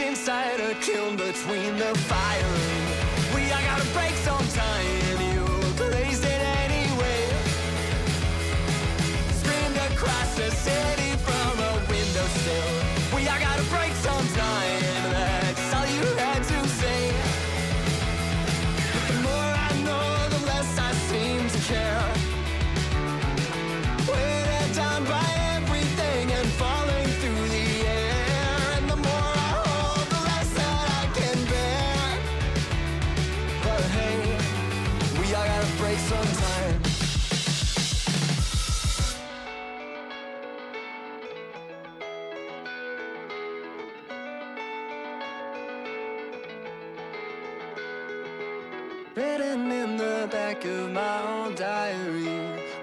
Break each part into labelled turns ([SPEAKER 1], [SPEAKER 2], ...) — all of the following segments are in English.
[SPEAKER 1] inside a kiln between the firing. I gotta break sometime, you glazed it anyway. Screamed across the city from a windowsill. I gotta break sometime, that's all you had to say. But the more I know, the less I seem to care. Weighted down by everything and falling through the air. And the more I hold, the less that I can bear. But hey, I gotta break sometime. Written in the back of my old diary,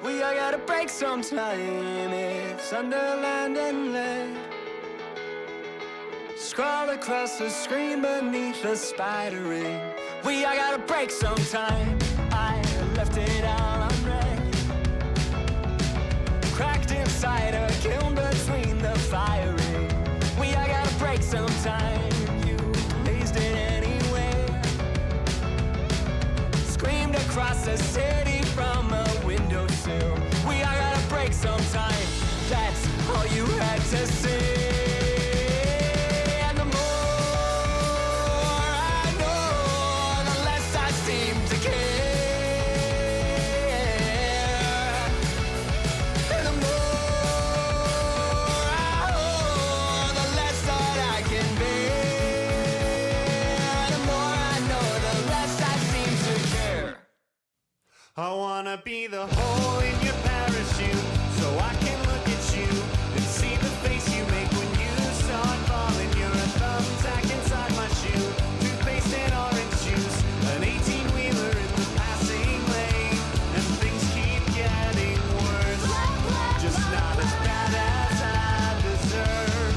[SPEAKER 1] I gotta break sometime. It's underlined and lead. Scroll across the screen beneath the spider ring. I gotta break sometime. I left it all unread. Cracked inside a kiln between the firing. I gotta break sometime. You blazed it anyway. Screamed across the city from a windowsill. I gotta break sometime. That's all you had to say. And the more I know, the less I seem to care. And the more I hold, the less that I can bear. And the more I know, the less I seem to care.
[SPEAKER 2] I wanna be the hole in your parachute, so I can look at you and see the face you make when you start falling. You're a thumbtack inside my shoe, toothpaste and orange juice, an 18-wheeler in the passing lane, and things keep getting worse, just not as bad as I deserve.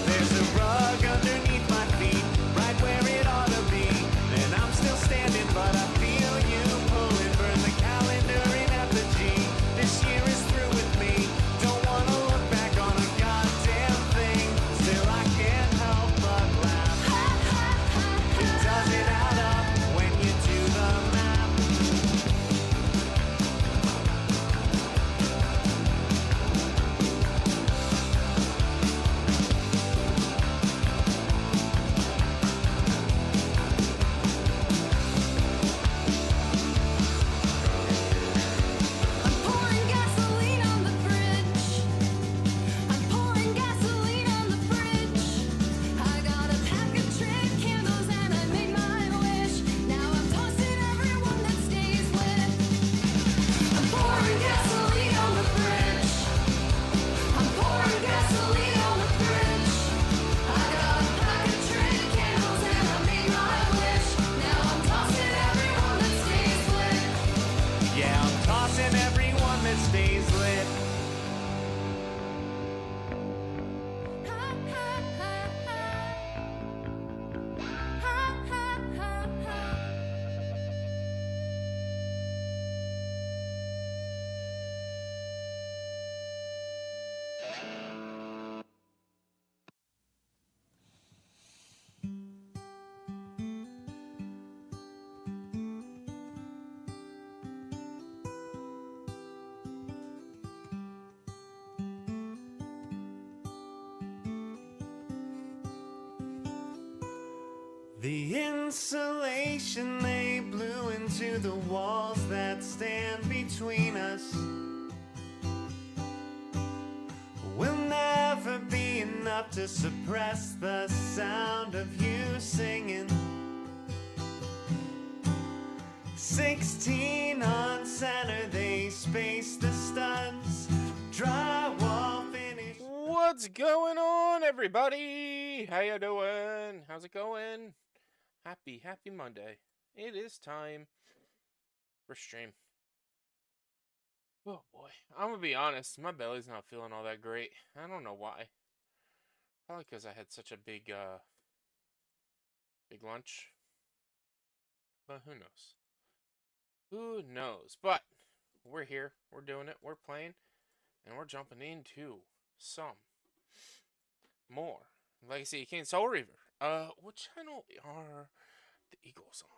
[SPEAKER 2] There's a rug underneath my feet, right where it ought to be, and I'm still standing, but I feel you pulling. Burn the calendar in effigy. This year is through with me. Don't wanna look back on a goddamn thing. Still, I can't help but laugh. It doesn't add up when you do the math.
[SPEAKER 3] I'm pouring gasoline on the fridge. I'm pouring gasoline on the fridge. I got a pack of trick candles and I made my wish. Now I'm tossing everyone that stays lit. I'm pouring gasoline on the fridge. I'm pouring gasoline on the fridge. I got a pack of trick candles and I made my wish. Now I'm tossing everyone that stays lit.
[SPEAKER 2] Yeah, I'm tossing everyone that stays lit. The insulation they blew into the walls that stand between us will never be enough to suppress the sound of you singing. 16 on center, they space the studs, drywall finish.
[SPEAKER 4] What's going on, everybody? How you doing? How's it going? Happy Monday. It is time for stream. Oh boy. I'm gonna be honest, my belly's not feeling all that great. I don't know why. Probably because I had such a big lunch. But who knows? Who knows? But we're here. We're doing it. We're playing. And we're jumping into some more Legacy of Kain Soul Reaver. What channel are the Eagles on?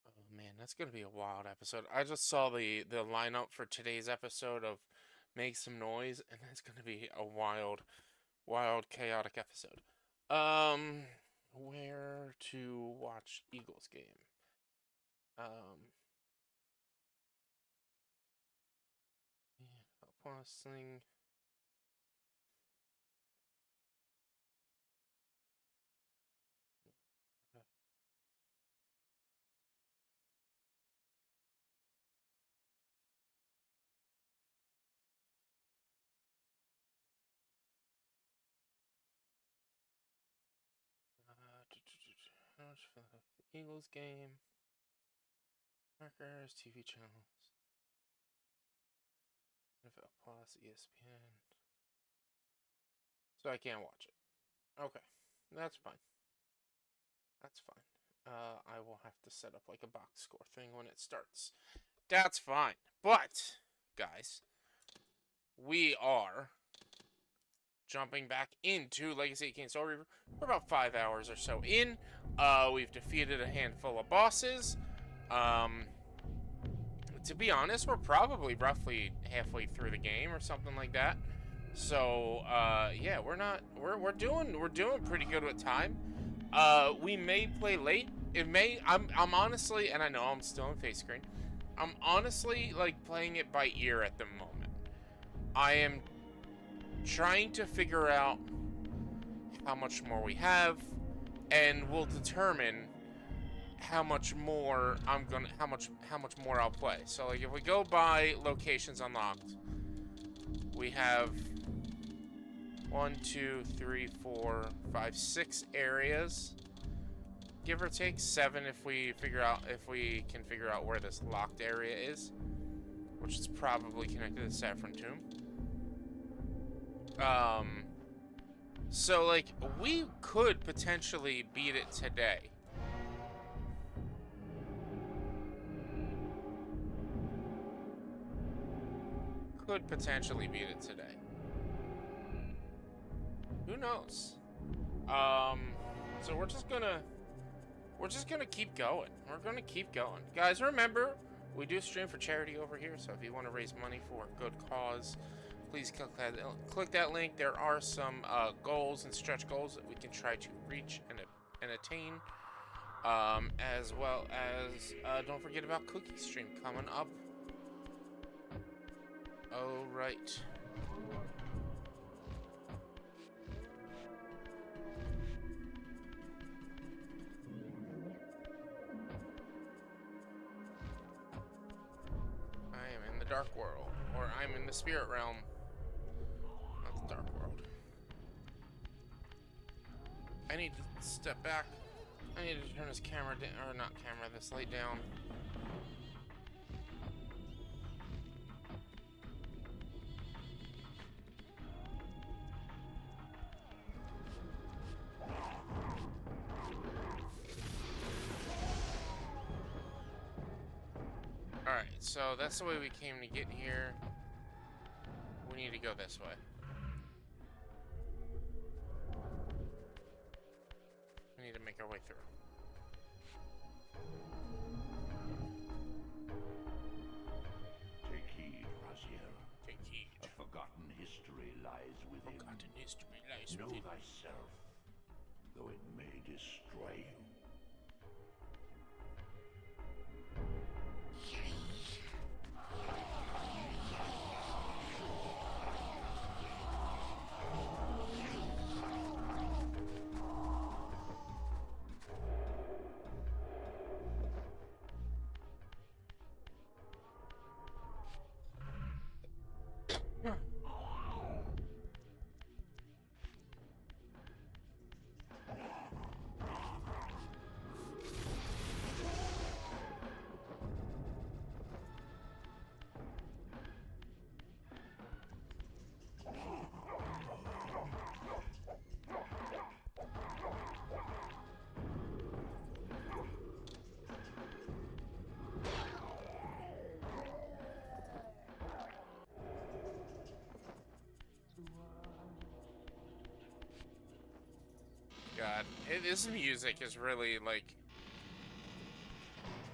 [SPEAKER 4] Oh man, that's gonna be a wild episode. I just saw the lineup for today's episode of Make Some Noise, and that's gonna be a wild, chaotic episode. Where to watch Eagles game? Wrestling. The Eagles game. Markers, TV channels. NFL Plus, ESPN. So I can't watch it. Okay, that's fine. That's fine. I will have to set up like a box score thing when it starts. That's fine. But, guys, we are jumping back into Legacy of Kain Soul Reaver. We're about 5 hours or so in. We've defeated a handful of bosses. To be honest, we're probably roughly halfway through the game or something like that. So, yeah, we're doing pretty good with time. We may play late. It may, I'm honestly, and I know I'm still in face screen. I'm honestly, like, playing it by ear at the moment. I am trying to figure out how much more we have, and we'll determine how much more how much more I'll play. So like if we go by locations unlocked, we have 1, 2, 3, 4, 5, 6 areas. Give or take 7 if we can figure out where this locked area is, which is probably connected to Saffron Tomb. So like we could potentially beat it today. Could potentially beat it today. Who knows? So we're just gonna keep going. We're gonna keep going. Guys, remember, we do stream for charity over here, so if you want to raise money for a good cause, please click that link. There are some goals and stretch goals that we can try to reach and attain. As well as, don't forget about Cookie Stream coming up. Oh, right. I am in the dark world, or I'm in the spirit realm. Not the dark world. I need to step back. I need to turn this camera down, or not camera, this light down. Alright, so that's the way we came to get here. We need to go this way. We need to make our way through.
[SPEAKER 5] Take heed, Raziel.
[SPEAKER 4] Take heed.
[SPEAKER 5] A forgotten history lies within.
[SPEAKER 4] Forgotten history lies
[SPEAKER 5] Know
[SPEAKER 4] within.
[SPEAKER 5] thyself, though it may destroy you.
[SPEAKER 4] God. This music is really, like...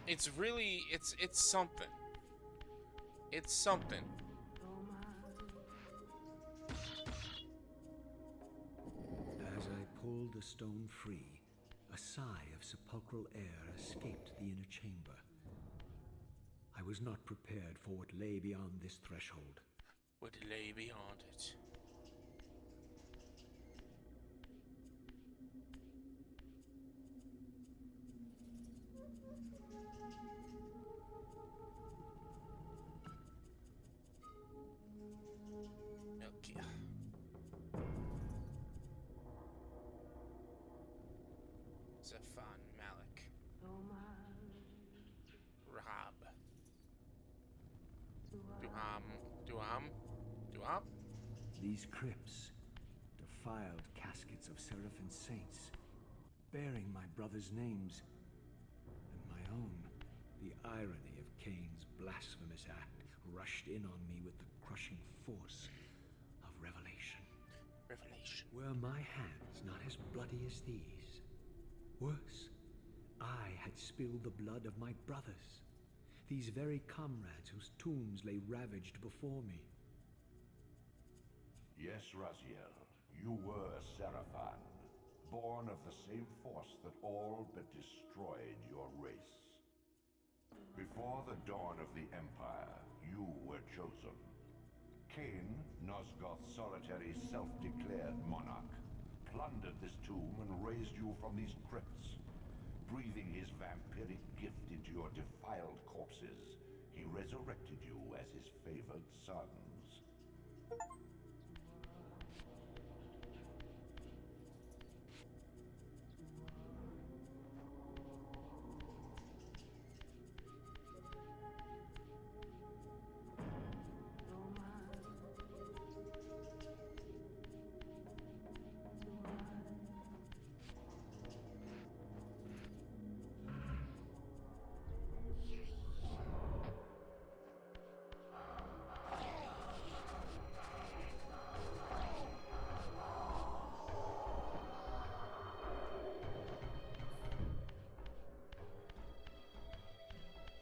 [SPEAKER 4] It's really... It's something. It's something.
[SPEAKER 6] As I pulled the stone free, a sigh of sepulchral air escaped the inner chamber. I was not prepared for what lay beyond this threshold.
[SPEAKER 4] What lay beyond it? Okay. Zafan Malik. Rahab. Duham?
[SPEAKER 6] These crypts, defiled caskets of seraphim saints, bearing my brothers' names, and my own. The irony of Cain's blasphemous act rushed in on me with the crushing force of revelation.
[SPEAKER 4] Revelation.
[SPEAKER 6] Were my hands not as bloody as these? Worse, I had spilled the blood of my brothers, these very comrades whose tombs lay ravaged before me.
[SPEAKER 5] Yes, Raziel, you were Seraphan, born of the same force that all but destroyed your race. Before the dawn of the Empire, you were chosen. Cain, Nosgoth's solitary self-declared monarch, plundered this tomb and raised you from these crypts. Breathing his vampiric gift into your defiled corpses, he resurrected you as his favored sons.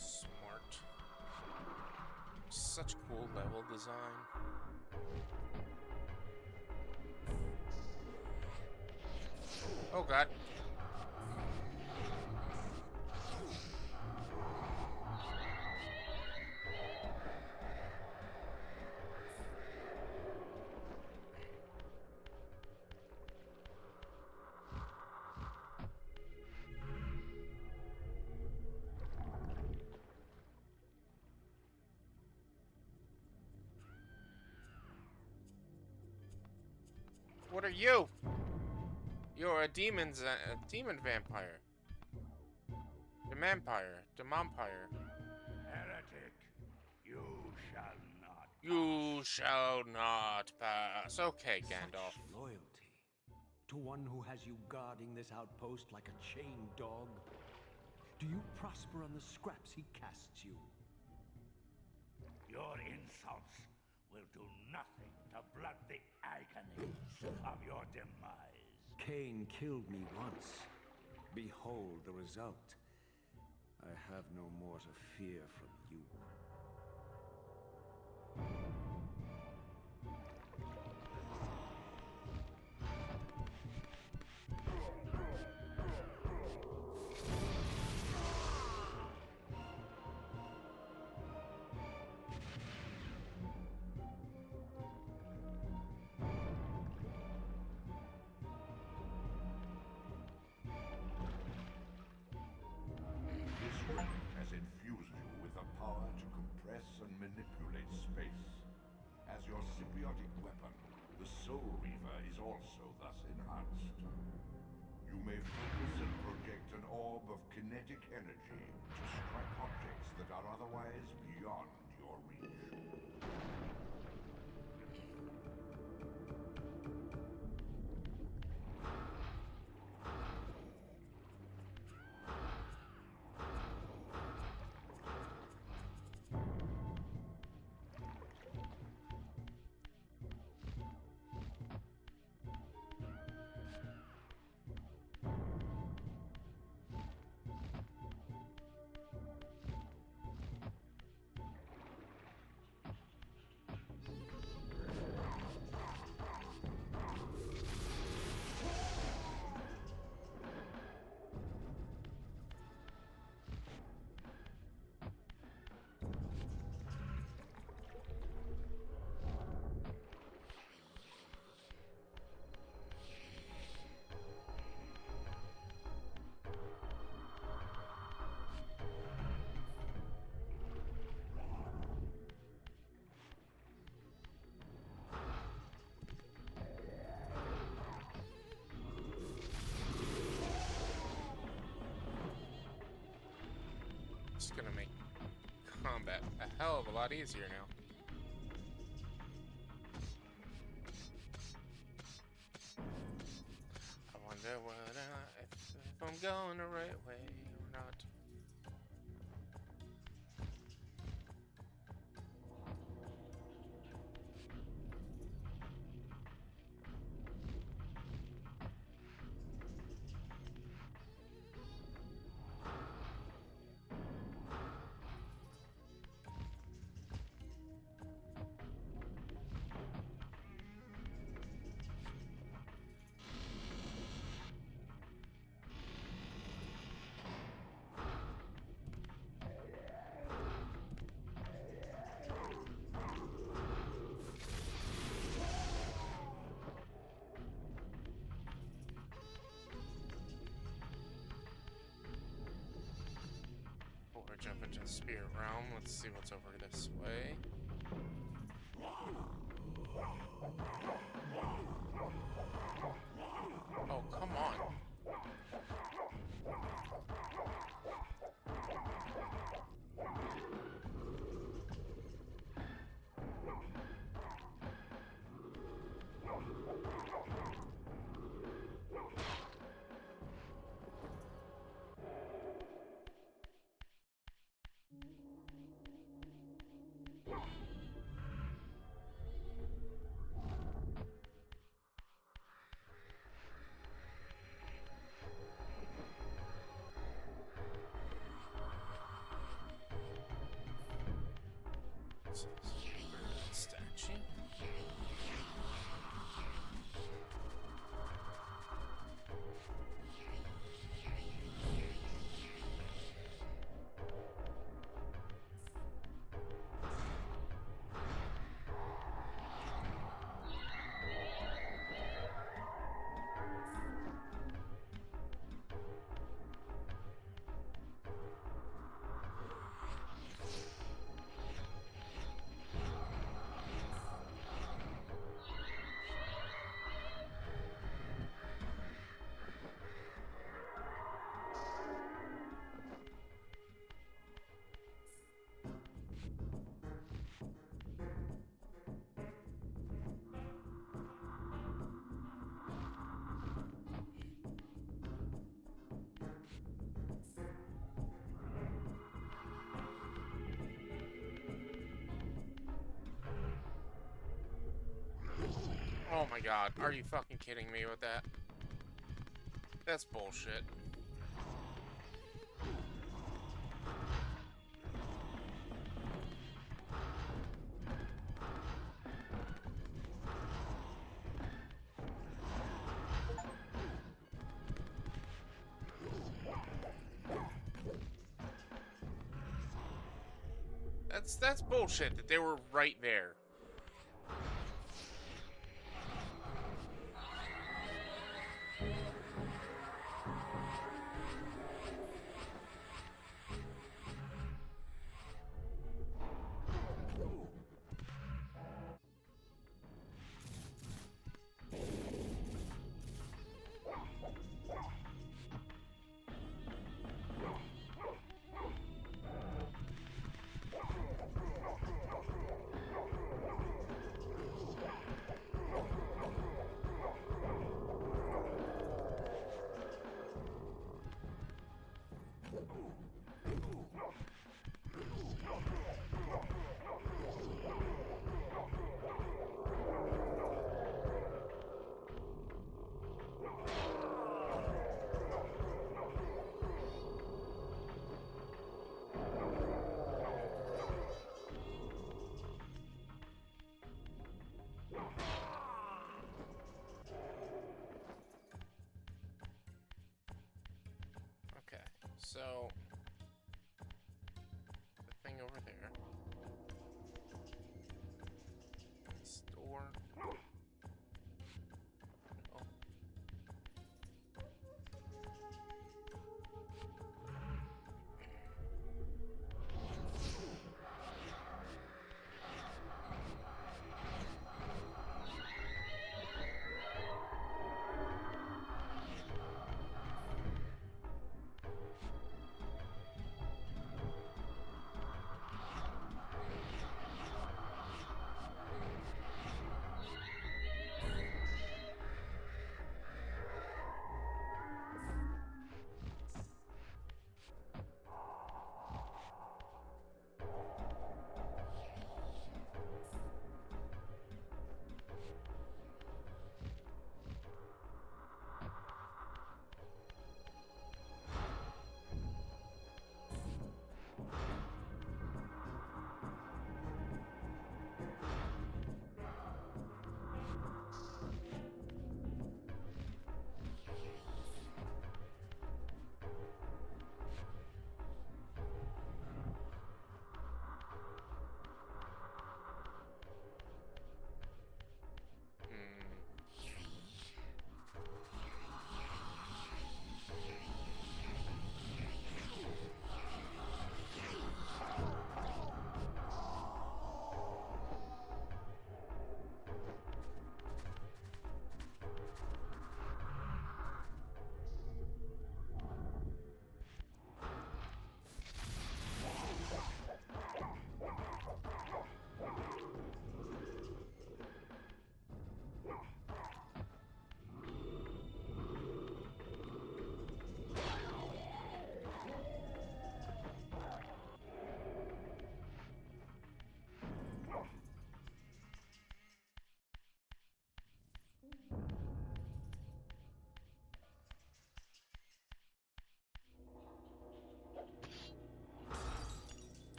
[SPEAKER 4] Smart. Such cool level design. Oh god. What are you? You're a demon vampire. The vampire. The vampire.
[SPEAKER 5] Heretic, you shall not.
[SPEAKER 4] You shall not pass. Okay, Gandalf.
[SPEAKER 6] Such loyalty to one who has you guarding this outpost like a chained dog. Do you prosper on the scraps he casts you?
[SPEAKER 5] Your insults will do nothing to blunt the agonies of your demise.
[SPEAKER 6] Cain killed me once. Behold the result. I have no more to fear from you.
[SPEAKER 5] This ring has infused you with the power to compress and manipulate space. As your symbiotic weapon, the Soul Reaver is also thus enhanced. You may focus and project an orb of kinetic energy to strike objects that are otherwise beyond your reach.
[SPEAKER 4] gonna make combat a hell of a lot easier now. I wonder if I'm going the right way or not. Before I jump into the spirit realm, let's see what's over this way. Oh, come on. Statue. Oh my god, are you fucking kidding me with that? That's bullshit. That's bullshit that they were right there. Okay, so the thing over there. Store. Oh.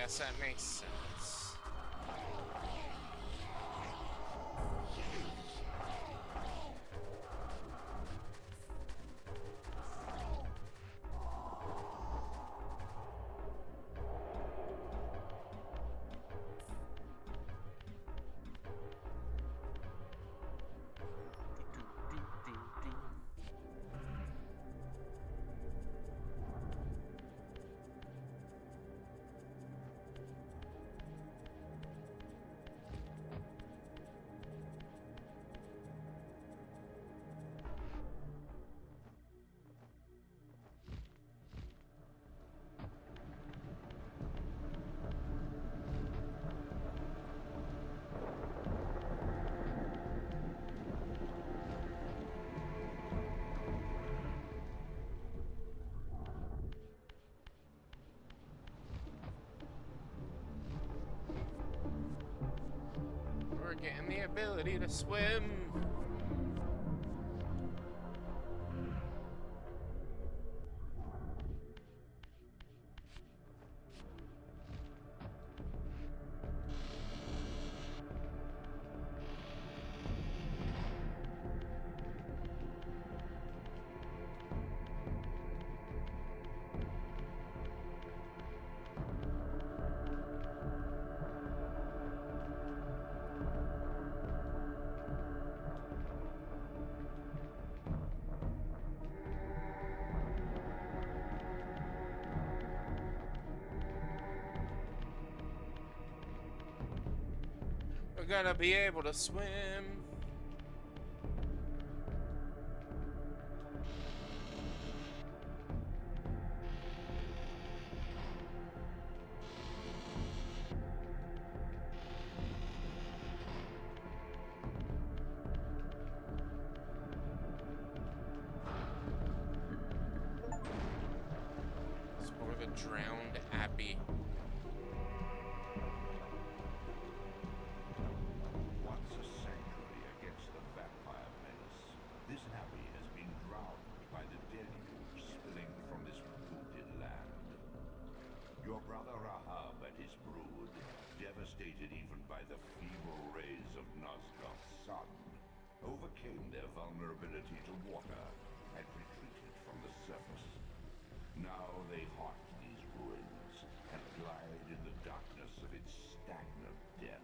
[SPEAKER 4] guess that makes sense. We're getting the ability to swim. We're gonna be able to swim. Explore the drowned abbey.
[SPEAKER 5] Once a sanctuary against the vampire menace, this abbey has been drowned by the deluge spilling from this polluted land. Your brother Rahab and his brood, devastated even by the feeble rays of Nosgoth's sun, overcame their vulnerability to water and retreated from the surface. Now they haunt these ruins and glide in the darkness of its stagnant depths.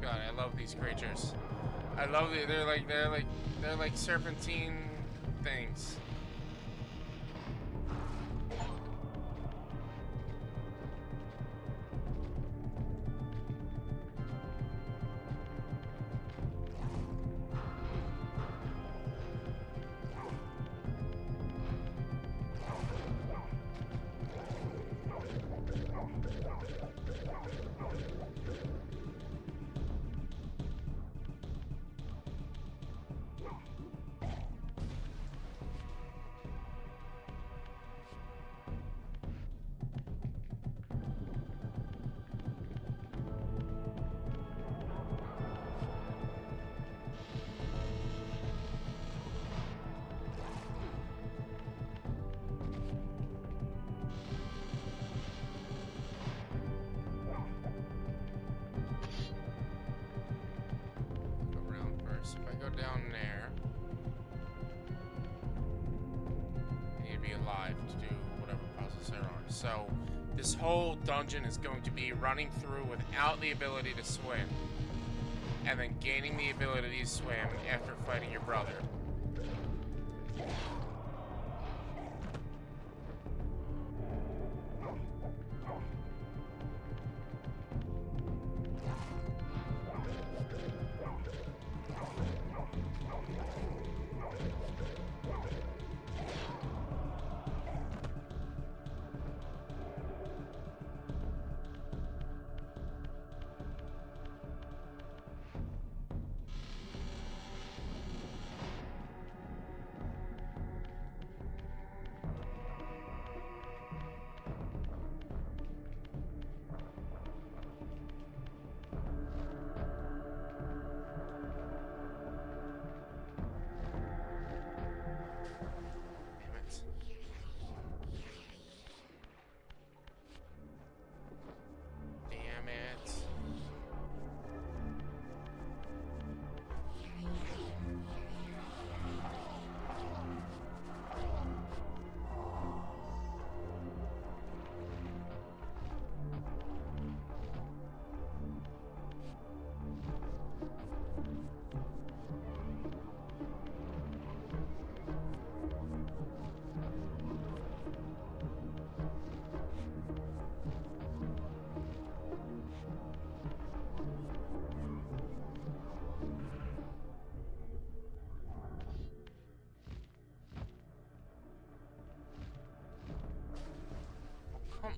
[SPEAKER 4] God, I love these creatures. I love it. They're like serpentine things. If I go down there, I need to be alive to do whatever puzzles there are. So this whole dungeon is going to be running through without the ability to swim, and then gaining the ability to swim after fighting your brother.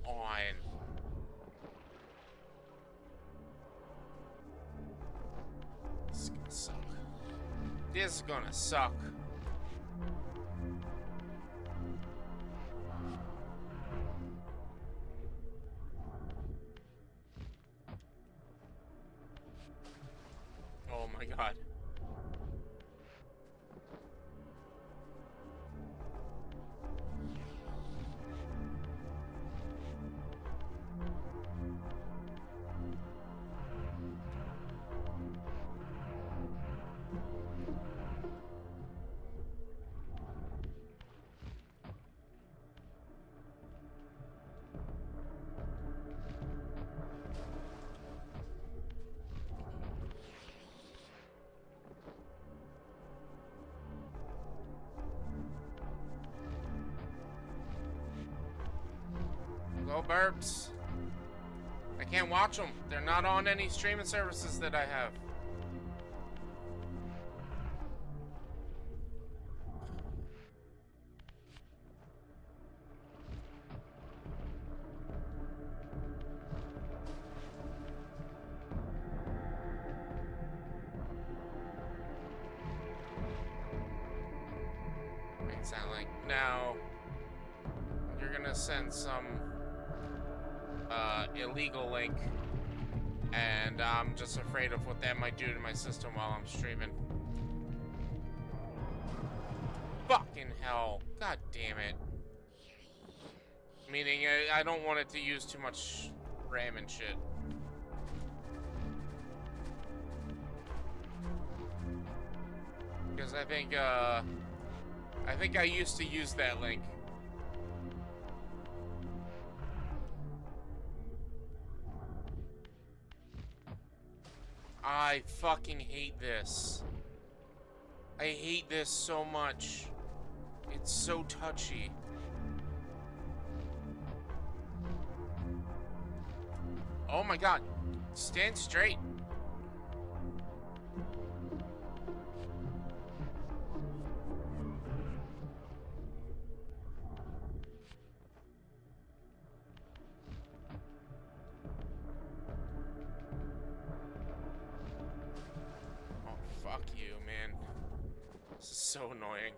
[SPEAKER 4] on. This is gonna suck. This is gonna suck. Oh my god. Go burps. I can't watch them. They're not on any streaming services that I have. It sound like now you're gonna send some illegal link, and I'm just afraid of what that might do to my system while I'm streaming. Fucking hell. God damn it. Meaning I don't want it to use too much RAM and shit. Because I think I used to use that link. I fucking hate this. I hate this so much. It's so touchy. Oh my god. Stand straight. Fuck you, man. This is so annoying.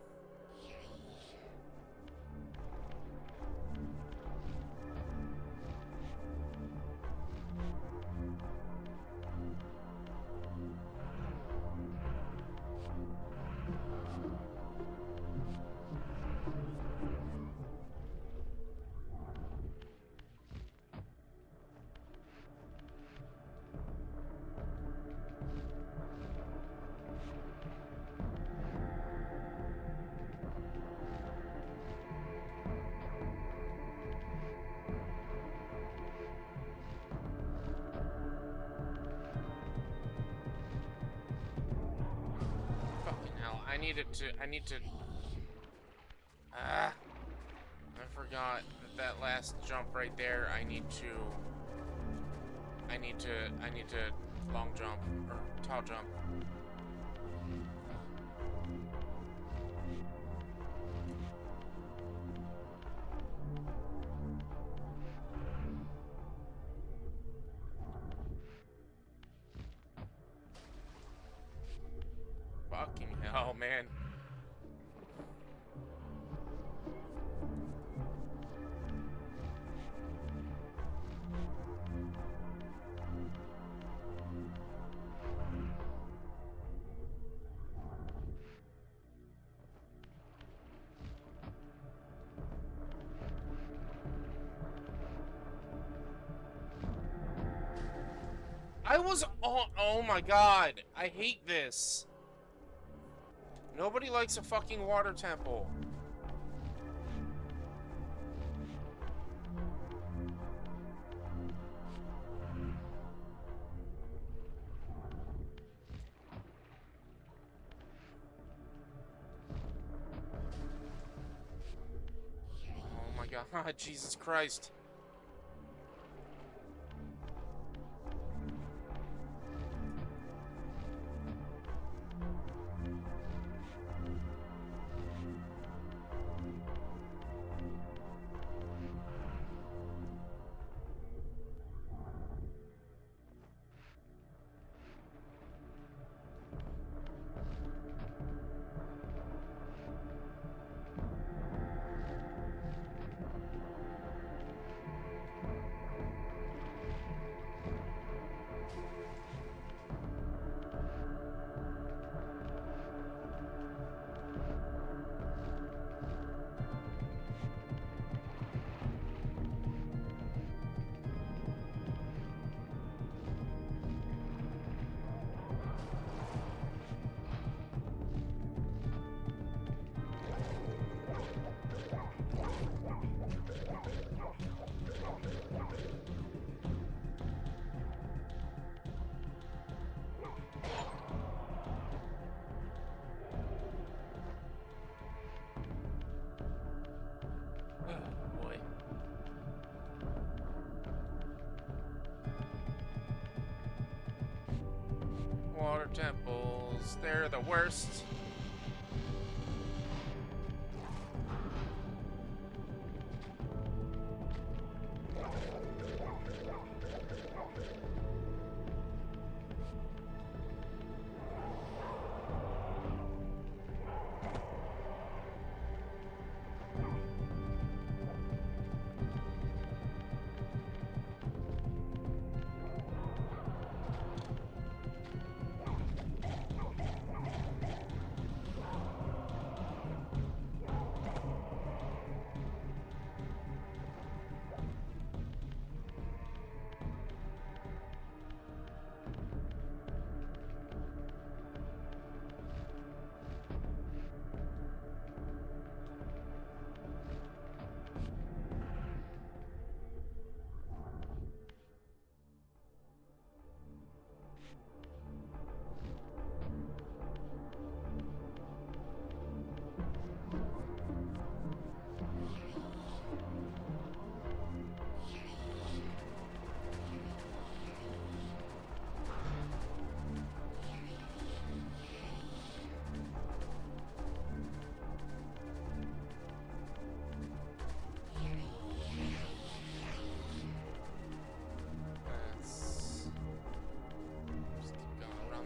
[SPEAKER 4] I need to I forgot that last jump right there. I need to long jump or tall jump. Fucking hell, man. I was on. Oh my god. I hate this. Nobody likes a fucking water temple. Oh my god, Jesus Christ. They're the worst.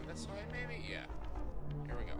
[SPEAKER 4] This way, maybe? Yeah. Here we go.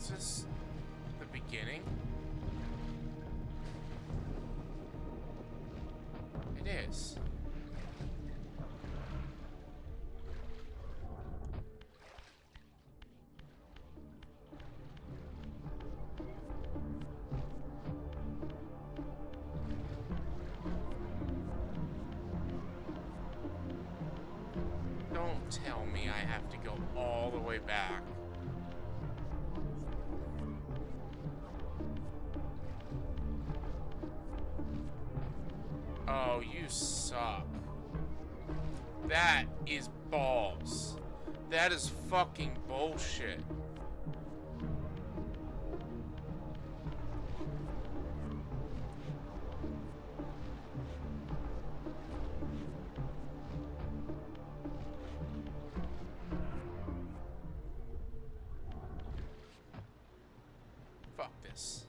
[SPEAKER 4] Is this the beginning? It is. Don't tell me I have to go all the way back. Oh, you suck. That is balls. That is fucking bullshit. Fuck this.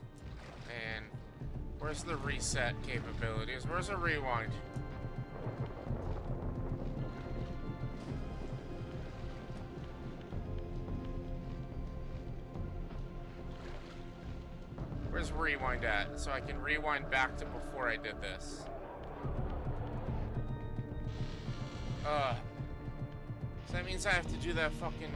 [SPEAKER 4] Man. Where's the reset capabilities? Where's the rewind? Where's rewind at? So I can rewind back to before I did this. So that means I have to do that fucking...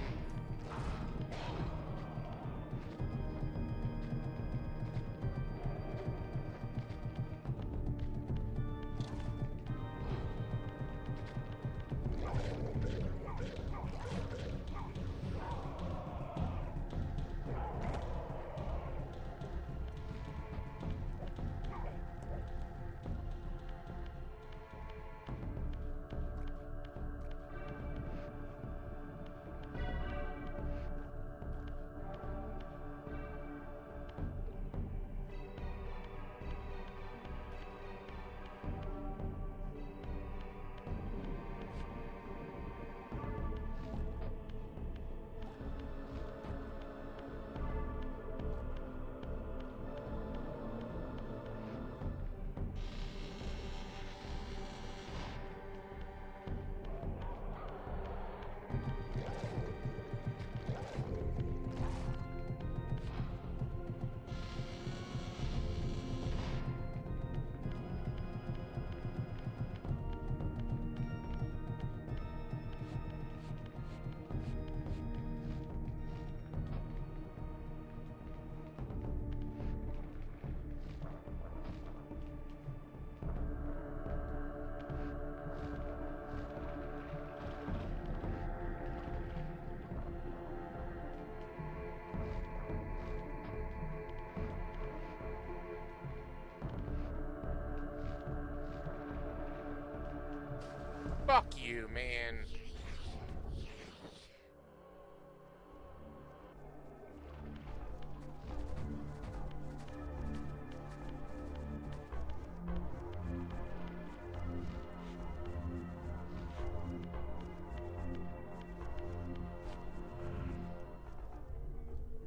[SPEAKER 4] Fuck you, man.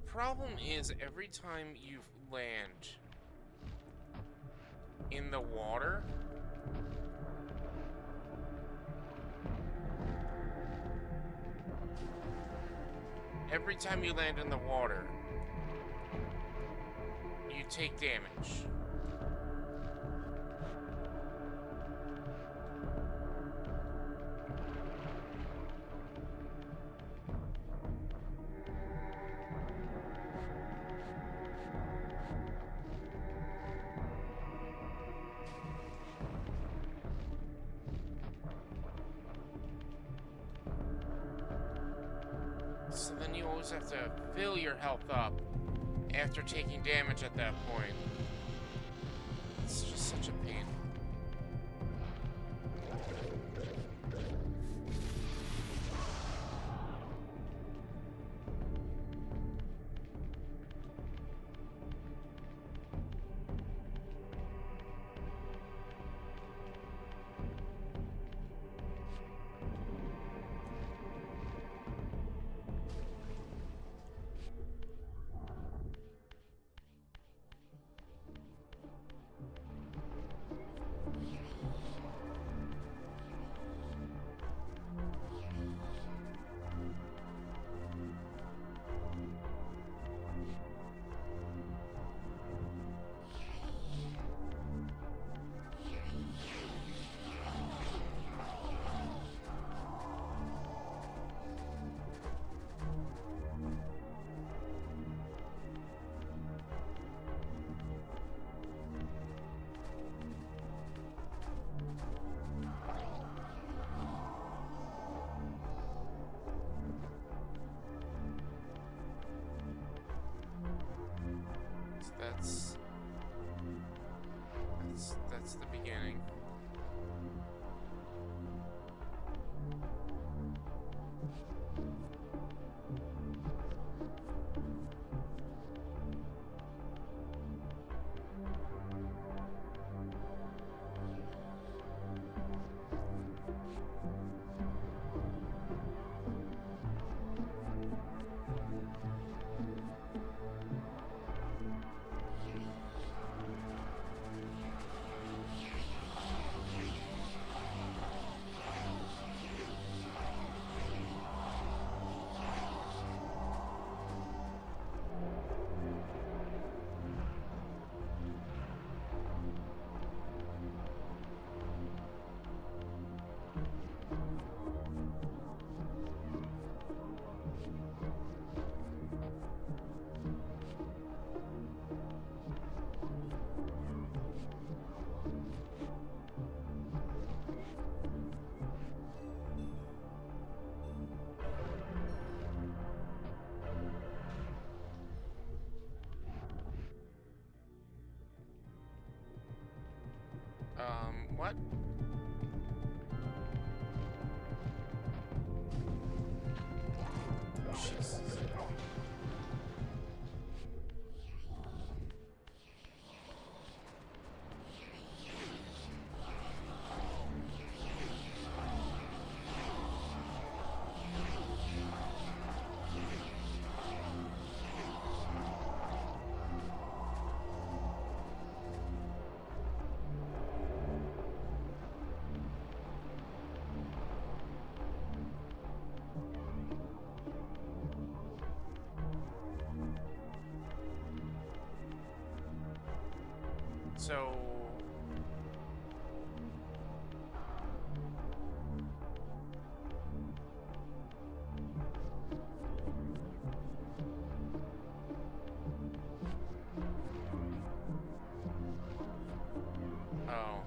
[SPEAKER 4] Problem is, every time you land in the water, you take damage. So then you always have to fill your health up after taking damage at that point. It's just such a pain. That's the beginning. What? Jesus. So oh.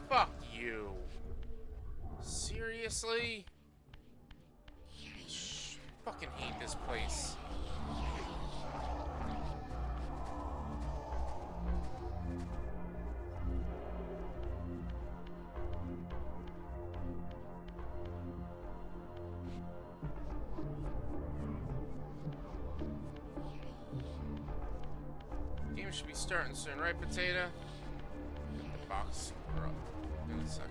[SPEAKER 4] fuck you. Seriously? Fucking hate this place. Game should be starting soon, right, Potato? Get the box up in a second.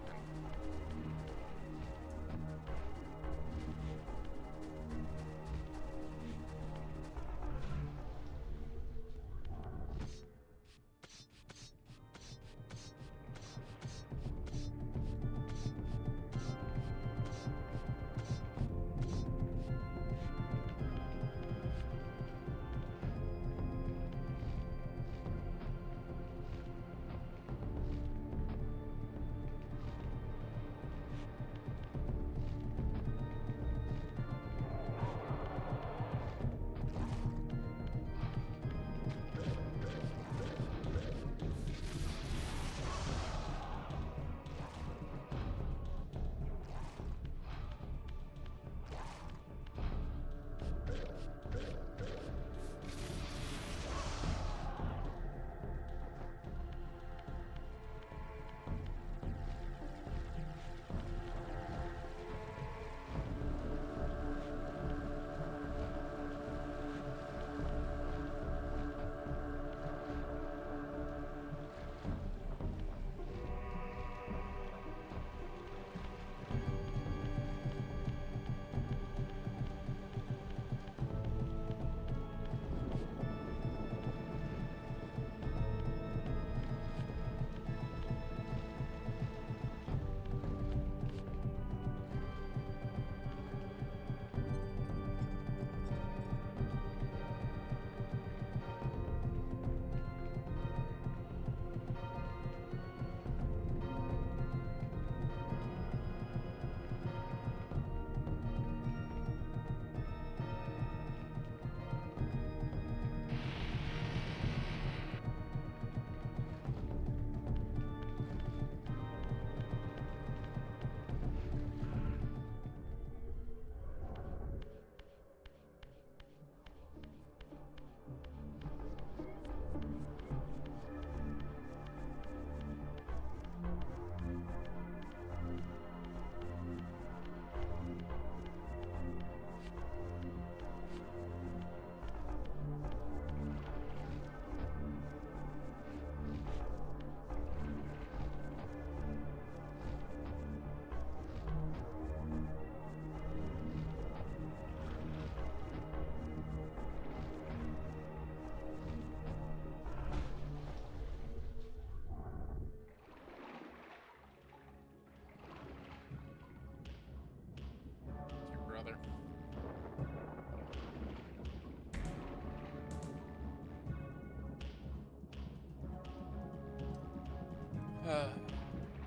[SPEAKER 4] Brother.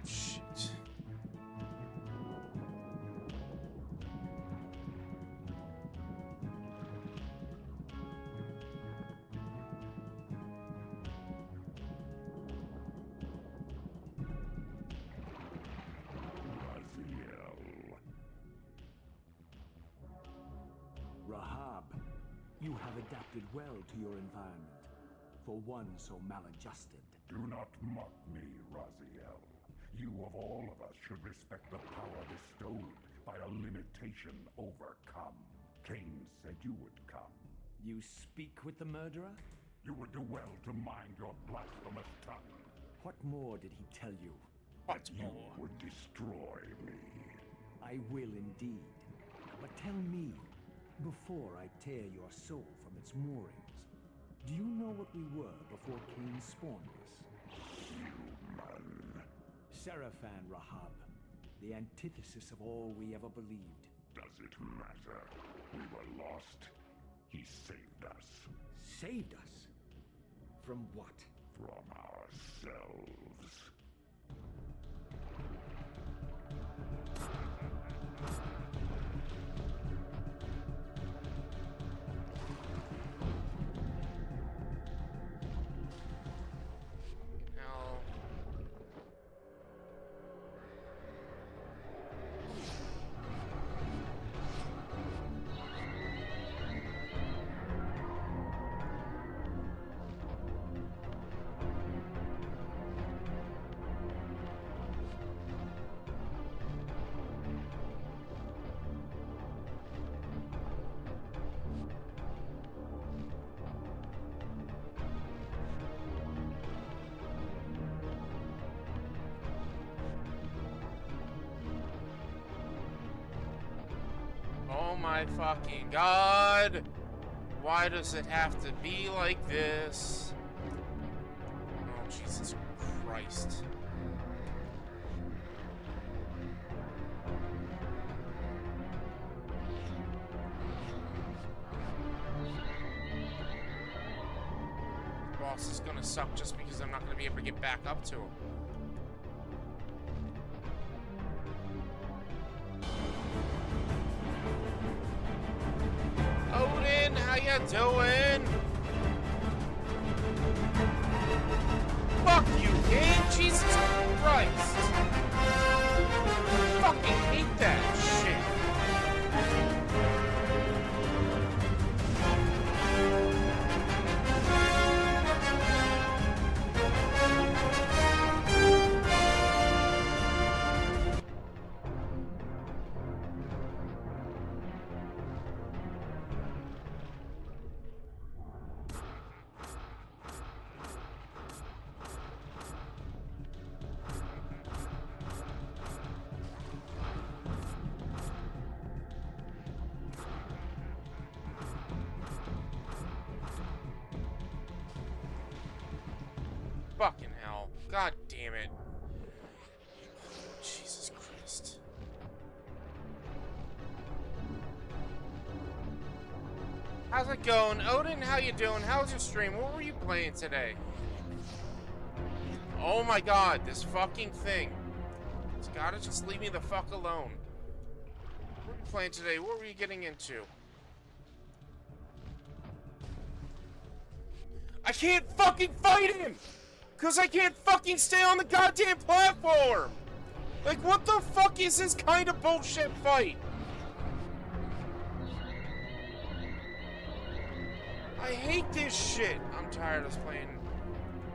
[SPEAKER 4] Shit.
[SPEAKER 6] Rahab, you have adapted well to your environment, for one so maladjusted.
[SPEAKER 5] Do not mock me, Raziel. You of all of us should respect the power bestowed by a limitation overcome. Cain said you would come.
[SPEAKER 6] You speak with the murderer?
[SPEAKER 5] You would do well to mind your blasphemous tongue.
[SPEAKER 6] What more did he tell you?
[SPEAKER 4] What
[SPEAKER 5] You
[SPEAKER 4] more?
[SPEAKER 5] would destroy me.
[SPEAKER 6] I will indeed. But tell me, before I tear your soul from its moorings, do you know what we were before Cain spawned us?
[SPEAKER 5] Human.
[SPEAKER 6] Seraphan, Rahab, the antithesis of all we ever believed.
[SPEAKER 5] Does it matter? We were lost. He saved us.
[SPEAKER 6] Saved us? From what?
[SPEAKER 5] From ourselves.
[SPEAKER 4] Hell. my fucking god. Why does it have to be like this? Oh, Jesus Christ. Boss is gonna suck just because I'm not gonna be able to get back up to him. Odin, how you doing? Fuck you, game! Jesus Christ! Fucking hate that shit. Fucking hell. God damn it. Jesus Christ. How's it going? Odin, how you doing? How's your stream? What were you playing today? Oh my god, this fucking thing. It's gotta just leave me the fuck alone. What were you playing today? What were you getting into? I can't fucking fight him! Cause I can't fucking stay on the goddamn platform! Like, what the fuck is this kind of bullshit fight? I hate this shit! I'm tired of playing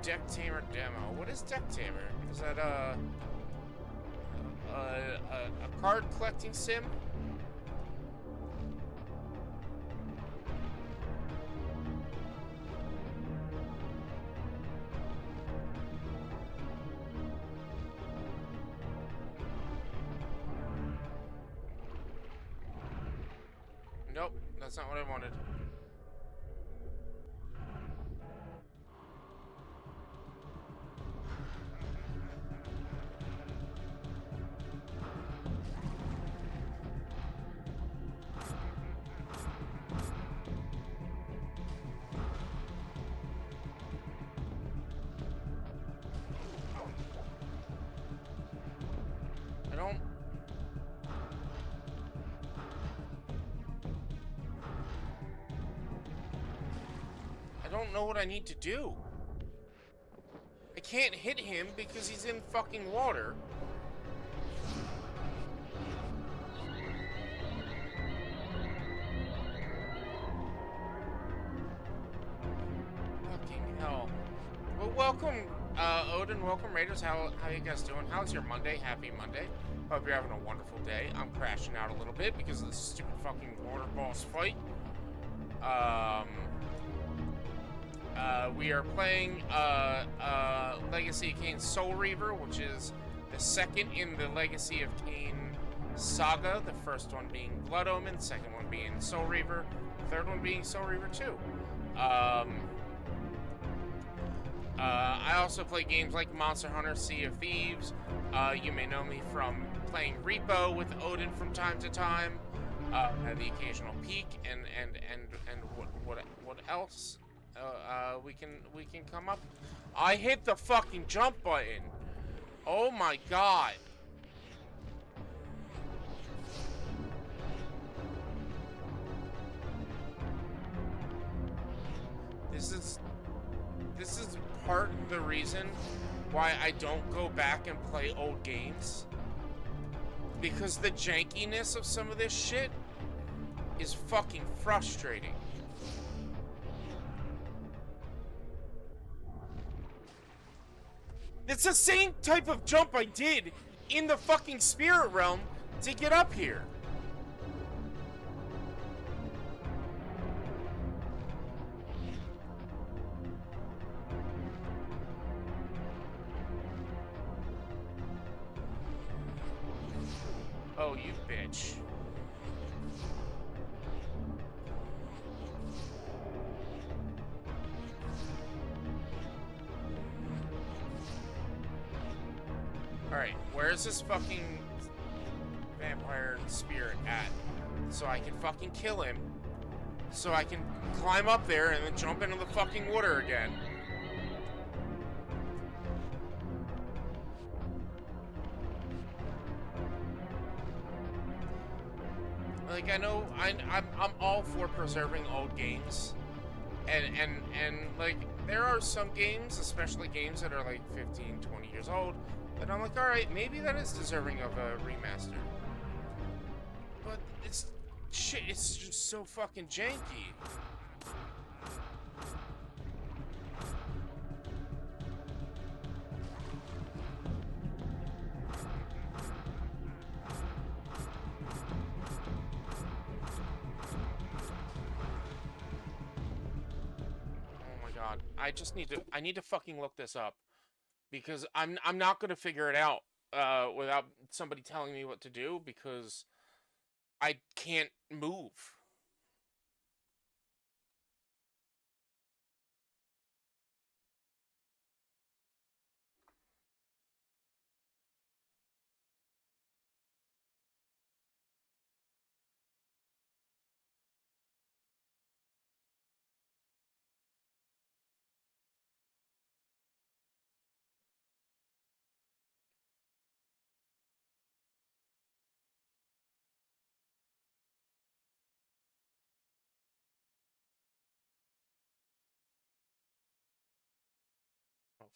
[SPEAKER 4] Deck Tamer demo. What is Deck Tamer? Is that, a card collecting sim? Nope, that's not what I wanted. I don't know what I need to do. I can't hit him because he's in fucking water. Fucking hell. Well, welcome, Odin. Welcome, Raiders. How you guys doing? How's your Monday? Happy Monday. Hope you're having a wonderful day. I'm crashing out a little bit because of this stupid fucking water boss fight. We are playing Legacy of Kain Soul Reaver, which is the second in the Legacy of Kain saga. The first one being Blood Omen, second one being Soul Reaver, third one being Soul Reaver 2. I also play games like Monster Hunter, Sea of Thieves. You may know me from playing Repo with Odin from time to time. The occasional Peak, and what else? We can come up. I hit the fucking jump button. Oh my god. This is part of the reason why I don't go back and play old games. Because the jankiness of some of this shit is fucking frustrating. It's the same type of jump I did in the fucking spirit realm to get up here. Oh, you bitch. Where's this fucking vampire spirit at? So I can fucking kill him. So I can climb up there and then jump into the fucking water again. Like, I know I'm all for preserving old games. And like, there are some games, especially games that are like 15, 20 years old, that I'm like, alright, maybe that is deserving of a remaster. But it's shit, it's just so fucking janky. Oh my god. I need to fucking look this up. Because I'm not gonna figure it out without somebody telling me what to do, because I can't move. Oh,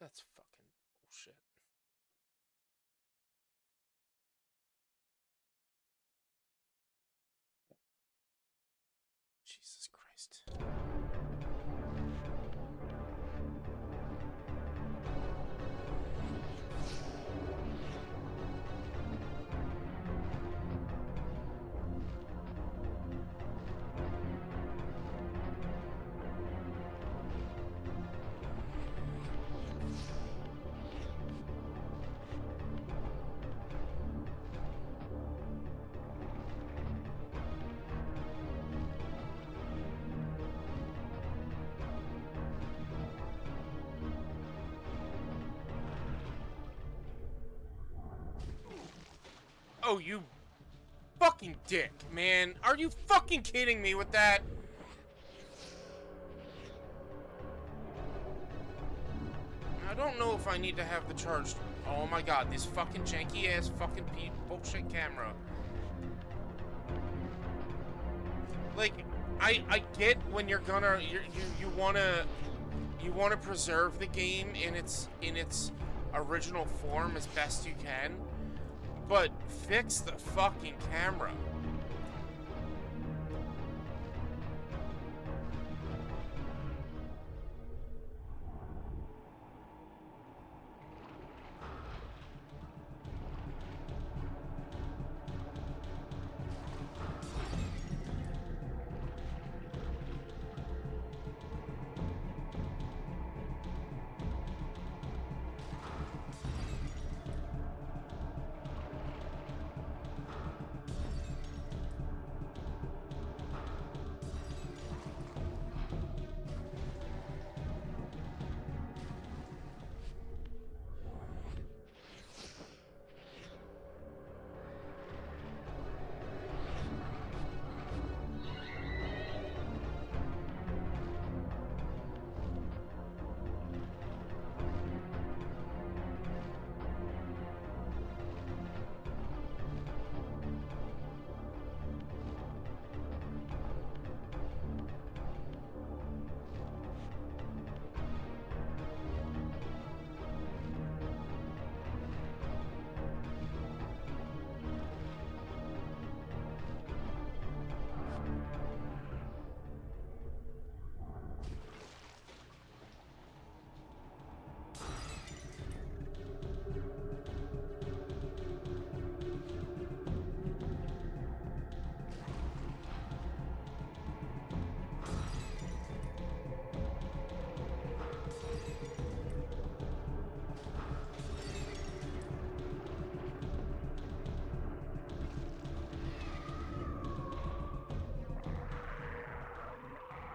[SPEAKER 4] that's fucking bullshit. Jesus Christ. Oh, you fucking dick, man. Are you fucking kidding me with that? I don't know if I need to have the charged. Oh my god, this fucking janky ass fucking bullshit camera. Like, I get when you're gonna you wanna preserve the game in its original form as best you can, but fix the fucking camera.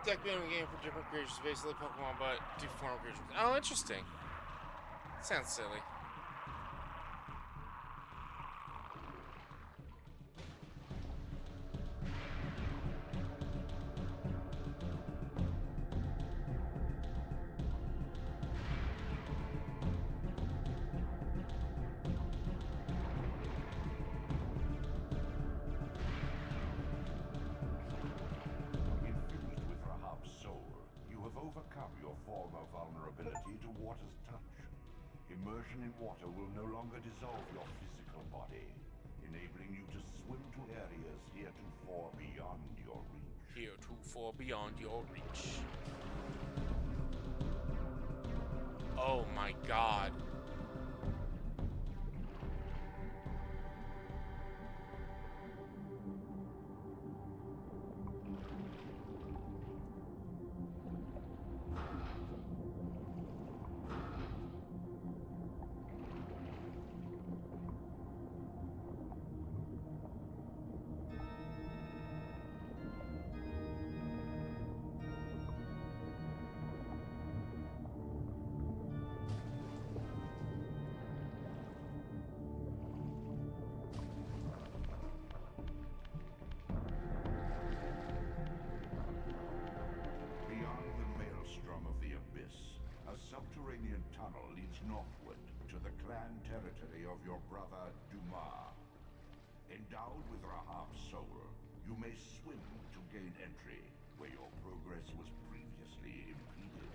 [SPEAKER 4] Deck building game for different creatures, basically Pokemon, but deformed creatures. Oh, interesting. Sounds silly.
[SPEAKER 5] vulnerability to water's touch. Immersion in water will no longer dissolve your physical body, enabling you to swim to areas heretofore beyond your reach.
[SPEAKER 4] Heretofore beyond your reach. Oh my god.
[SPEAKER 5] Beyond the maelstrom of the abyss, a subterranean tunnel leads northward to the clan territory of your brother Dumas. Endowed with Rahab's soul, you may swim to gain entry where your progress was previously impeded.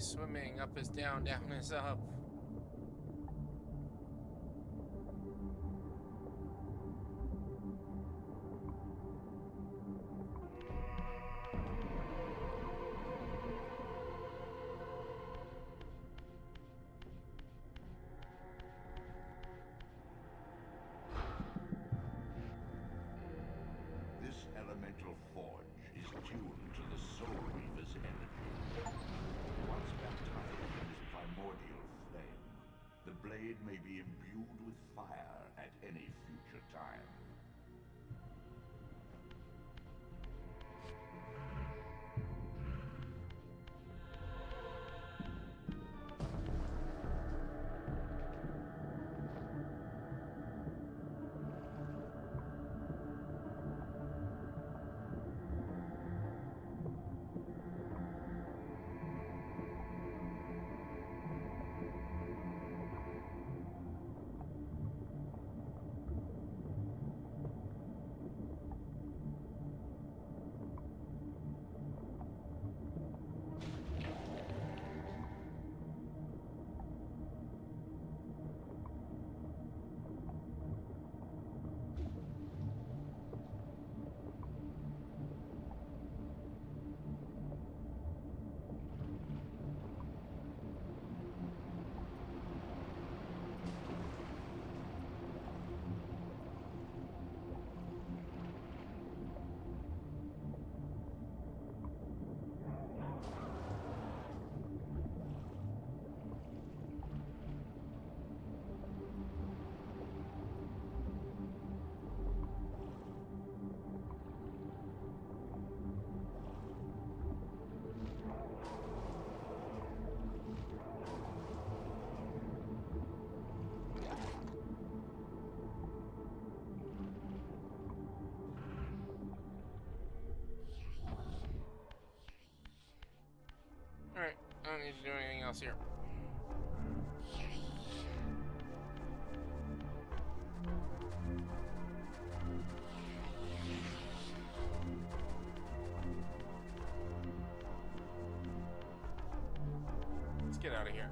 [SPEAKER 4] swimming. Up is down, down is up.
[SPEAKER 5] This elemental forge is tuned to the Soul Reaver's energy. Once baptized in his primordial flame, the blade may be imbued with fire at any future time.
[SPEAKER 4] Alright, I don't need to do anything else here. Let's get out of here.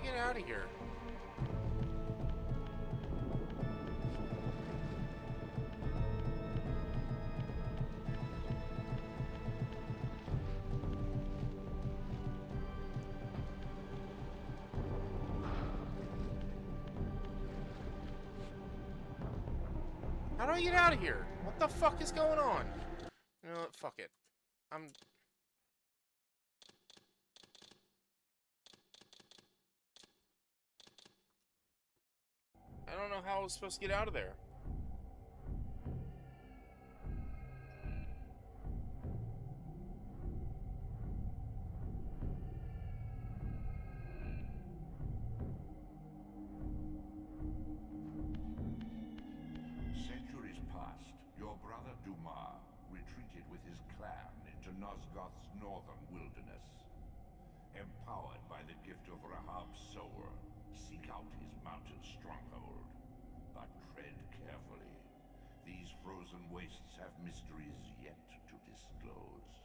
[SPEAKER 4] I get out of here? How do I get out of here? What the fuck is going on? You know what? Fuck it. I don't know how I was supposed to get out of there.
[SPEAKER 5] Centuries past, your brother Dumas retreated with his clan into Nosgoth's northern wilderness. Empowered by the gift of Rahab's soul, seek out his mountain stronghold. But tread carefully. These frozen wastes have mysteries yet to disclose.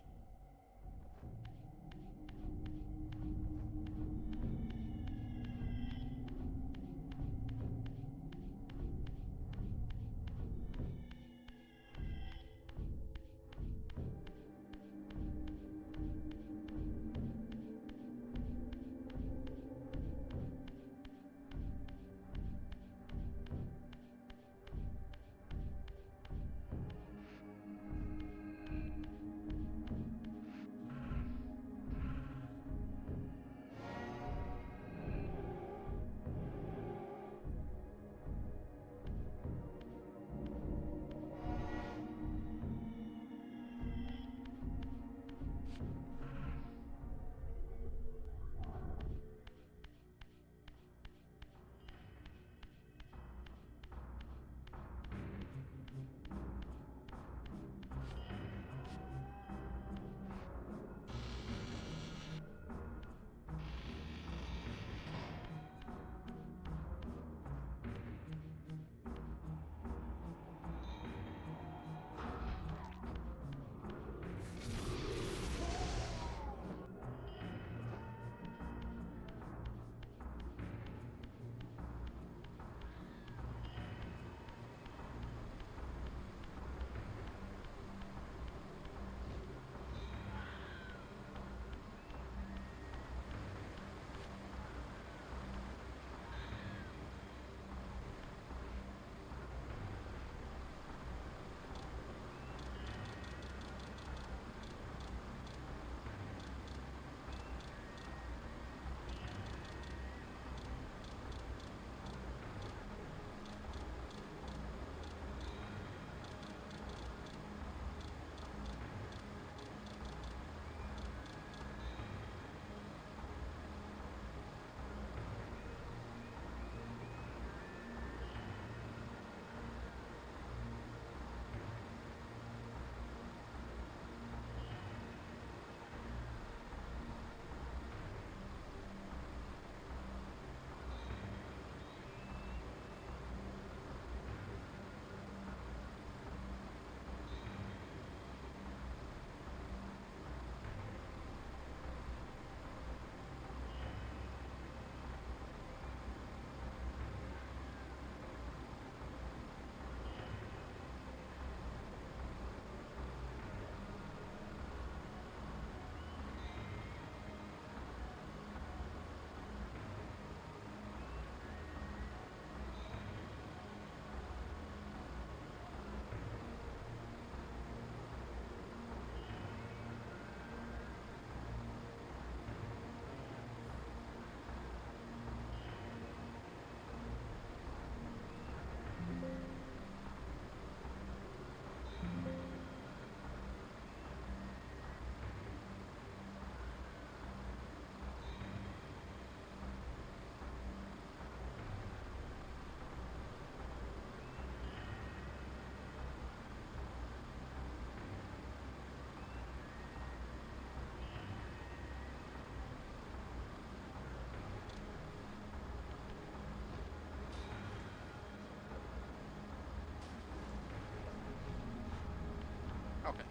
[SPEAKER 4] Okay.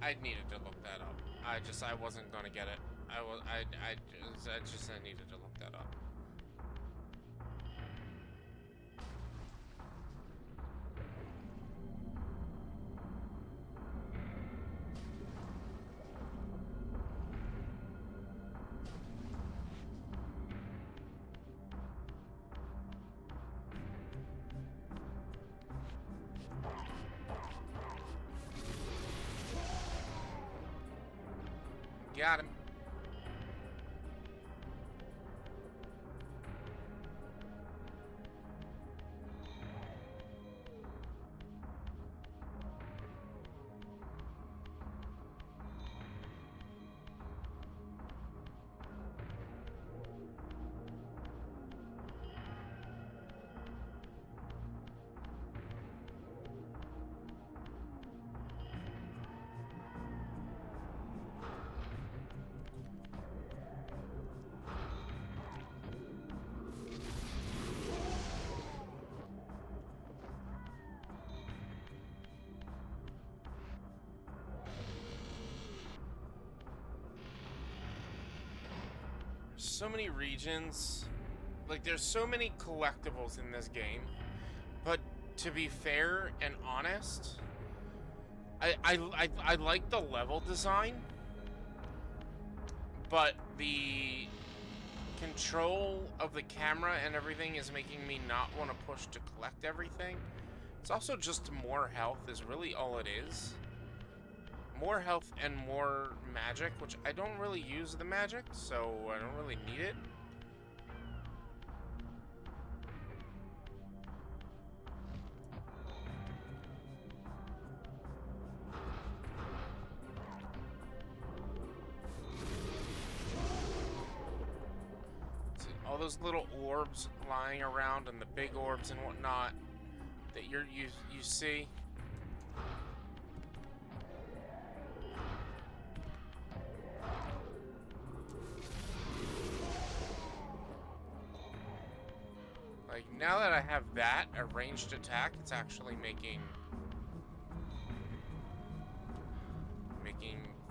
[SPEAKER 4] I needed to look that up. I wasn't gonna get it. I needed to look that up. Got him. So many regions, like there's so many collectibles in this game, but to be fair and honest, I like the level design, but the control of the camera and everything is making me not want to push to collect everything. It's also just more health is really all it is. More health and more magic, which I don't really use the magic, so I don't really need it. See, all those little orbs lying around and the big orbs and whatnot that you see. Like, now that I have that, a ranged attack, it's actually making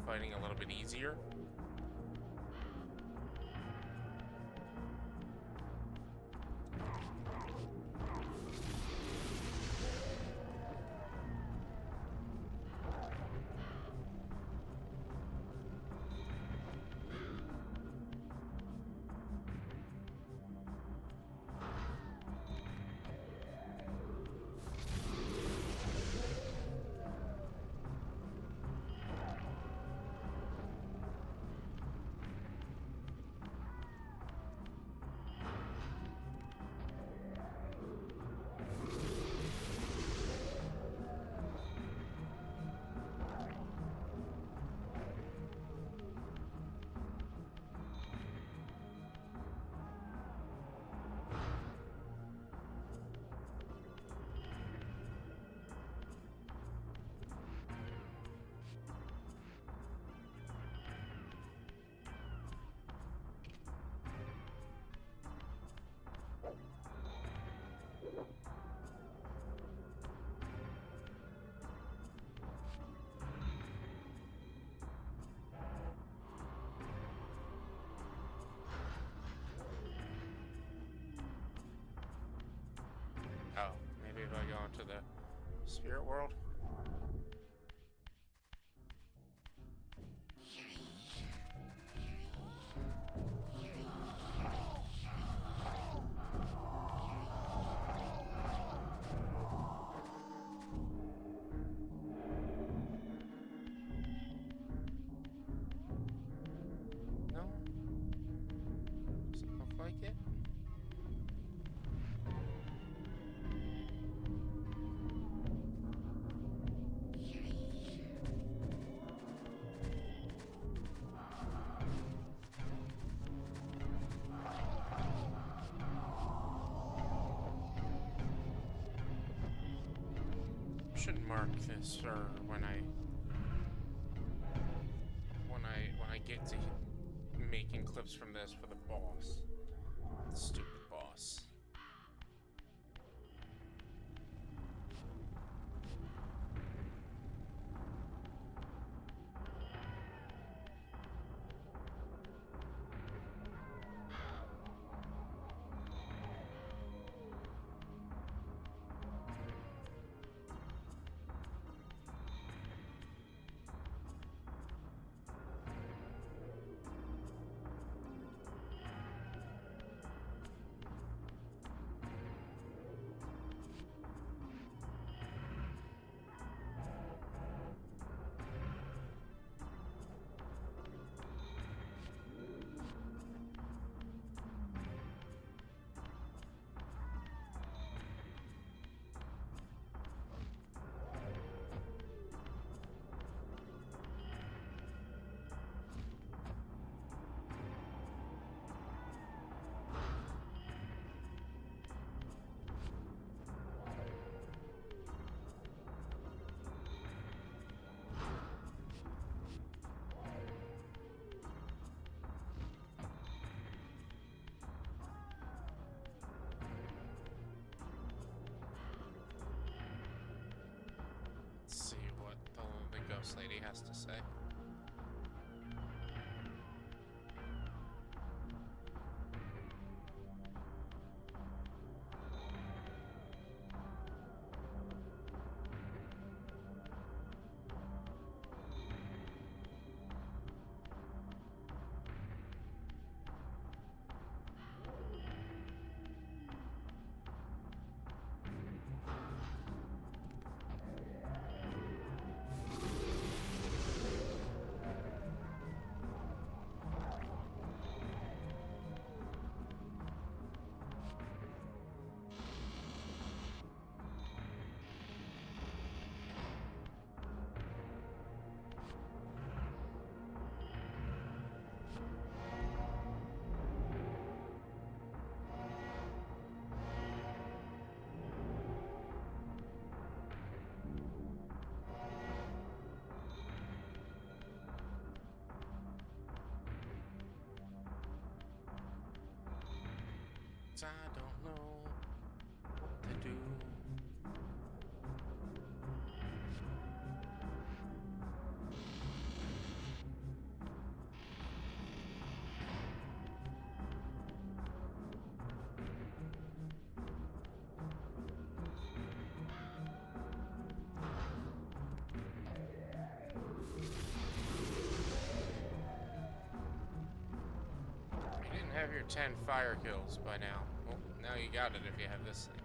[SPEAKER 4] fighting a little bit easier. Oh, maybe if I go into the spirit world. No? Doesn't look like it. Should mark this for when I get to making clips from this for the boss. Stupid boss. ghost lady has to say. I don't know what to do. You didn't have your 10 fire kills by now. Well, now you got it if you have this thing.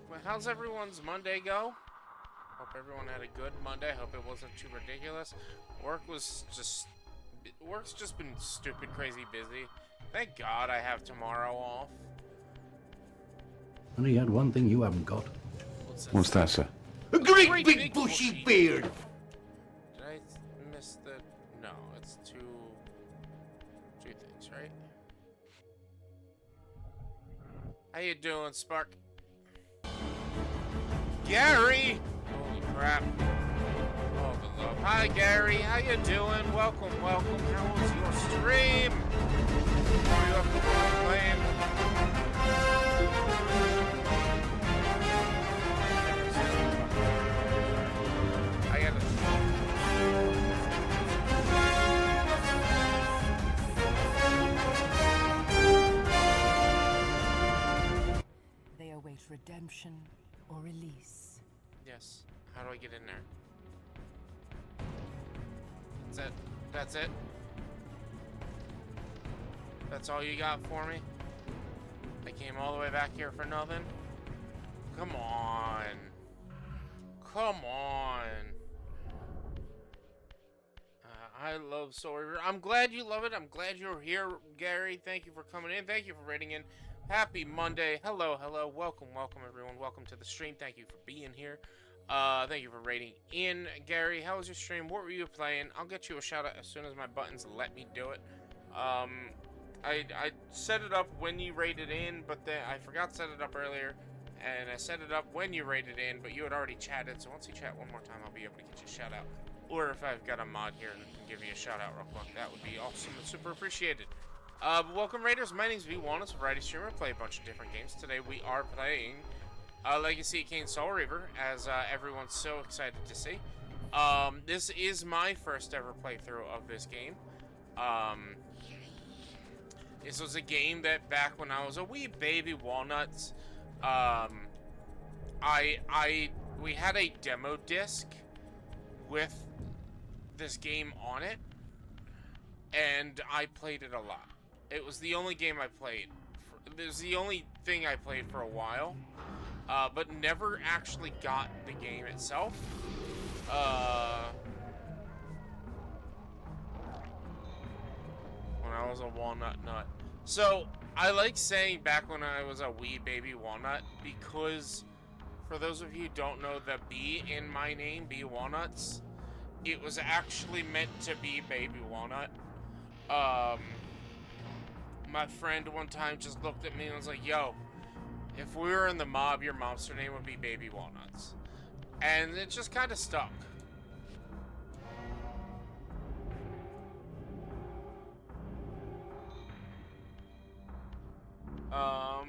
[SPEAKER 4] Well, how's everyone's Monday go? Hope everyone had a good Monday. Hope it wasn't too ridiculous. Work's just been stupid, crazy busy. Thank God I have tomorrow off.
[SPEAKER 7] Only had one thing you haven't got.
[SPEAKER 8] What's that, sir?
[SPEAKER 7] A great big bushy beard!
[SPEAKER 4] Did I miss the... No, it's two things, right? How you doing, Spark? Gary! Holy crap. Oh, the love. Hi, Gary. How you doing? Welcome, welcome. How was your stream? Are you up to playing? I gotta...
[SPEAKER 9] They await redemption or release.
[SPEAKER 4] Yes. How do I get in there? That's it. That's it. That's all you got for me? I came all the way back here for nothing? Come on. Come on. I love Soul Reaver. I'm glad you love it. I'm glad you're here, Gary. Thank you for coming in. Thank you for rating in. Happy Monday. Hello, hello. Welcome, welcome, everyone. Welcome to the stream. Thank you for being here. Thank you for rating in, Gary. How was your stream? What were you playing? I'll get you a shout out as soon as my buttons let me do it. I set it up when you rated in, but then I forgot to set it up earlier, and I set it up when you rated in, but you had already chatted, so once you chat one more time, I'll be able to get you a shout out. Or if I've got a mod here and can give you a shout out real quick, that would be awesome and super appreciated. Welcome, Raiders. My name's V1. It's a variety streamer. I play a bunch of different games. Today we are playing Legacy of Kain Soul Reaver, as everyone's so excited to see. This is my first ever playthrough of this game. This was a game that back when I was a wee baby walnuts, we had a demo disc with this game on it, and I played it a lot. It was the only game I played. It was the only thing I played for a while, but never actually got the game itself. When I was a walnut nut. So, I like saying back when I was a wee baby walnut because for those of you who don't know the B in my name, B Walnuts, it was actually meant to be baby walnut. My friend one time just looked at me and was like, yo, if we were in the mob, your monster name would be Baby Walnuts. And it just kind of stuck.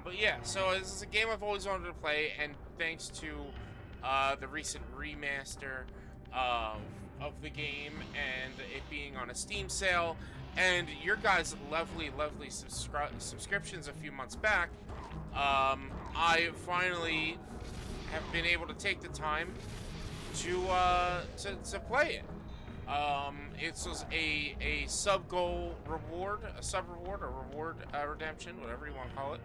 [SPEAKER 4] But yeah, so this is a game I've always wanted to play, and thanks to the recent remaster of the game and it being on a Steam sale, and your guys' lovely subscriptions a few months back, I finally have been able to take the time to play it. It was a sub goal reward, a sub reward, a reward redemption, whatever you want to call it,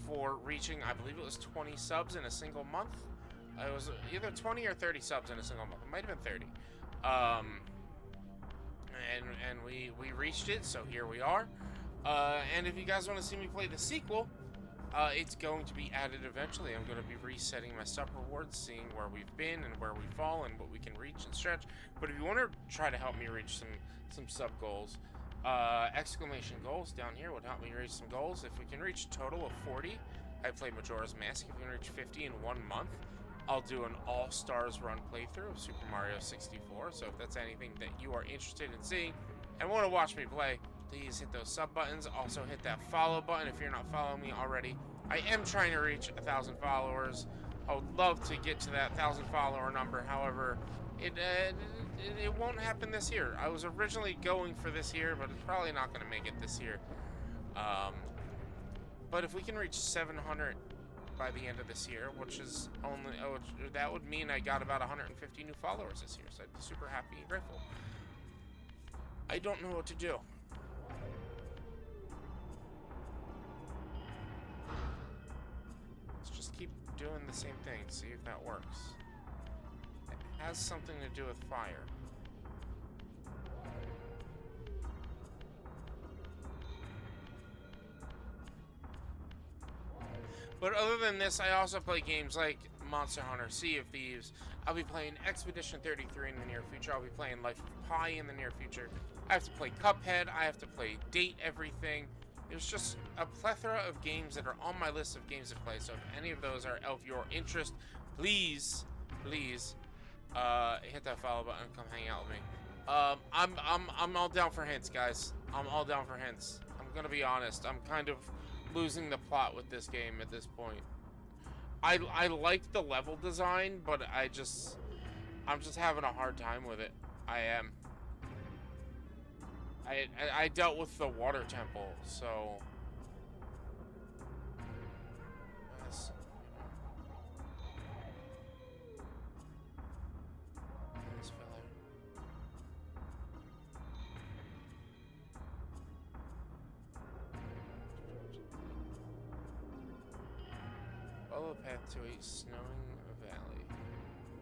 [SPEAKER 4] for reaching, I believe it was 20 subs in a single month. It was either 20 or 30 subs in a single month. It might have been 30. And we reached it, so here we are. And if you guys want to see me play the sequel, it's going to be added eventually. I'm going to be resetting my sub rewards, seeing where we've been and where we fall and what we can reach and stretch. But if you want to try to help me reach some sub goals, exclamation goals down here would help me reach some goals. If we can reach a total of 40, I play Majora's Mask. If we can reach 50 in 1 month, I'll do an All-Stars run playthrough of Super Mario 64. So if that's anything that you are interested in seeing and want to watch me play, please hit those sub buttons. Also hit that follow button if you're not following me already. I am trying to reach 1,000 followers. I would love to get to that 1,000 follower number. However, it won't happen this year. I was originally going for this year, but it's probably not going to make it this year. But if we can reach 700 by the end of this year, which is only, that would mean I got about 150 new followers this year. So I'd be super happy and grateful. I don't know what to do. Let's just keep doing the same thing, see if that works. It has something to do with fire. But other than this, I also play games like Monster Hunter, Sea of Thieves. I'll be playing Expedition 33 in the near future. I'll be playing Life of Pi in the near future. I have to play Cuphead. I have to play Date Everything. There's just a plethora of games that are on my list of games to play. So if any of those are of your interest, please hit that follow button and come hang out with me. I'm all down for hints, guys. I'm all down for hints. I'm gonna be honest. I'm kind of losing the plot with this game at this point. I like the level design, but I'm just having a hard time with it. I am. I dealt with the water temple, so yes. This filler. Follow the path to a snowing valley.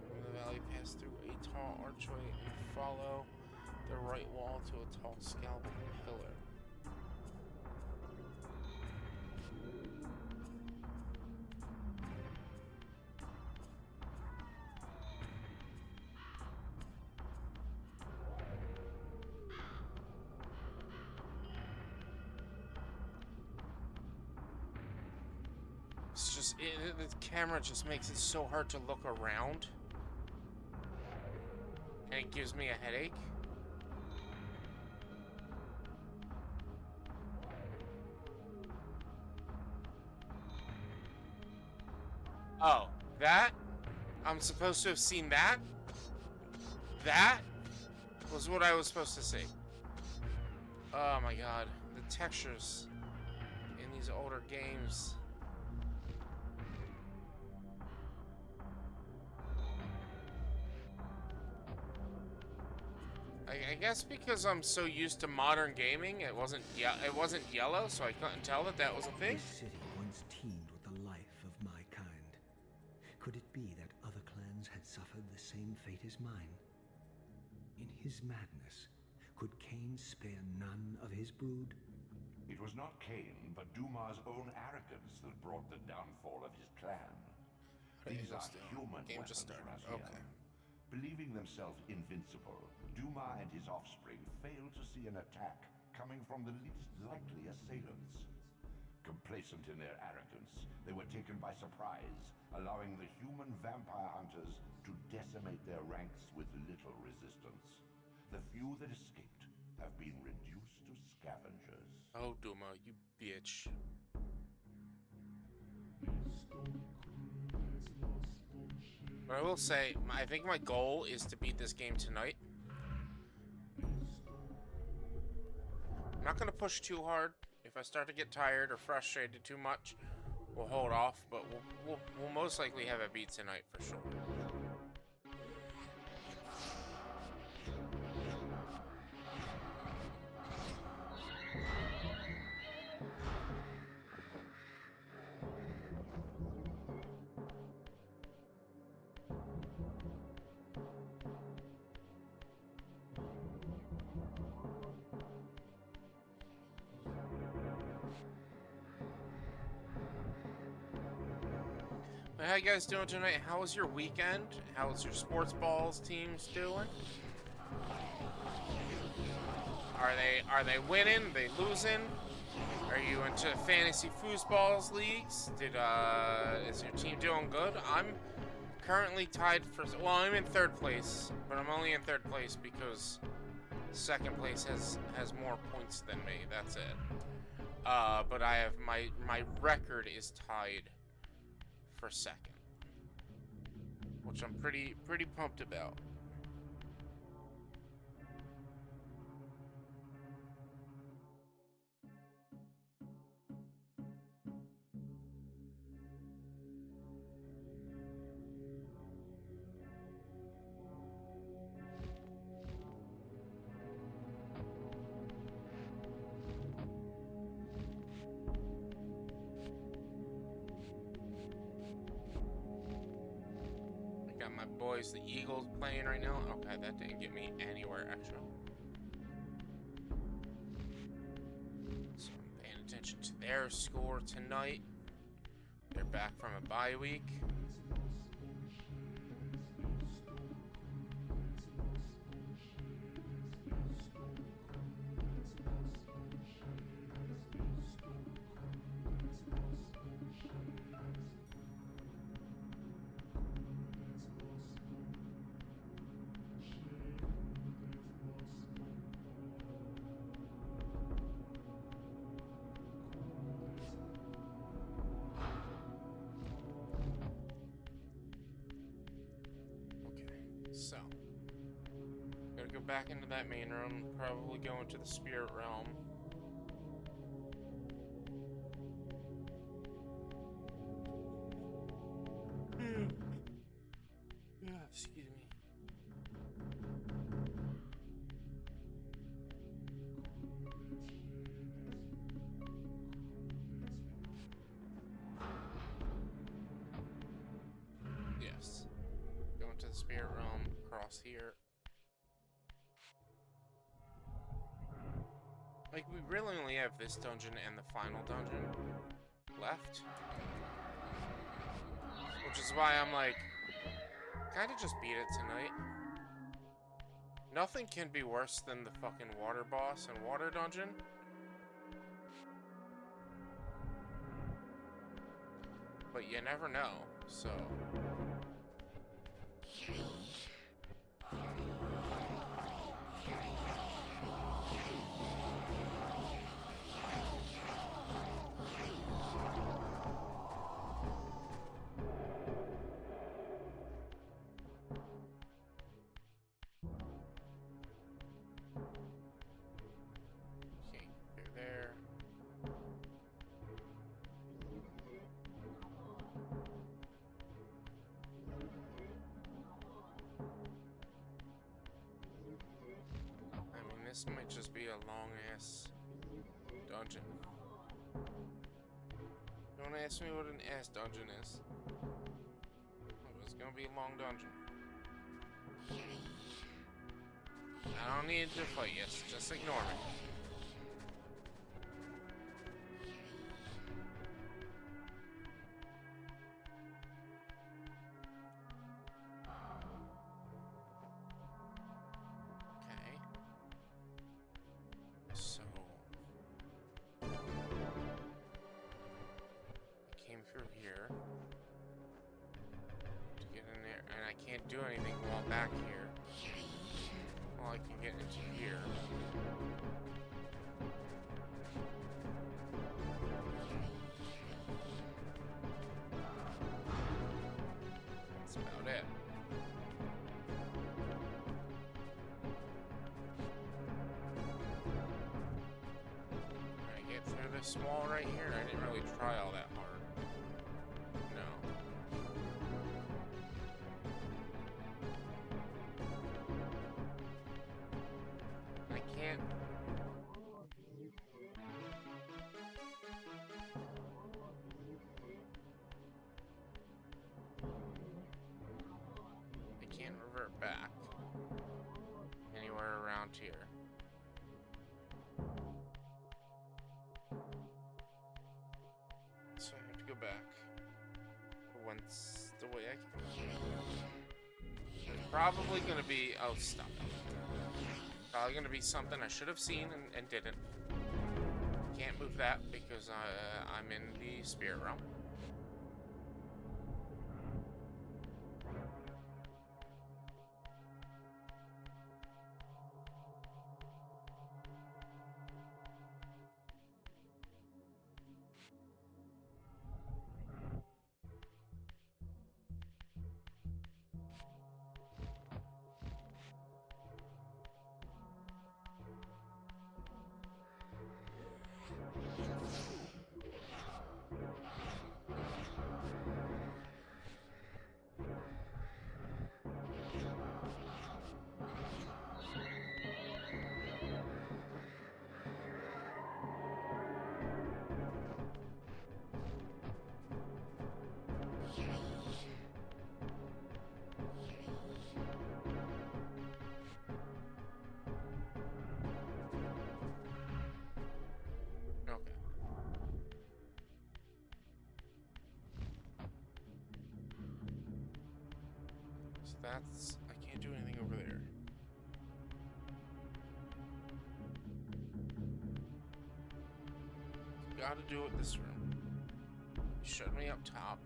[SPEAKER 4] From the valley, pass through a tall archway and follow the right wall to a tall scalable pillar. It's just, the camera just makes it so hard to look around. And it gives me a headache. Oh, that? I'm supposed to have seen that? That was what I was supposed to see. Oh my god. The textures in these older games. I guess because I'm so used to modern gaming, it wasn't yellow, so I couldn't tell that was a thing.
[SPEAKER 6] This city once teemed with the life of my kind. Could it be that other clans had suffered the same fate as mine? In his madness, could Cain spare none of his brood?
[SPEAKER 5] It was not Cain, but Duma's own arrogance that brought the downfall of his clan. These are human
[SPEAKER 4] Game
[SPEAKER 5] weapons,
[SPEAKER 4] just started.
[SPEAKER 5] Raziel.
[SPEAKER 4] Okay.
[SPEAKER 5] Believing themselves invincible, Duma and his offspring failed to see an attack coming from the least likely assailants. Complacent in their arrogance, they were taken by surprise, allowing the human vampire hunters to decimate their ranks with little resistance. The few that escaped have been reduced to scavengers.
[SPEAKER 4] Oh, Duma, you bitch. But I will say, I think my goal is to beat this game tonight. I'm not going to push too hard. If I start to get tired or frustrated too much, we'll hold off. But we'll most likely have it beat tonight for sure. How you guys doing tonight? How was your weekend? How was your sports balls teams doing? Are they winning? Are they losing? Are you into fantasy foosballs leagues? Is your team doing good? I'm currently tied for, well, I'm in third place, but I'm only in third place because second place has more points than me. That's it. But I have my record is tied for second, which I'm pretty pumped about. My boys, the Eagles, playing right now. Okay, that didn't get me anywhere extra. So I'm paying attention to their score tonight. They're back from a bye week. So, gotta go back into that main room, probably go into the spirit realm. Excuse me. Yes. Go into the spirit realm, cross here. Like, we really only have this dungeon and the final dungeon left. Which is why I'm like, kinda just beat it tonight. Nothing can be worse than the fucking water boss and water dungeon. But you never know, so... Okay, through there. I mean, this might just be a long-ass dungeon. Don't ask me what an ass dungeon is. It's gonna be a long dungeon. I don't need to fight you, just ignore me. do anything while back here. Well, I can get into here. That's about it. Can I get through this wall right here? I didn't really try all that hard. No. I can't. I can't revert back anywhere around here. So I have to go back once the way I can. It's probably gonna be. Oh, stop it. Probably gonna be something I should have seen and didn't. Can't move that because I'm in the spirit realm. Okay. So that's... I can't do anything over there. So gotta do it this room. You showed me up top.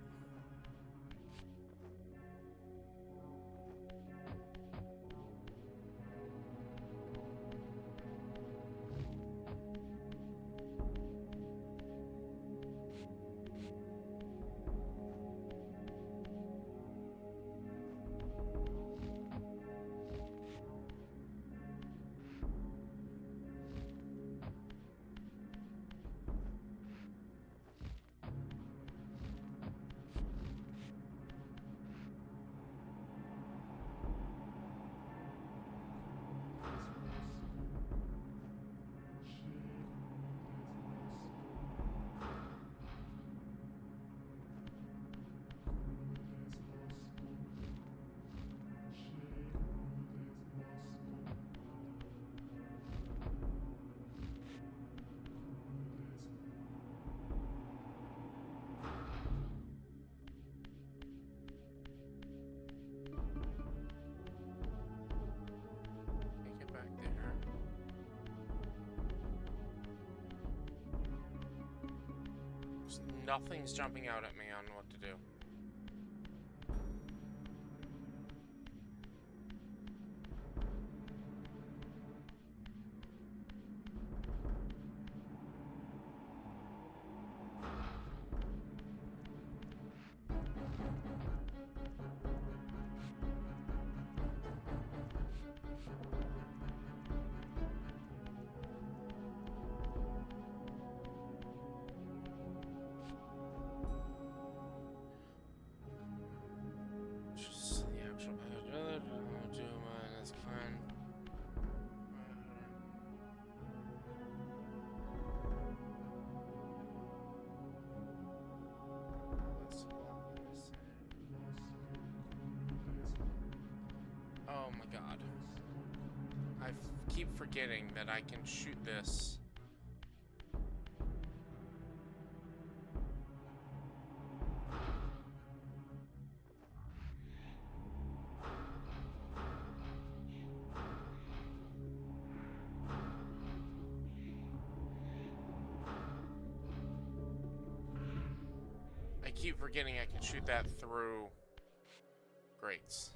[SPEAKER 4] Can't get back there. Nothing's jumping out at me on what to do. Just the actual do mine, that's fine. Oh my god. I keep forgetting that I can shoot this. I keep forgetting I can shoot that through grates.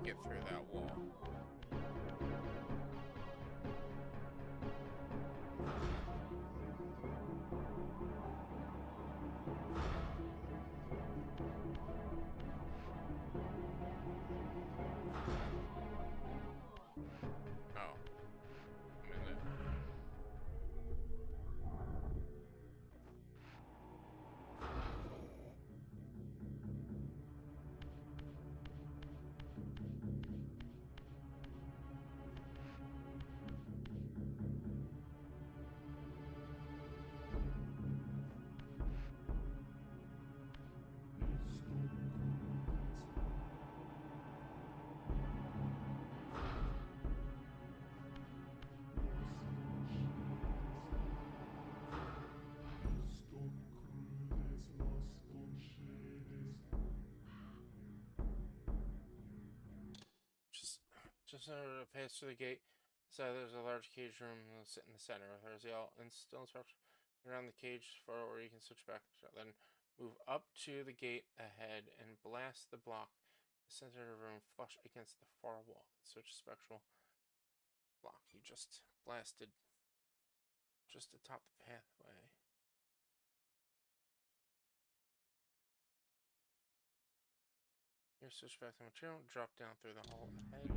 [SPEAKER 4] get through that wall. Oh. I'm in there. Just in order to pass through the gate, so there's a large cage room that'll sit in the center. There's the all and still instruction around the cage far where you can switch back. So then move up to the gate ahead and blast the block. The center of the room flush against the far wall. Switch spectral block you just blasted just atop the pathway. Here, switch back to material, drop down through the hall ahead.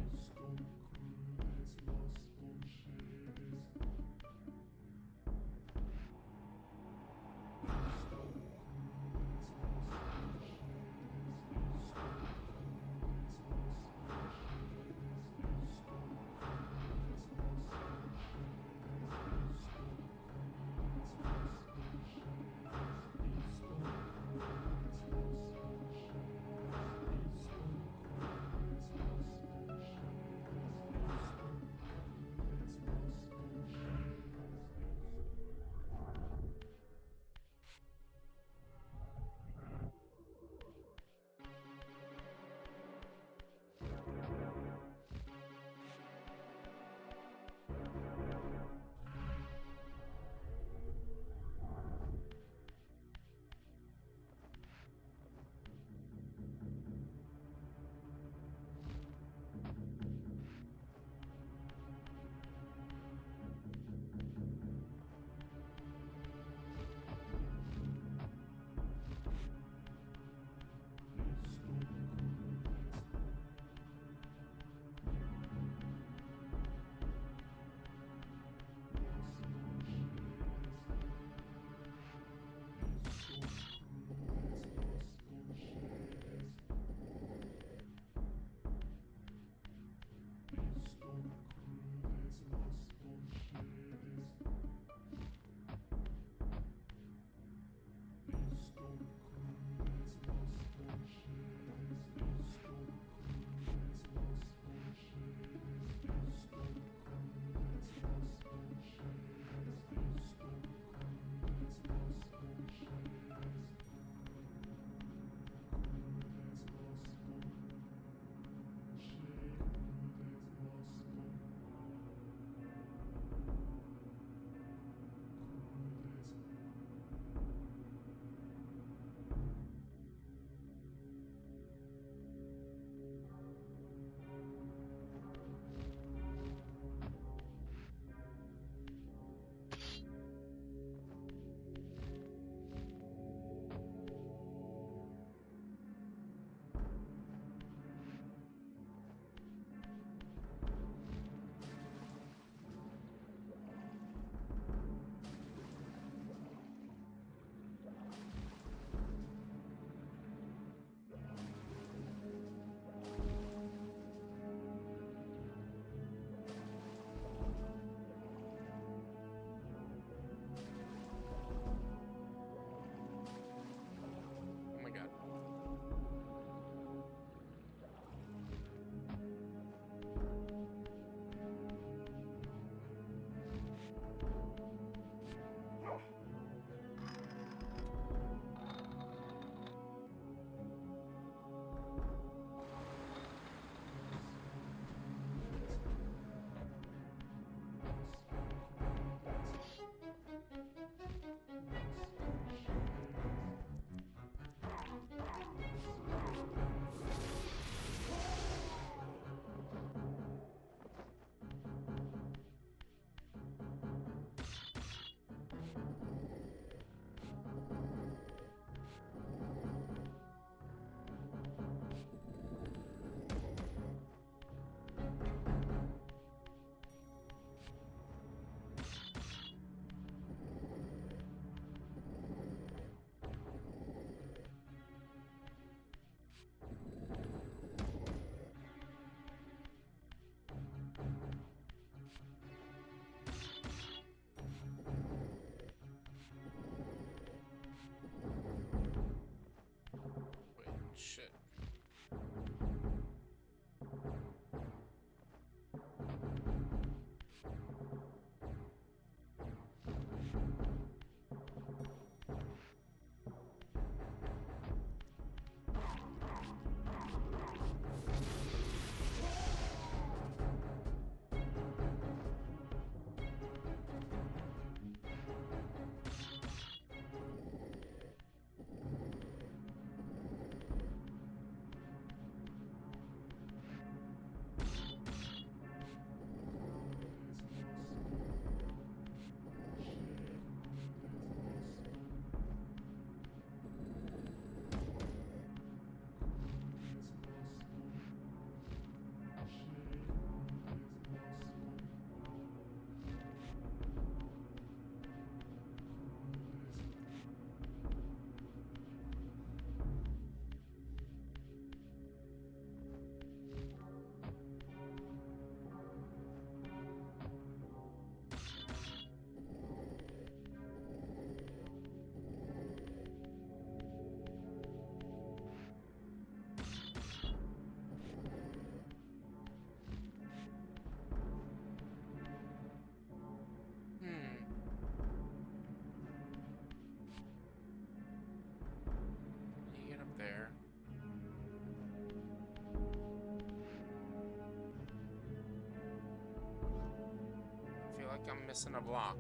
[SPEAKER 4] like I'm missing a block.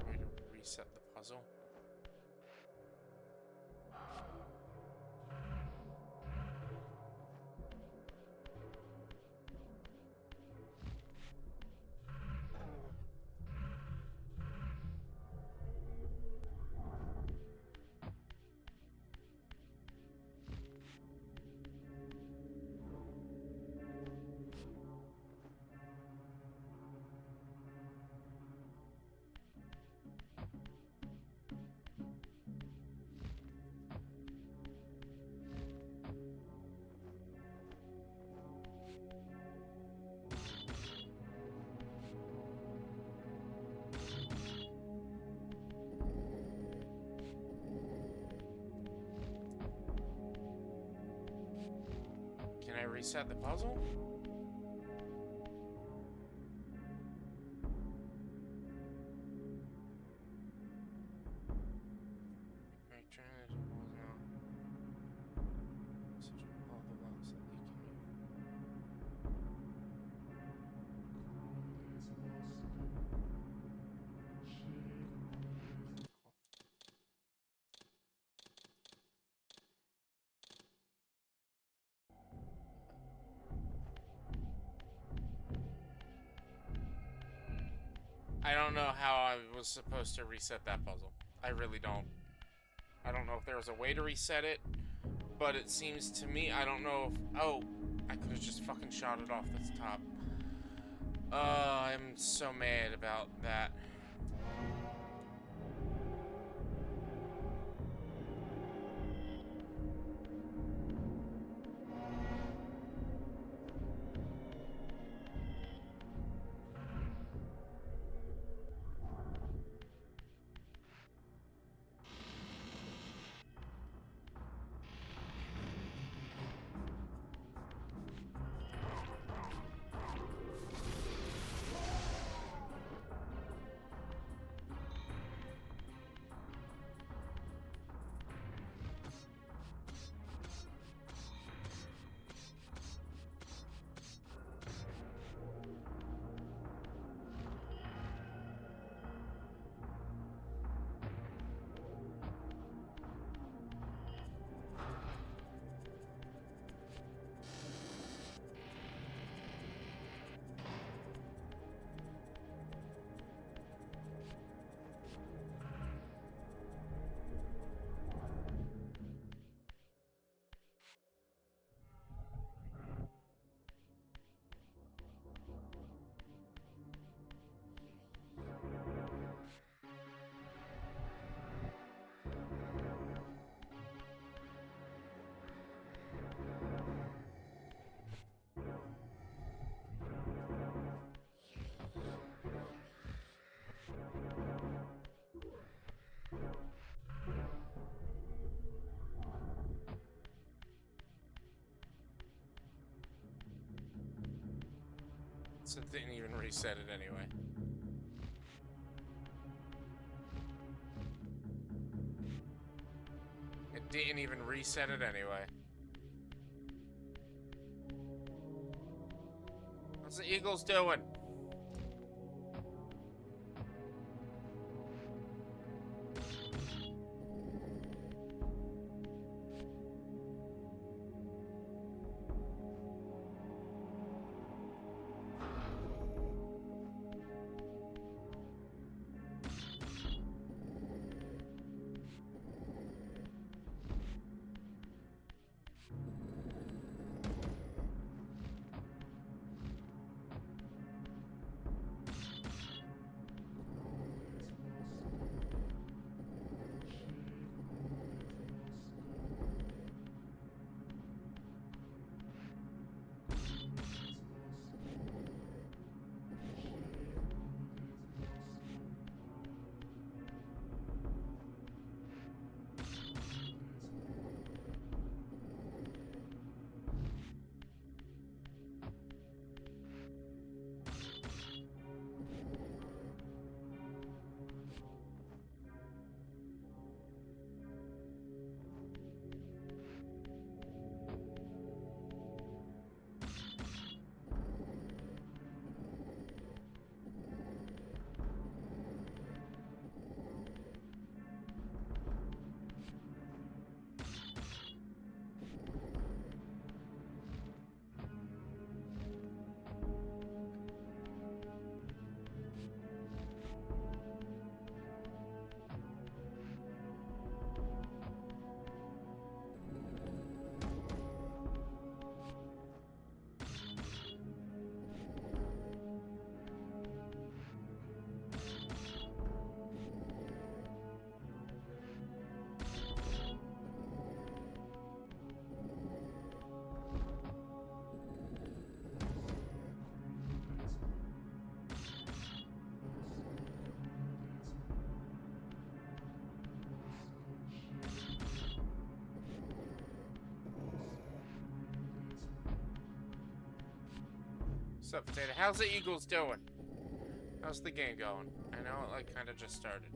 [SPEAKER 4] Way to reset the puzzle. Can I reset the puzzle? Right, trying to do balls now. Such all the blocks that you can move. I don't know how I was supposed to reset that puzzle. I really don't. I don't know if there was a way to reset it, but it seems to me, I don't know if... Oh, I could have just fucking shot it off the top. I'm so mad about that. So it didn't even reset it anyway. It didn't even reset it anyway. What's the Eagles doing? What's up, Potato? How's the Eagles doing? How's the game going? I know it like kind of just started.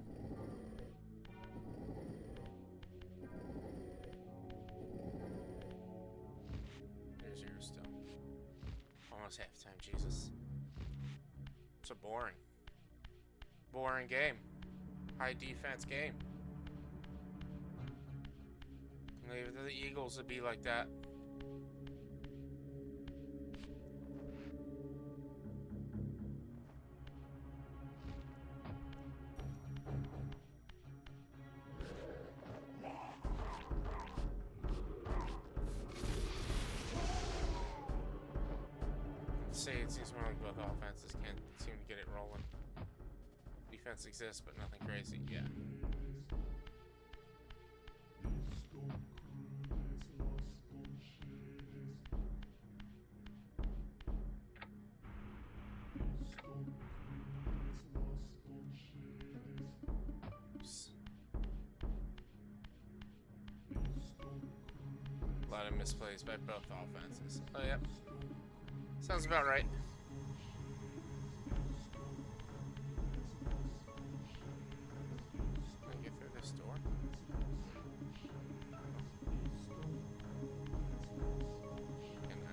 [SPEAKER 4] There's yours still. Almost halftime, Jesus. It's a boring game. High defense game. Maybe the Eagles would be like that. Say it seems more like both offenses can't seem to get it rolling. Defense exists, but nothing crazy. Yeah. Oops. A lot of misplays by both offenses. Oh, yep. Sounds about right. Can I get through this door? Can I...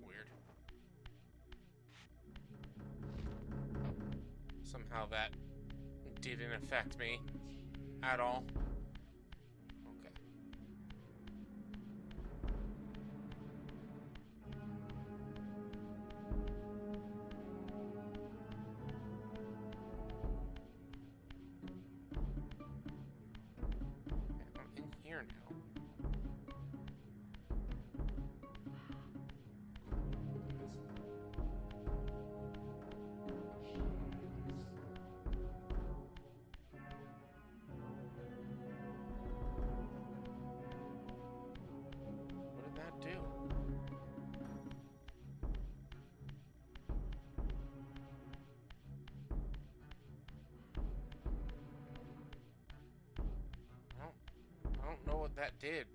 [SPEAKER 4] Weird. Somehow that didn't affect me at all. Okay. I'm in here now. What did that do? I don't know what that did.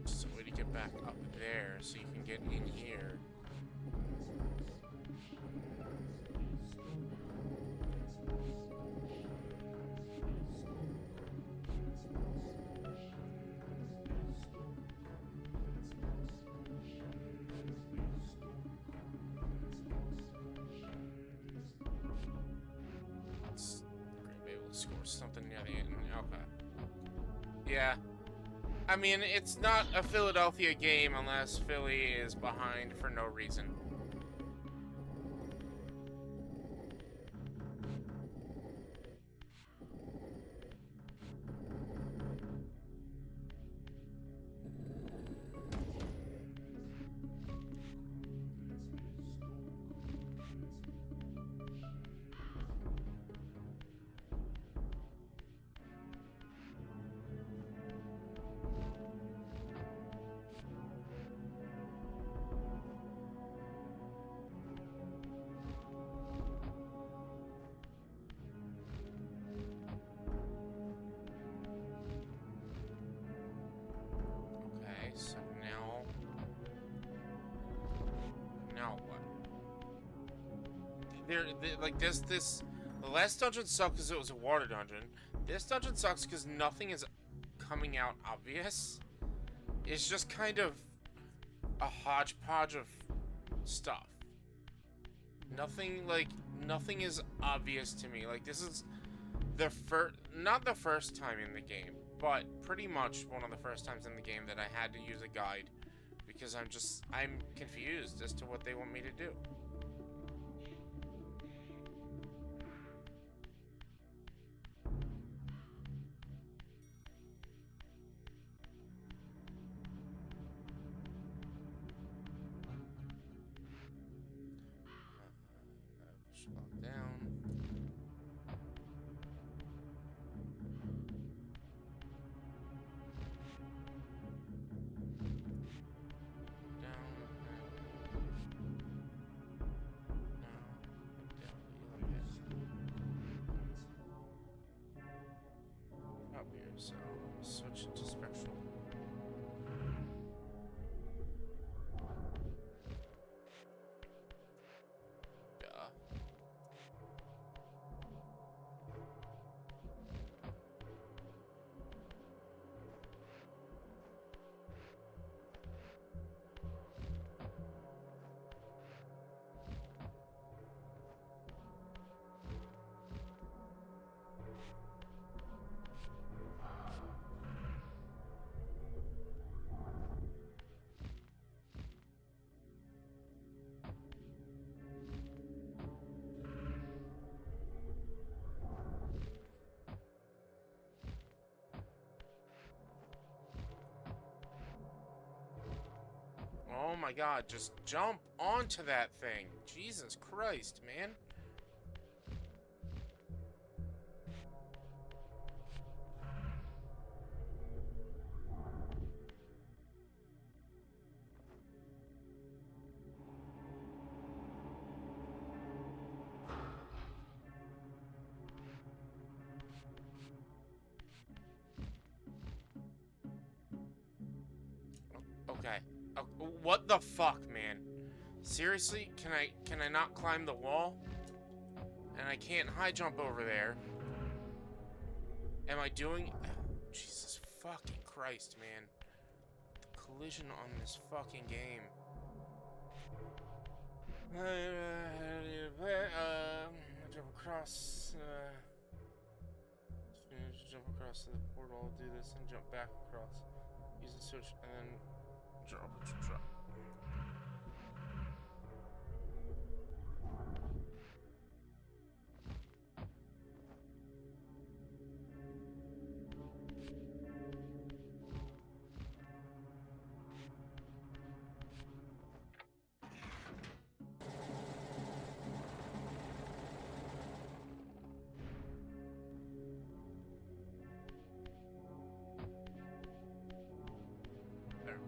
[SPEAKER 4] Just a way to get back up there so you can get in here. Let's be able to score something near the end. Okay. Yeah. I mean, it's not a Philadelphia game unless Philly is behind for no reason. like this. The last dungeon sucked because it was a water dungeon. This dungeon sucks because nothing is coming out obvious. It's just kind of a hodgepodge of stuff. Nothing is obvious to me. Like, this is the not the first time in the game, but pretty much one of the first times in the game that I had to use a guide because I'm confused as to what they want me to do. Slow down. Up here, so switch it to spectral. Duh. Oh my god, just jump onto that thing. Jesus Christ, man. Okay. What the fuck, man? Seriously? Can I not climb the wall? And I can't high jump over there. Am I doing... Oh, Jesus fucking Christ, man. The collision on this fucking game. Jump across... jump across the portal, do this, and jump back across. Use the switch, and then... drop. There.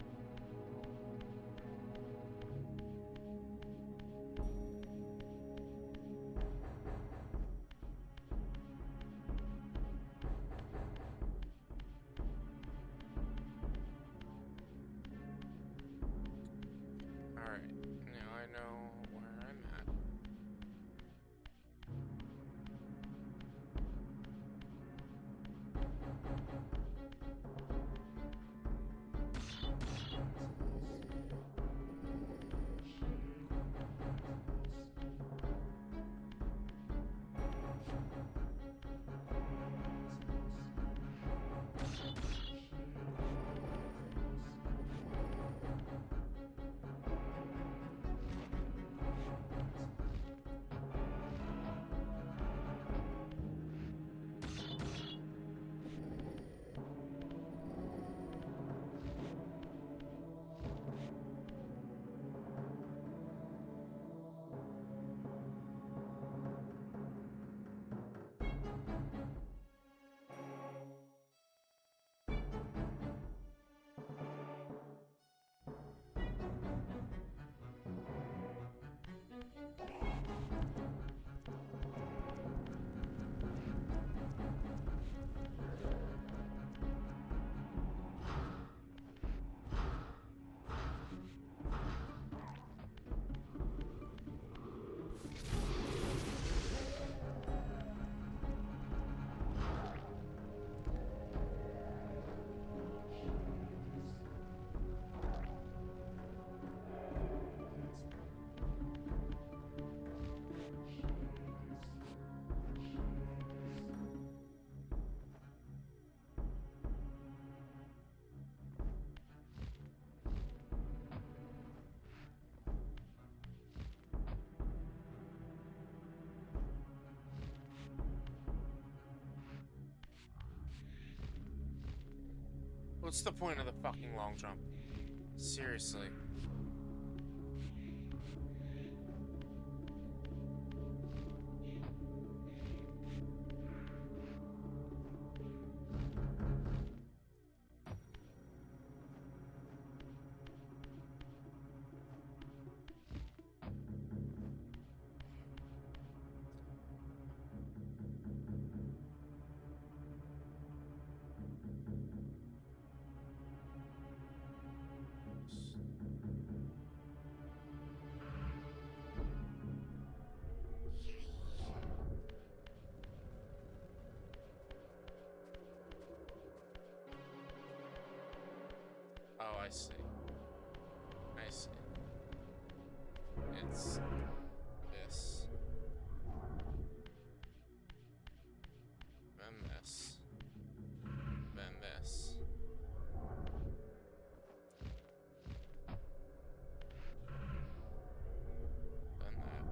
[SPEAKER 4] Alright, now I know where I'm at. What's the point of the fucking long jump? Seriously. Oh, I see. I see. It's this. Then this. Then this. Then that.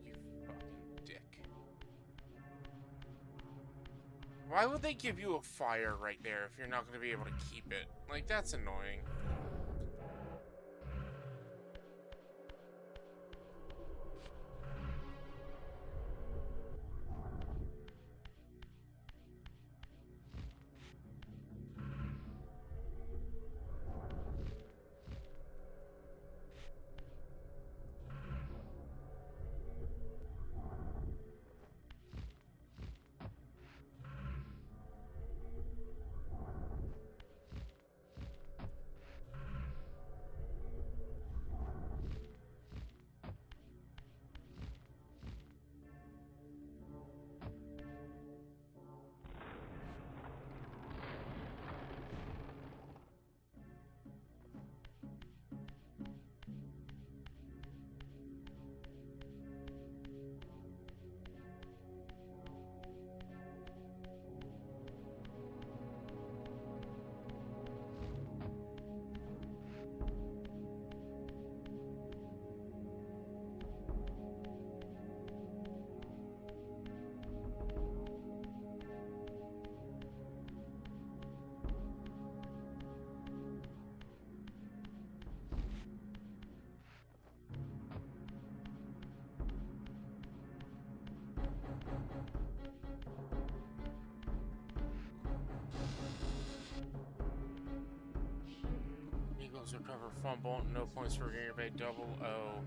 [SPEAKER 4] You fucking dick. Why would they give you a fire right there if you're not going to be able to keep it? Like, that's annoying. Eagles recover fumble, no points for Green Bay, double O.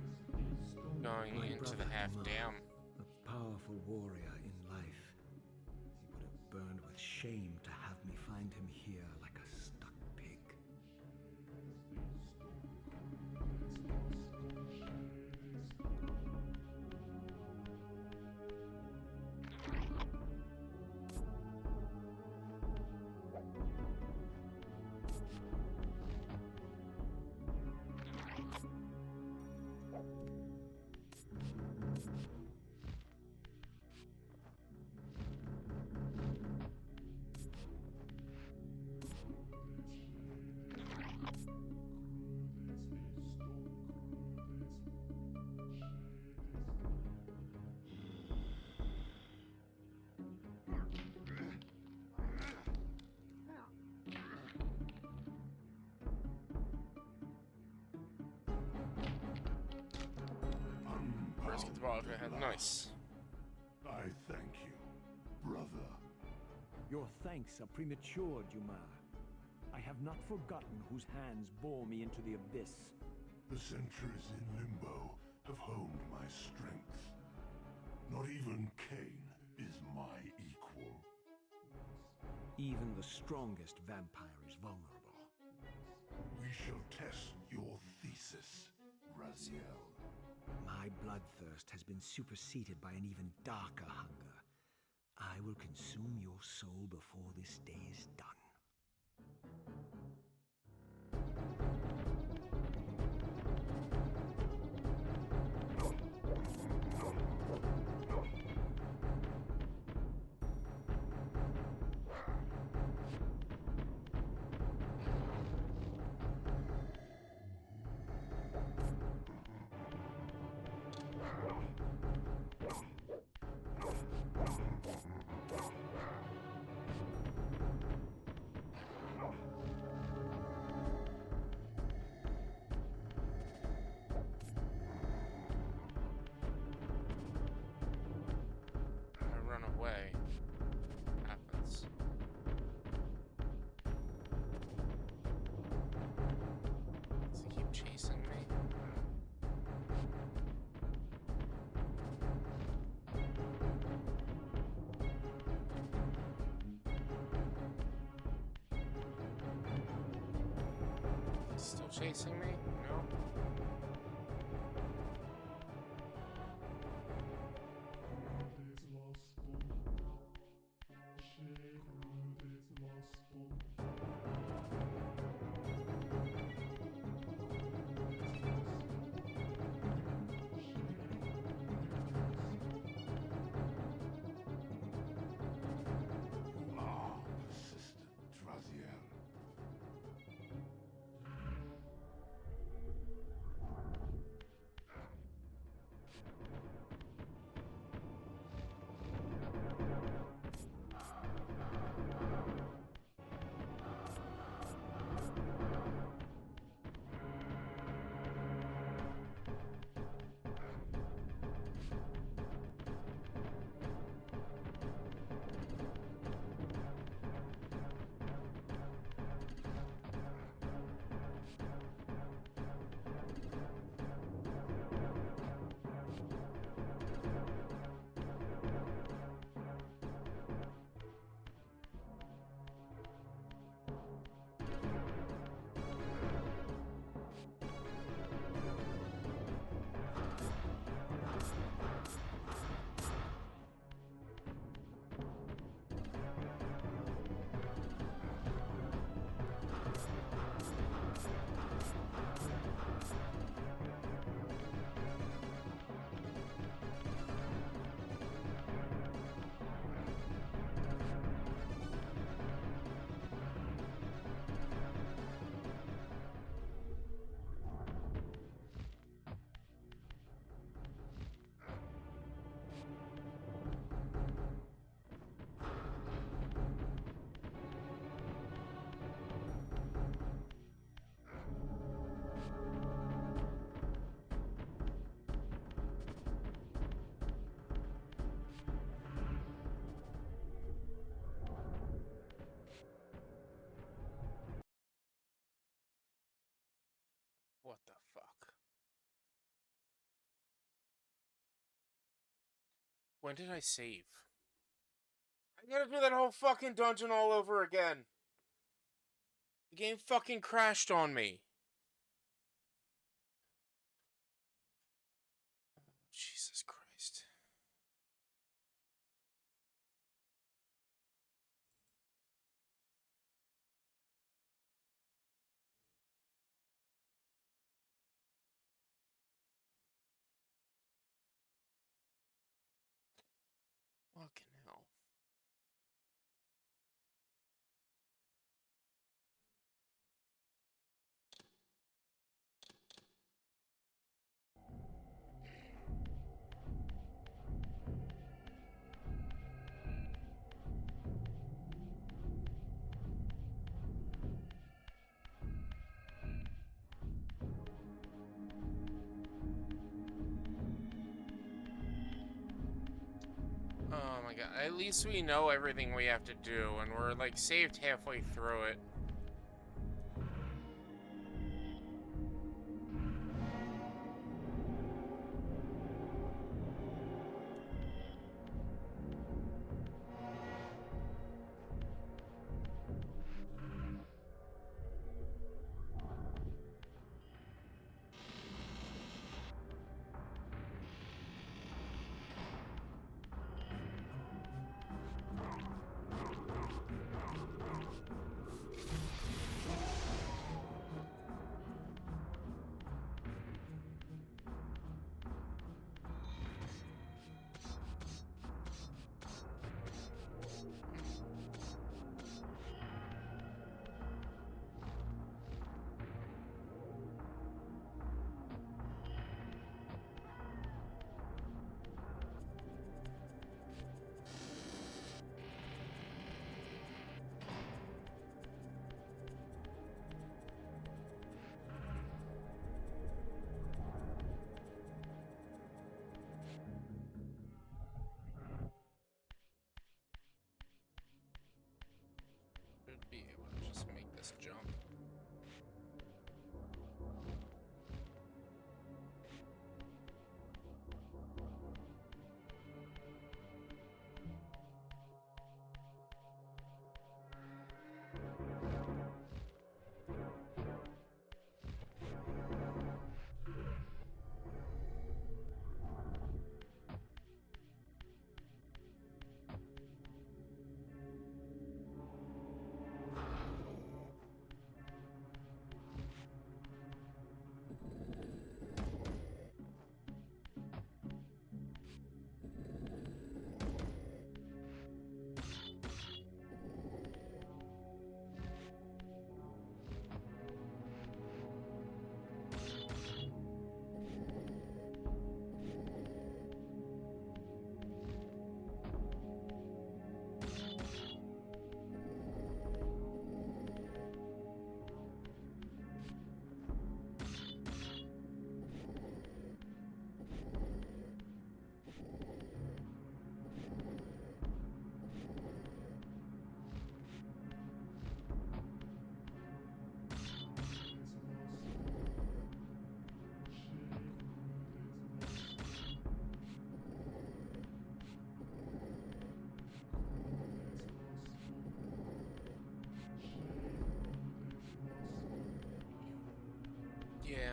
[SPEAKER 4] Going
[SPEAKER 6] My
[SPEAKER 4] into the
[SPEAKER 6] brother
[SPEAKER 4] half.
[SPEAKER 6] Umar,
[SPEAKER 4] Damn.
[SPEAKER 6] a powerful warrior in life. He would have burned with shame to have me find him here like a stuck pig. First get the ball over ahead. Nice.
[SPEAKER 5] I thank you, brother.
[SPEAKER 6] Your thanks are premature, Dumar. I have not forgotten whose hands bore me into the abyss.
[SPEAKER 5] The centuries in Limbo have honed my strength. Not even Cain is my equal.
[SPEAKER 6] Even the strongest vampire is vulnerable.
[SPEAKER 5] We shall test your thesis, Raziel.
[SPEAKER 6] My bloodthirst has been superseded by an even darker hunger. I will consume your soul before this day is done.
[SPEAKER 4] chasing me? Still chasing me? No.
[SPEAKER 5] Ah, persistent Draziel.
[SPEAKER 4] What the fuck? When did I save? I gotta do that whole fucking dungeon all over again. The game fucking crashed on me. Jesus Christ. Fucking hell. Oh my god. At least we know everything we have to do, and we're like saved halfway through it.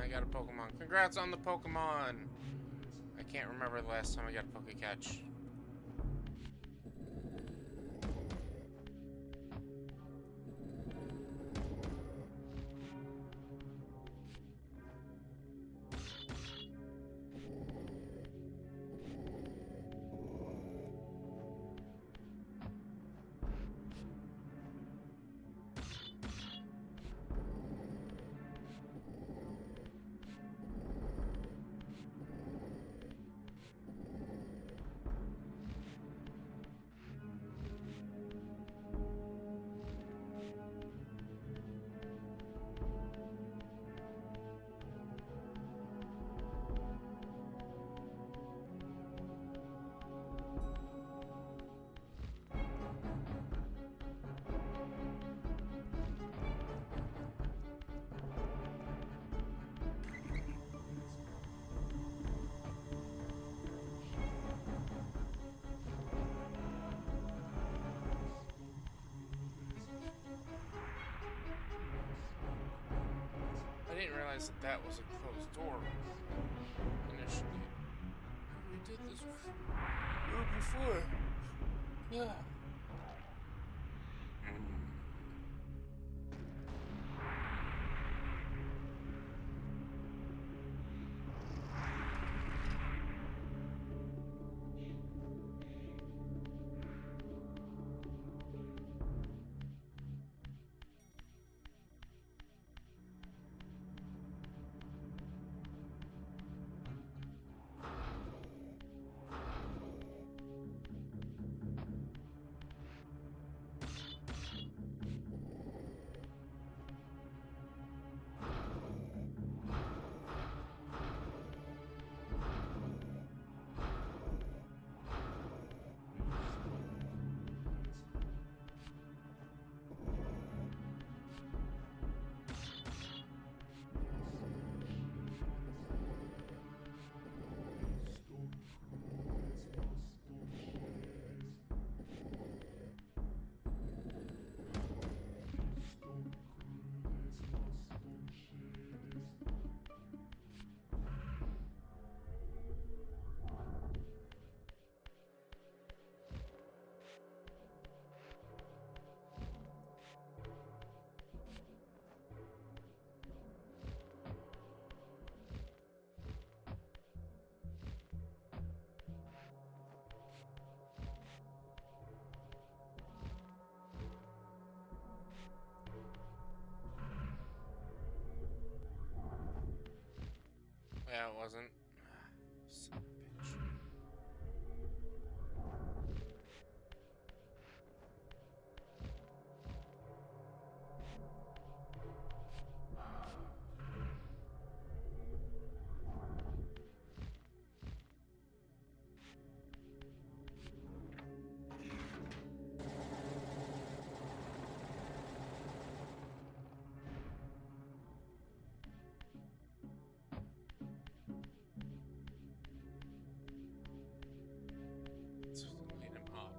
[SPEAKER 4] got a Pokemon. Congrats on the Pokemon! I can't remember the last time I got a Pokecatch. I didn't realize that that was a closed door initially. We did this before. Yeah. Yeah, it wasn't. Son of a bitch. Let's lead him up.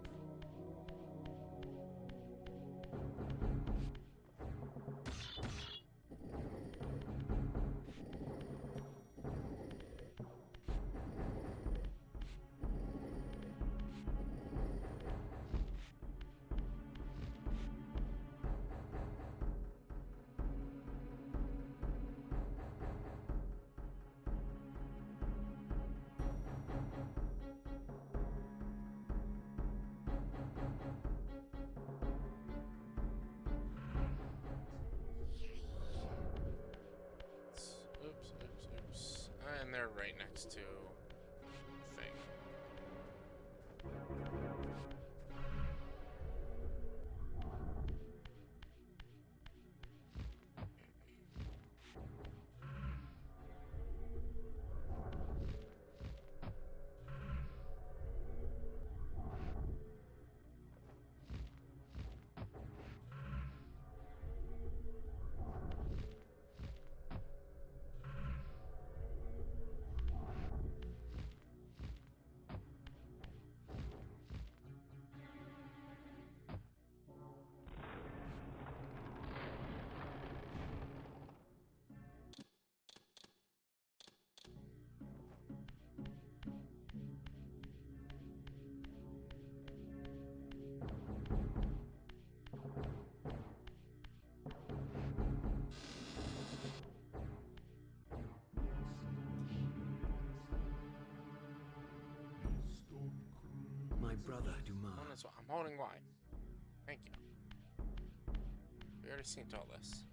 [SPEAKER 4] Oops, oops, oops. And they're right next to the thing.
[SPEAKER 6] my brother, Dumas.
[SPEAKER 4] I'm holding Y. Thank you. We already seen all this.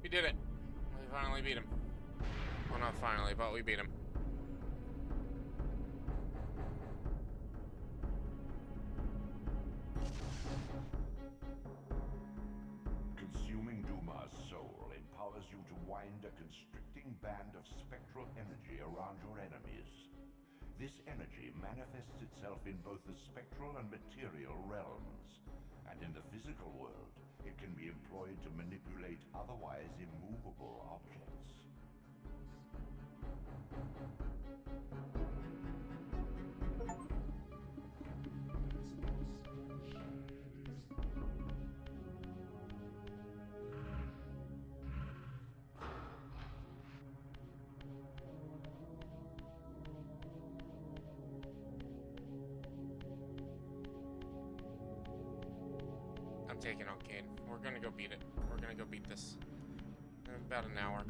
[SPEAKER 4] We did it. We finally beat him. Well, not finally, but we beat him.
[SPEAKER 5] Consuming Duma's soul empowers you to wind a constricting band of spectral energy around your enemies. This energy manifests itself in both the spectral and material realms, and in the physical world, it can be employed to manipulate otherwise immovable objects.
[SPEAKER 4] I'm taking Arcade. We're gonna go beat it. We're gonna go beat this in about an hour.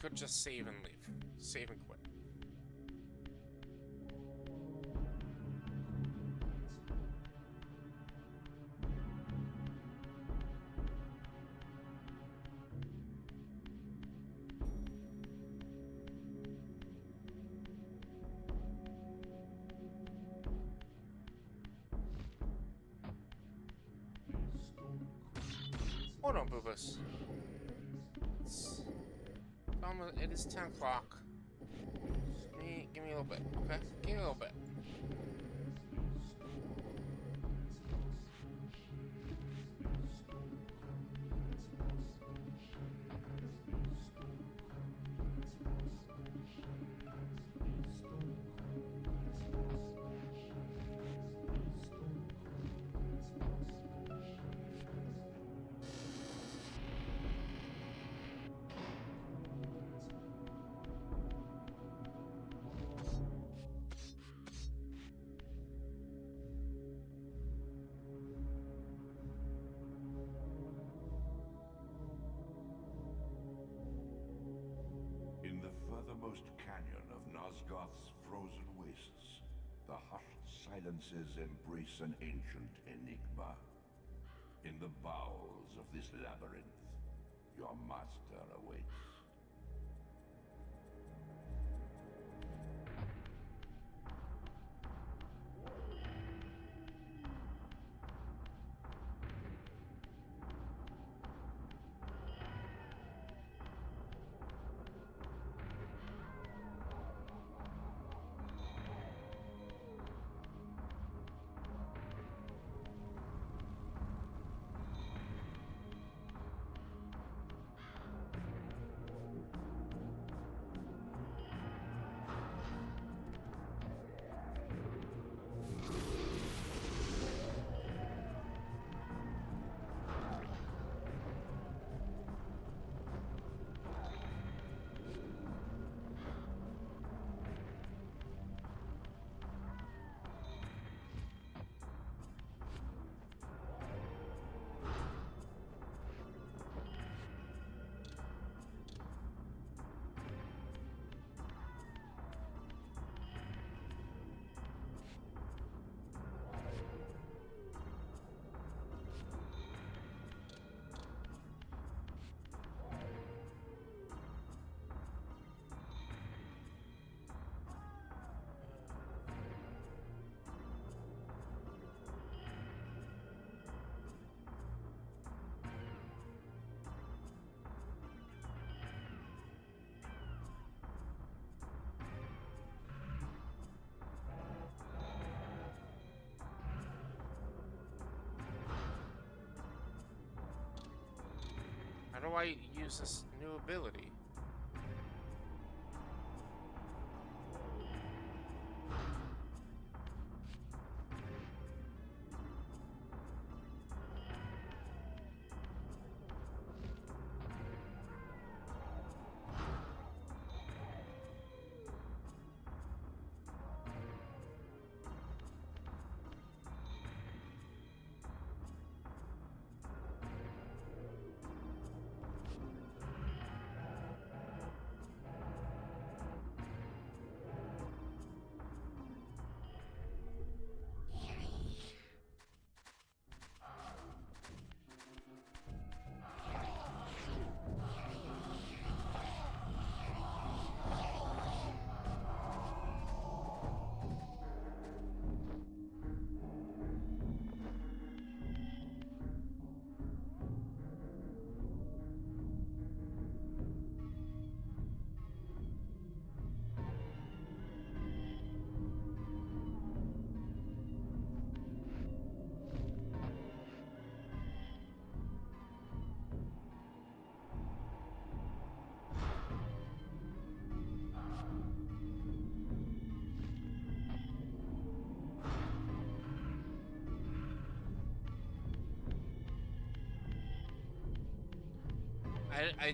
[SPEAKER 4] could just save and leave. Save and quit. Hold on, Boobas. It is 10 o'clock. Give me a little bit, okay? Give me a little bit.
[SPEAKER 5] In the furthermost canyon of Nosgoth's frozen wastes, the hushed silences embrace an ancient enigma. In the bowels of this labyrinth, your master awaits.
[SPEAKER 4] How do I use this new ability?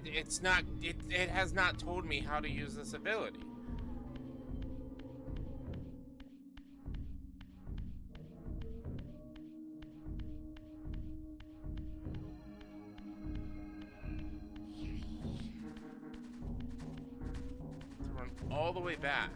[SPEAKER 4] It's not. It has not told me how to use this ability. all the way back.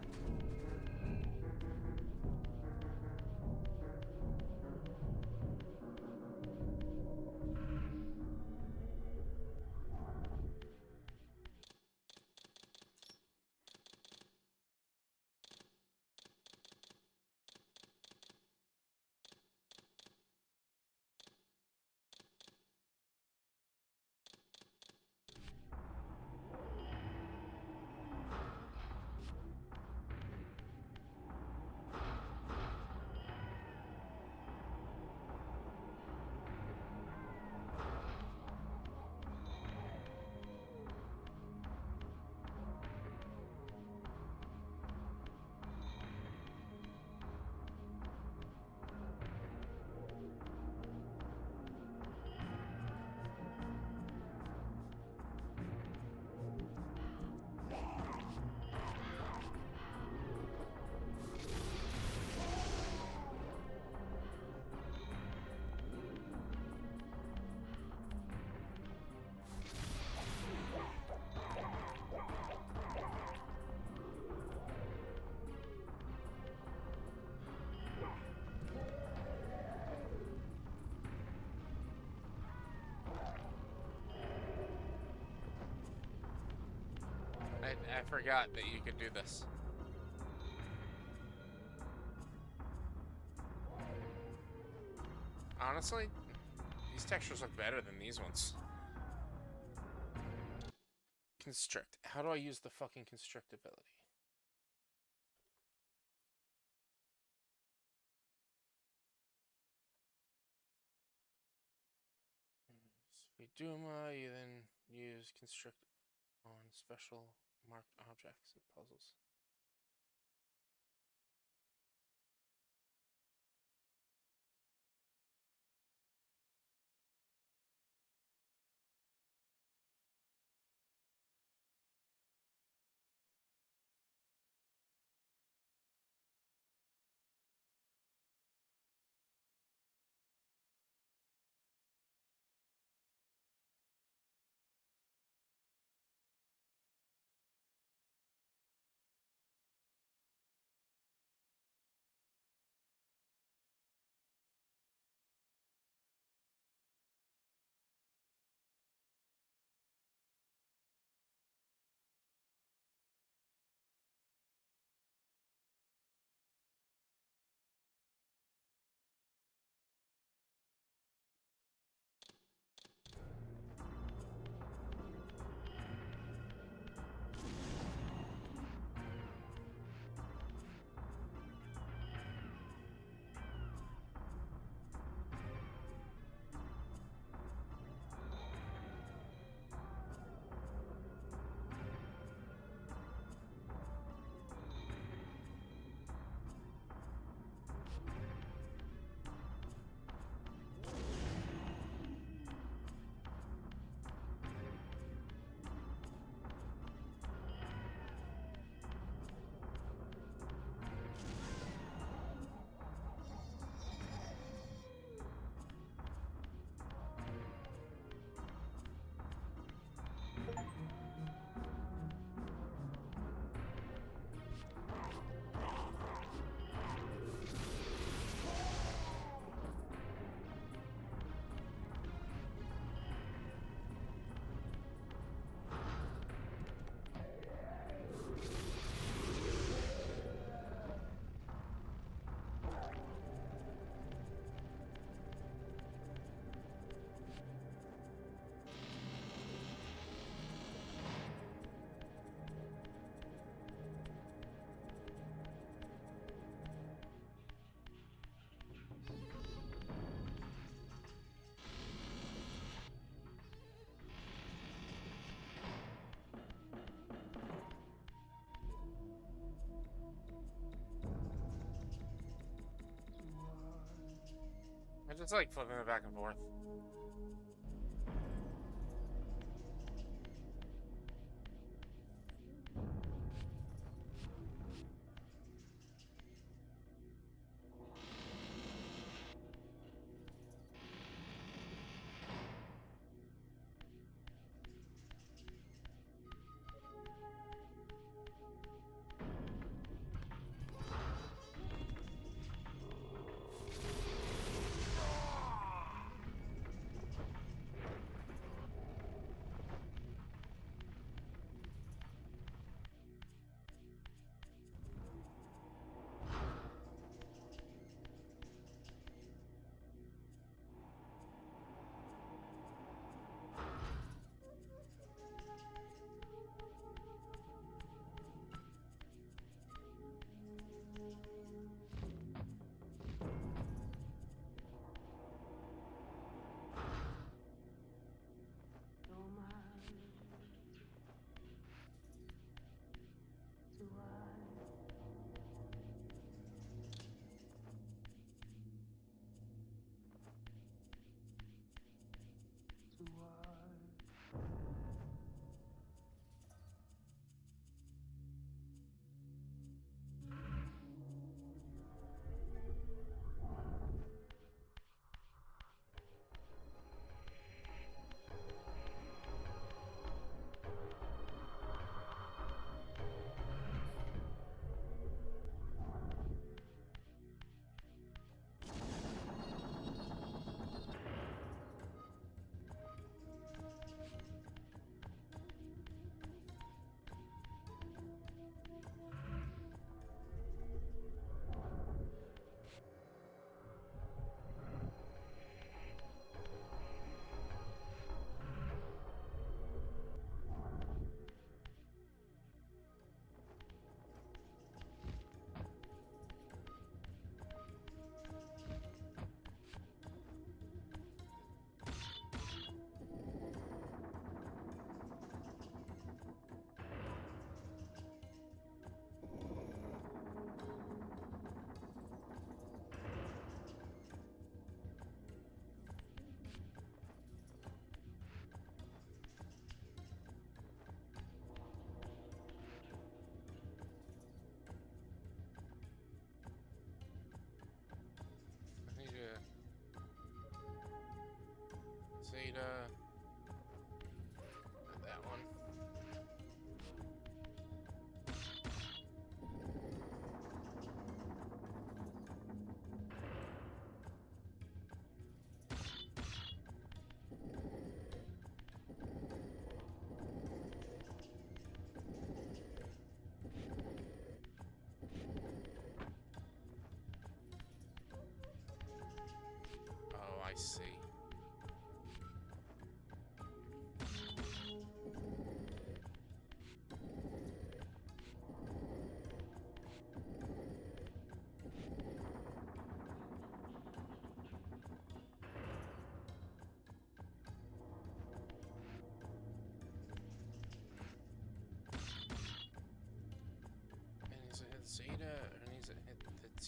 [SPEAKER 4] I forgot that you could do this. Honestly, these textures look better than these ones. Constrict. How do I use the fucking constrict ability? Duma, you then use constrict on special marked objects and puzzles. I just like flipping it back and forth.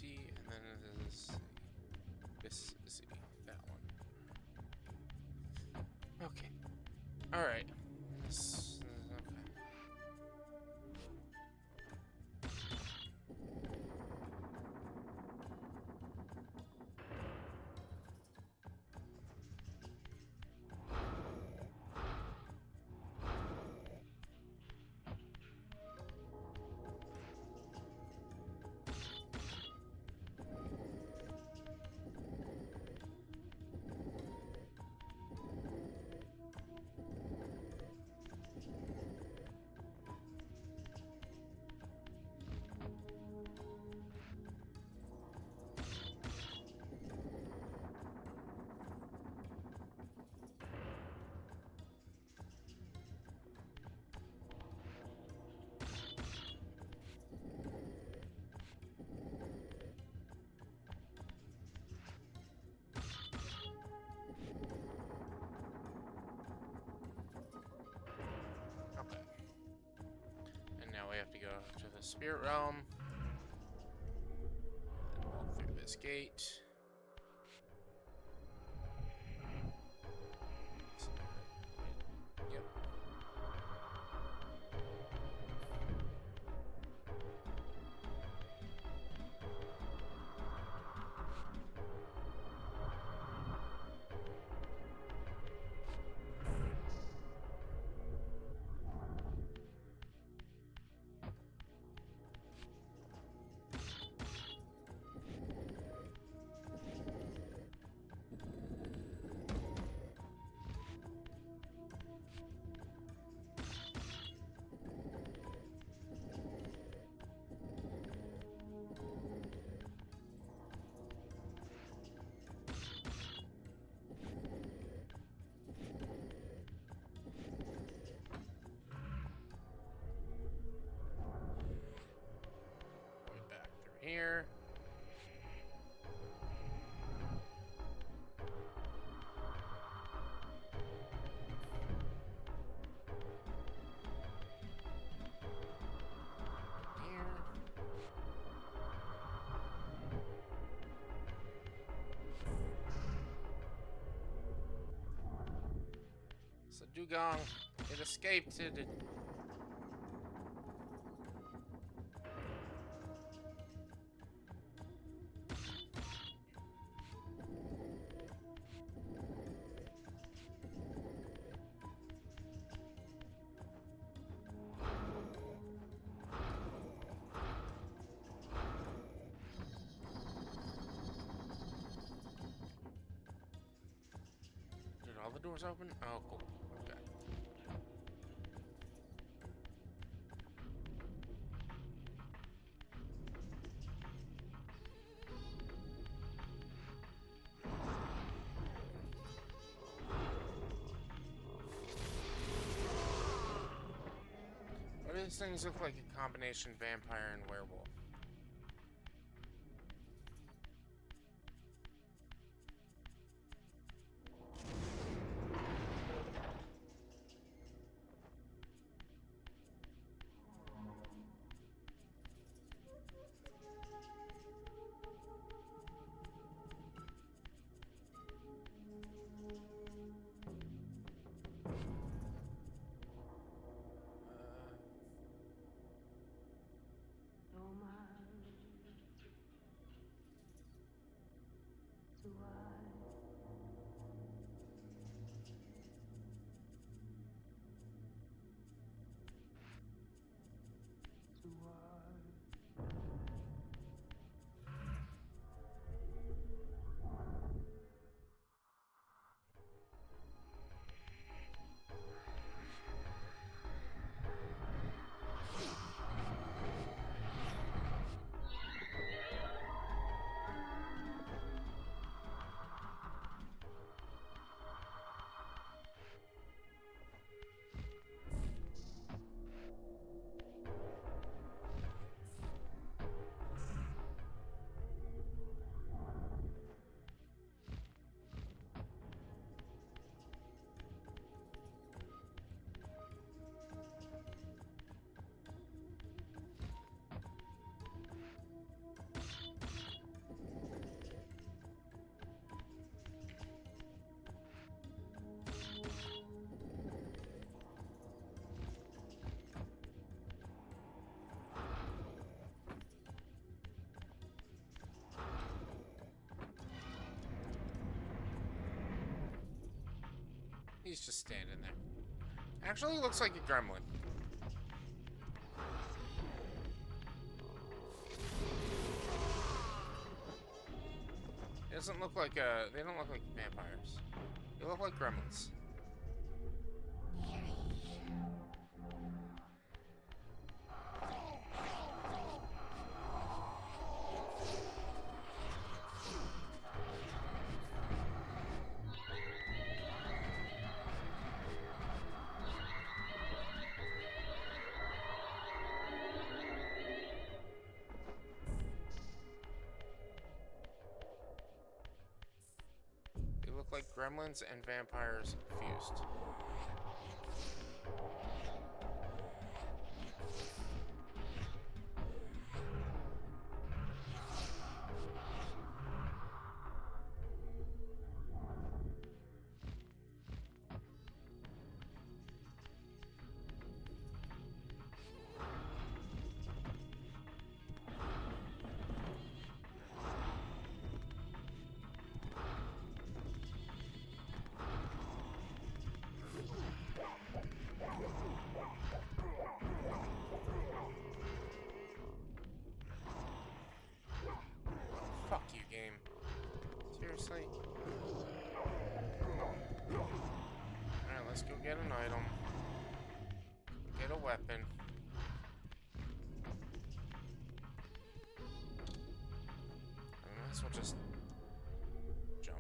[SPEAKER 4] C, and then this C, that one. Okay. All right. Okay. Okay. And now we have to go to the spirit realm. And walk through this gate. Yep. Going back through here. Here. So Dugong, it escaped. It. Did all the doors open? Oh, cool. Okay. Why do these things look like a combination vampire and werewolf?
[SPEAKER 8] No más
[SPEAKER 4] He's just standing there. Actually, looks like a gremlin. It doesn't look like they don't look like vampires. They look like gremlins. They look like gremlins and vampires fused. Fuck you, game. Seriously? Alright, let's go get an item. Get a weapon. I might as well just jump.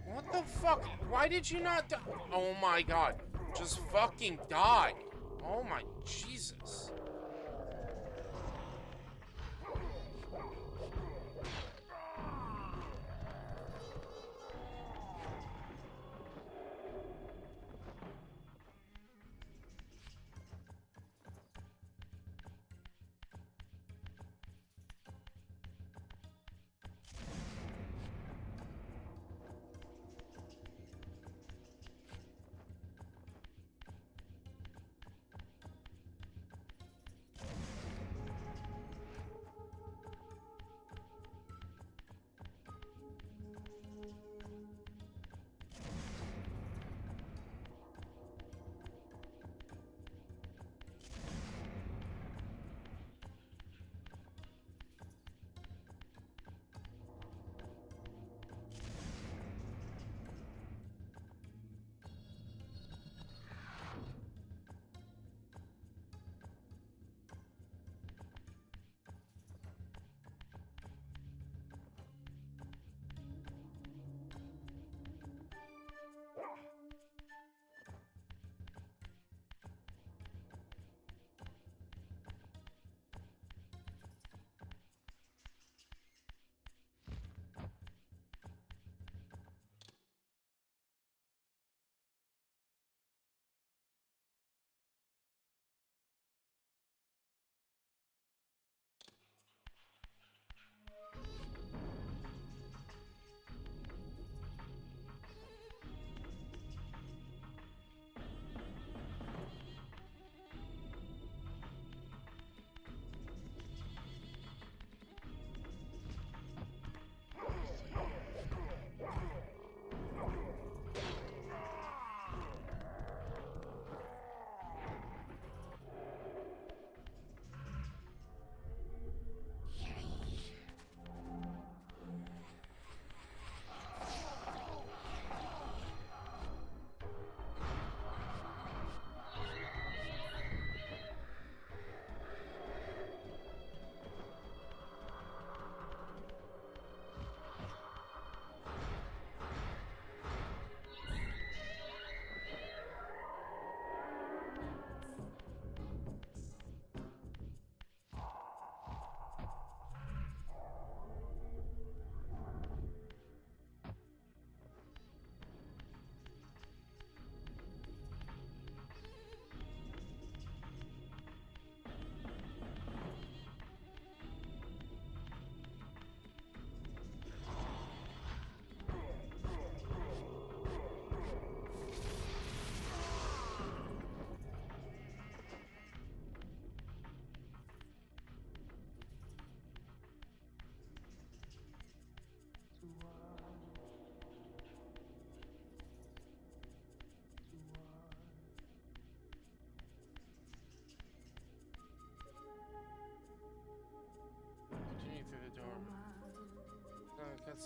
[SPEAKER 4] What the fuck? Why did you not die? Oh my god. Just fucking die. Oh my Jesus.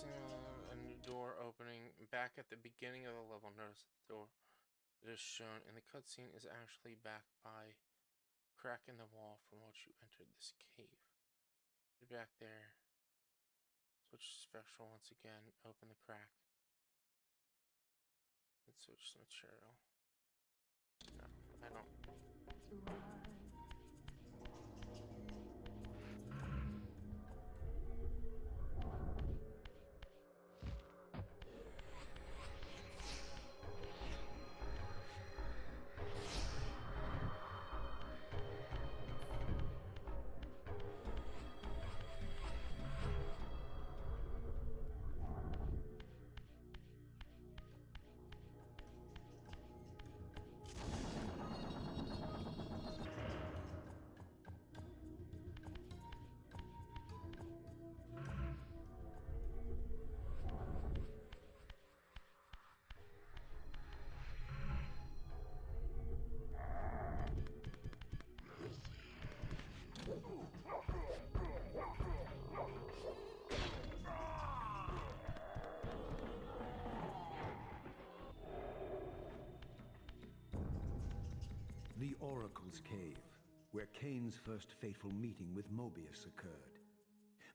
[SPEAKER 4] a new door opening. Back at the beginning of the level, notice that the door that is shown in the cutscene is actually back by crack in the wall from which you entered this cave. Get back there. Switch special once again. Open the crack. And switch the material. No, I don't.
[SPEAKER 6] The Oracle's Cave, where Kane's first fateful meeting with Mobius occurred.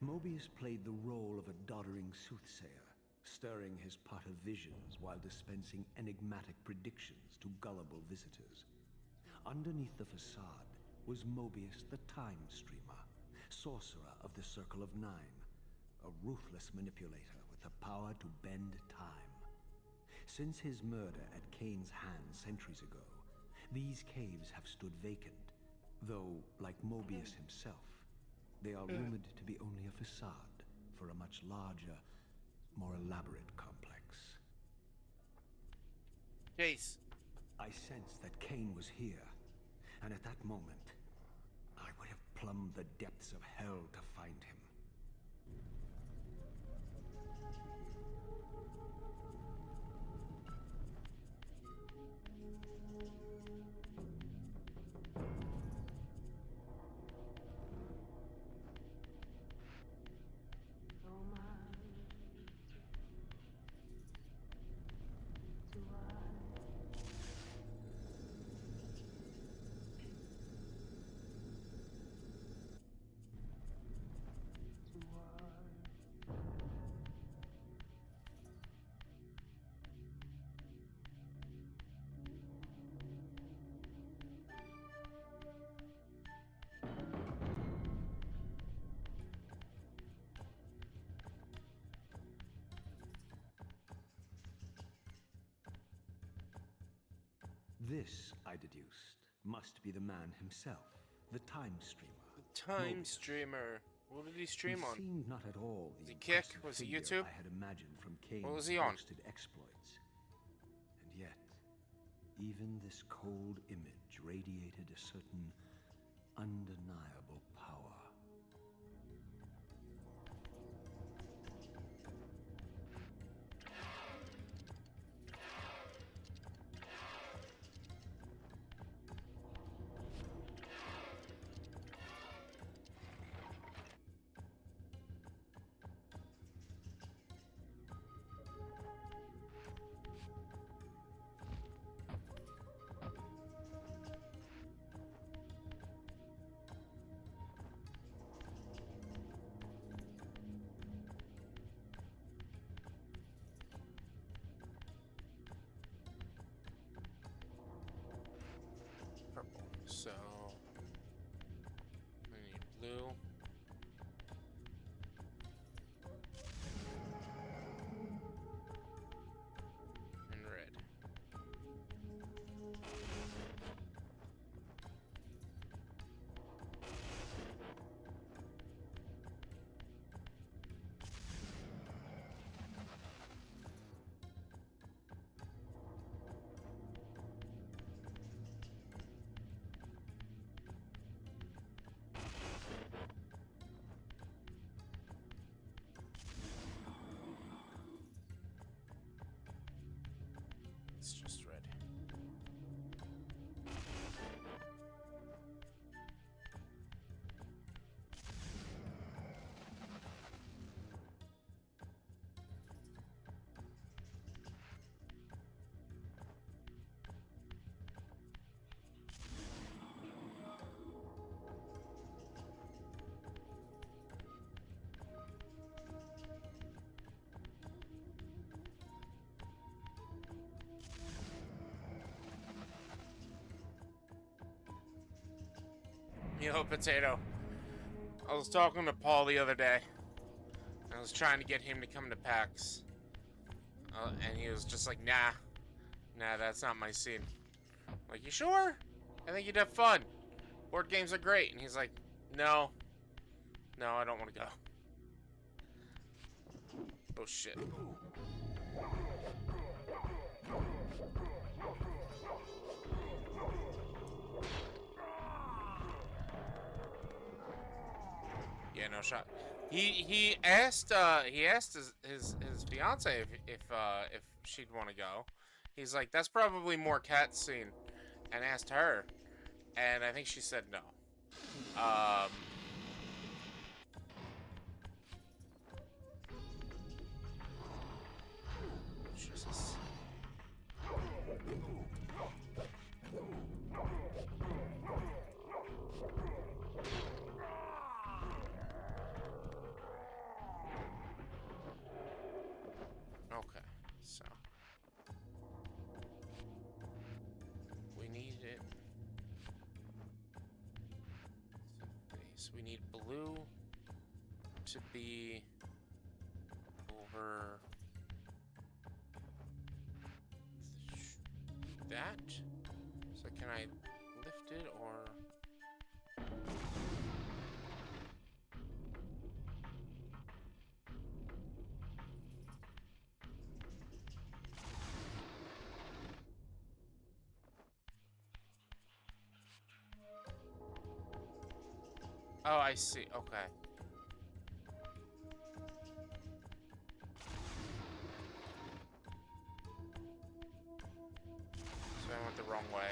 [SPEAKER 6] Mobius played the role of a doddering soothsayer, stirring his pot of visions while dispensing enigmatic predictions to gullible visitors. Underneath the facade was Mobius the Time Streamer, sorcerer of the Circle of Nine, a ruthless manipulator with the power to bend time. Since his murder at Kane's hands centuries ago, these caves have stood vacant, though, like Mobius himself, they are rumored to be only a facade for a much larger, more elaborate complex.
[SPEAKER 4] Jace.
[SPEAKER 6] I sensed that Kane was here, and at that moment, I would have plumbed the depths of hell to find him. This, I deduced, must be the man himself, the Time Streamer.
[SPEAKER 4] The Time
[SPEAKER 6] Mobius.
[SPEAKER 4] Streamer. What did he stream
[SPEAKER 6] He
[SPEAKER 4] on?
[SPEAKER 6] seemed not at all the
[SPEAKER 4] Was he Kick?
[SPEAKER 6] impressive
[SPEAKER 4] Was he
[SPEAKER 6] figure
[SPEAKER 4] YouTube?
[SPEAKER 6] I had imagined from Kane's
[SPEAKER 4] What was he on?
[SPEAKER 6] boasted exploits. And yet, even this cold image radiated a certain undeniable power.
[SPEAKER 4] Purple. So we need blue. And red. Yo, Potato. I was talking to Paul the other day. I was trying to get him to come to PAX. And he was just like, nah, that's not my scene. I'm like, you sure? I think you'd have fun. Board games are great. And he's like, no, I don't want to go. Oh, shit. Yeah, no shot. He asked his fiance if she'd want to go. He's like, that's probably more cat scene, and asked her, and I think she said no. Jesus. Okay, so we need it. We need blue to be over that. So can I lift it or? Oh, I see. Okay. So I went the wrong way.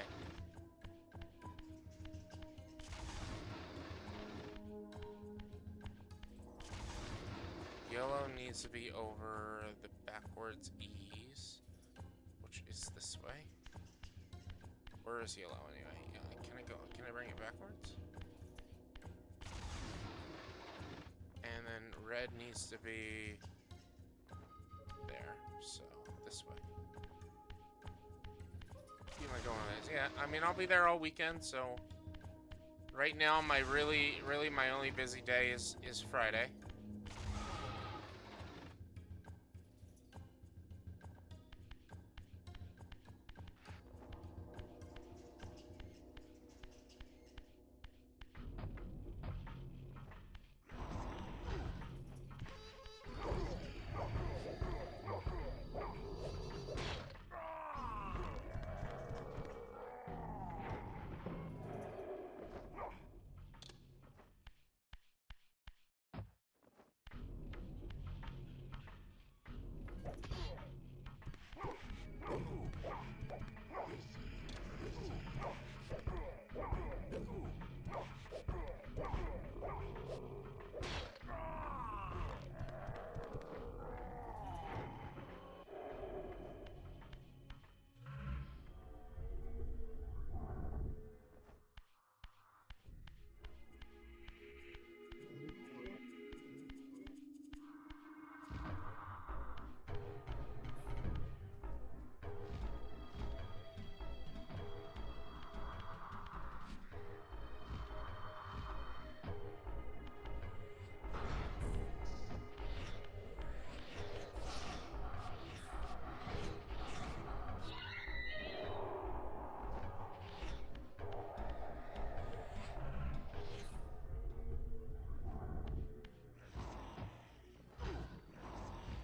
[SPEAKER 4] Yellow needs to be over the backwards E's, which is this way. Where is yellow anyway? Can I go? Can I bring it backwards? And then red needs to be there, so this way. Am I going on this? Yeah, I mean, I'll be there all weekend, so right now my really my only busy day is Friday.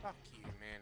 [SPEAKER 4] Fuck you, man.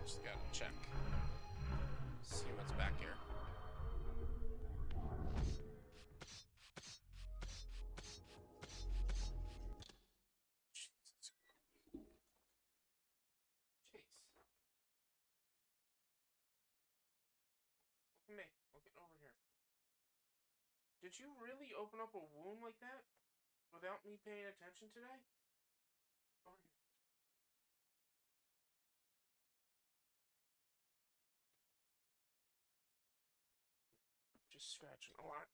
[SPEAKER 4] Just gotta check. See what's back here. Jesus. Jeez. Look at me. Look at over here. Did you really open up a wound like that without me paying attention today? Over here. Just scratching a lot.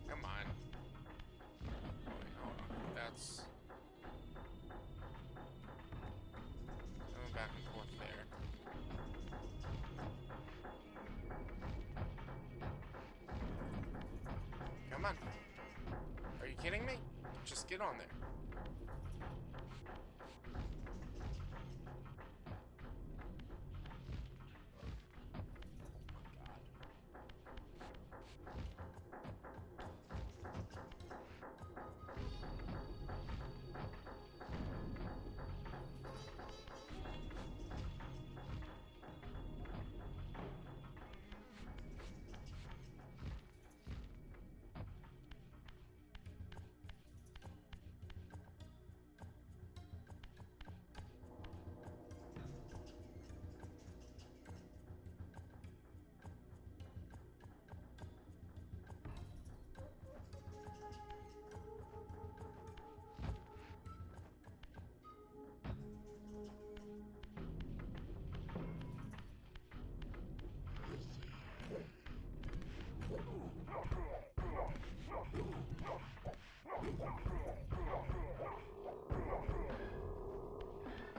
[SPEAKER 4] Come on. Wait, hold on. That's going back and forth there. Come on. Are you kidding me? Just get on there.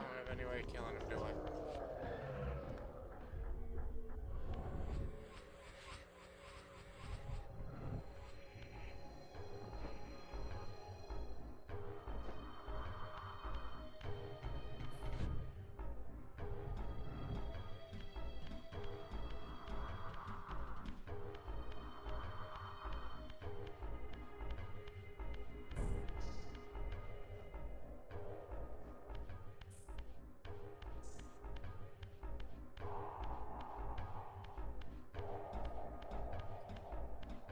[SPEAKER 4] I don't have any way of killing him, do I?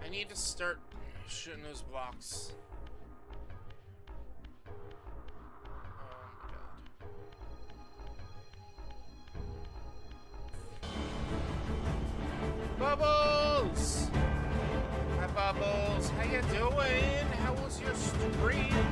[SPEAKER 4] I need to start shooting those blocks. Oh my god. Bubbles! Hi Bubbles, how you doing? How was your stream?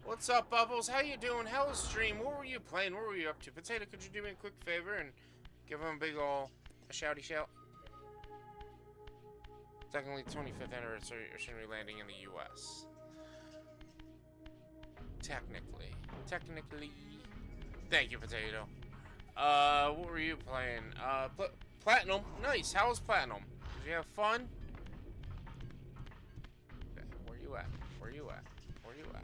[SPEAKER 4] What's up, Bubbles? How you doing? How was stream? What were you playing? What were you up to? Potato, could you do me a quick favor and give him a big ol' shouty shout? Secondly, 25th anniversary landing in the U.S. Technically. Thank you, Potato. What were you playing? Platinum. Nice. How was Platinum? Did you have fun? Where you at? Where you at? Where you at?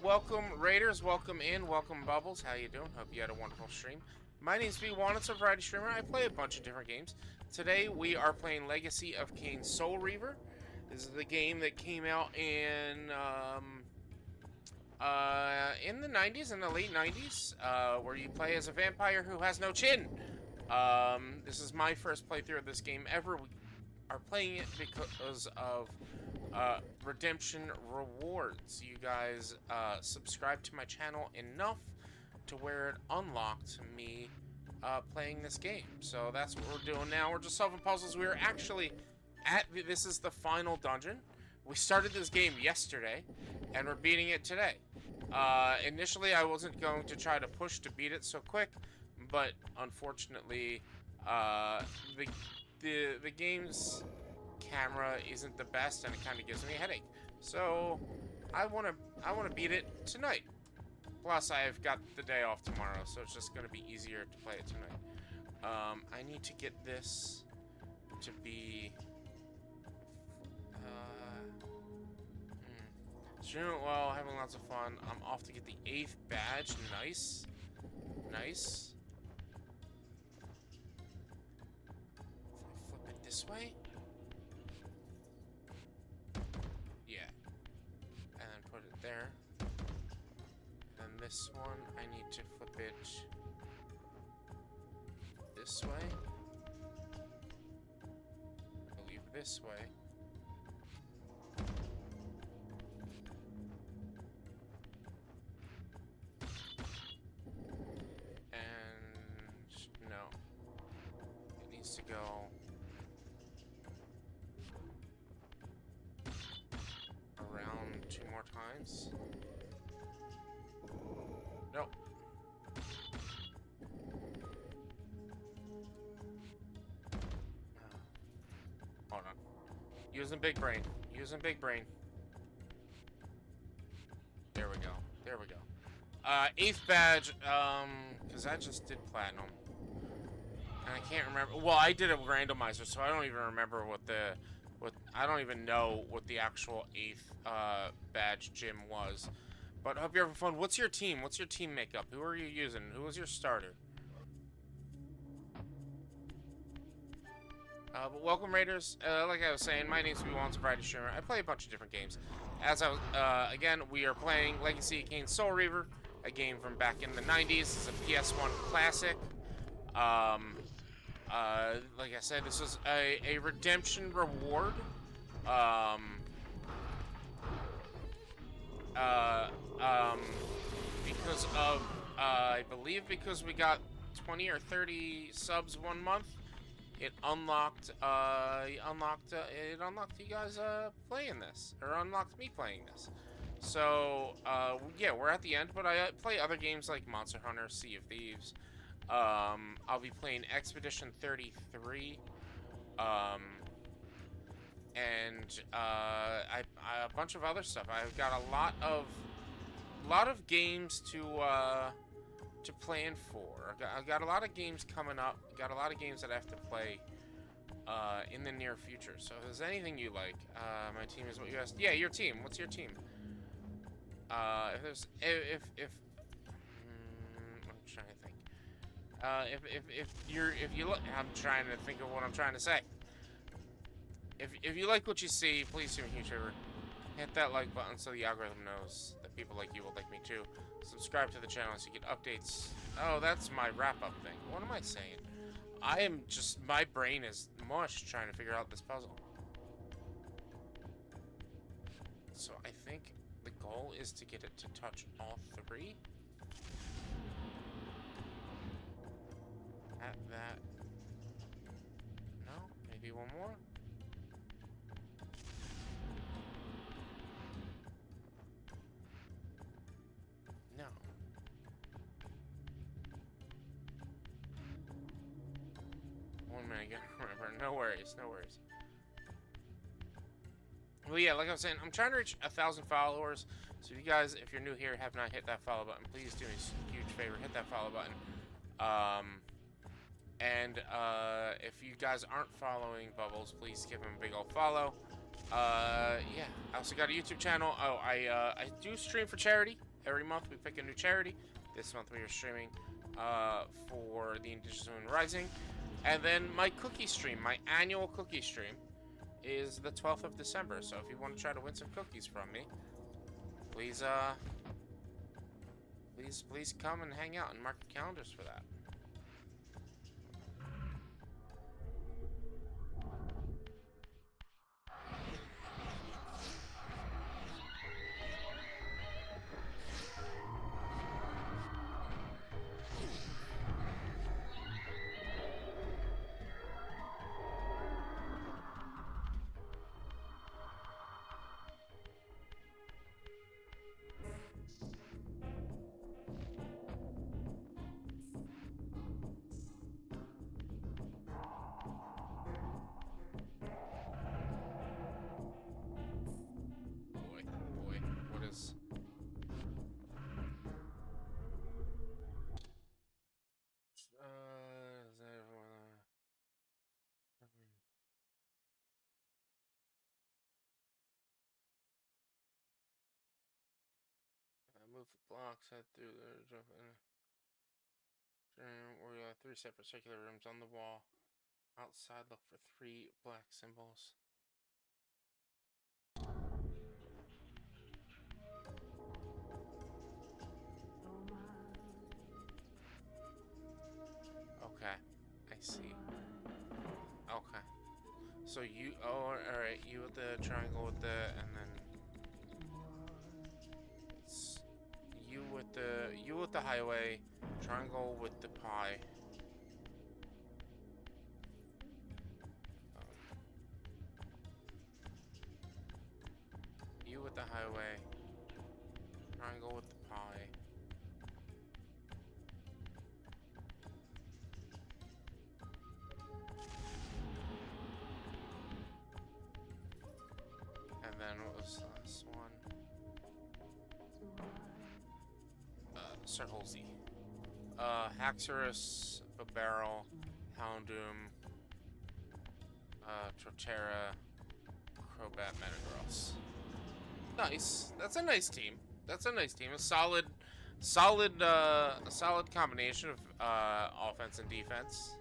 [SPEAKER 4] Welcome Raiders, welcome in, welcome Bubbles. How you doing? Hope you had a wonderful stream. My name's B1, it's a variety streamer. I play a bunch of different games. Today we are playing Legacy of Kain Soul Reaver. This is the game that came out in the 90s, in the late 90s, where you play as a vampire who has no chin. This is my first playthrough of this game ever. are playing it because of redemption rewards. You guys subscribed to my channel enough to where it unlocked me playing this game. So that's what we're doing now. We're just solving puzzles. We are actually this is the final dungeon. We started this game yesterday, and we're beating it today. Initially, I wasn't going to try to push to beat it so quick, but unfortunately, the game's camera isn't the best, and it kind of gives me a headache. So I want to beat it tonight. Plus, I've got the day off tomorrow, so it's just going to be easier to play it tonight. I need to get this to be streaming it well, having lots of fun. I'm off to get the 8th badge. Nice. Nice. If I flip it this way? Yeah. And then put it there. And then this one, I need to flip it this way. I believe this way. To go around 2 more times. Nope. Hold on. Using big brain. Using big brain. There we go. There we go. 8th badge, because I just did platinum. And I can't remember. Well, I did a randomizer, so I don't even remember I don't even know what the actual 8th badge gym was. But I hope you're having fun. What's your team? What's your team makeup? Who are you using? Who was your starter? But welcome, Raiders. Like I was saying, my name's Once Variety Streamer. I play a bunch of different games. Again, we are playing Legacy of Kain Soul Reaver, a game from back in the 90s. It's a PS1 classic. Like I said, this was a redemption reward. Because of, I believe because we got 20 or 30 subs 1 month, it unlocked you guys, playing this, or unlocked me playing this. So, yeah, we're at the end, but I play other games like Monster Hunter, Sea of Thieves. I'll be playing Expedition 33, and a bunch of other stuff. I've got a lot of games to plan for. I've got a lot of games coming up. Got a lot of games that I have to play in the near future. So if there's anything you like, my team is what you asked. Yeah, your team. What's your team? I'm trying to think. If you look, I'm trying to think of what I'm trying to say. If you like what you see, please do me a huge favor. Hit that like button so the algorithm knows that people like you will like me too. Subscribe to the channel so you get updates. Oh, that's my wrap-up thing. What am I saying? I am just, my brain is mush trying to figure out this puzzle. So I think the goal is to get it to touch all 3. At that. No? Maybe one more? No. One minute, I gotta remember. No worries, no worries. Well, yeah, like I was saying, I'm trying to reach 1,000 followers. So if you guys, if you're new here, have not hit that follow button, please do me a huge favor, hit that follow button. If you guys aren't following Bubbles, please give him a big old follow. Yeah, I also got a YouTube channel. Oh, I do stream for charity. Every month we pick a new charity. This month we are streaming for the Indigenous Women Rising. And then my cookie stream, my annual cookie stream, is the 12th of December. So if you want to try to win some cookies from me, please, please come and hang out and mark your calendars for that. Move the blocks, head through there, jump in. Where you have 3 separate circular rooms on the wall. Outside, look for 3 black symbols. Okay, I see. Okay. So you, oh, alright, you with the triangle with the, and then it's you with the highway, triangle with the pie. You with the highway, triangle with the pie. And then what was the last one? Circle Z. Haxorus, Babarrel, Houndoom, Trotera, Crobat, Metagross. Nice. That's a nice team. That's a nice team. A solid combination of offense and defense.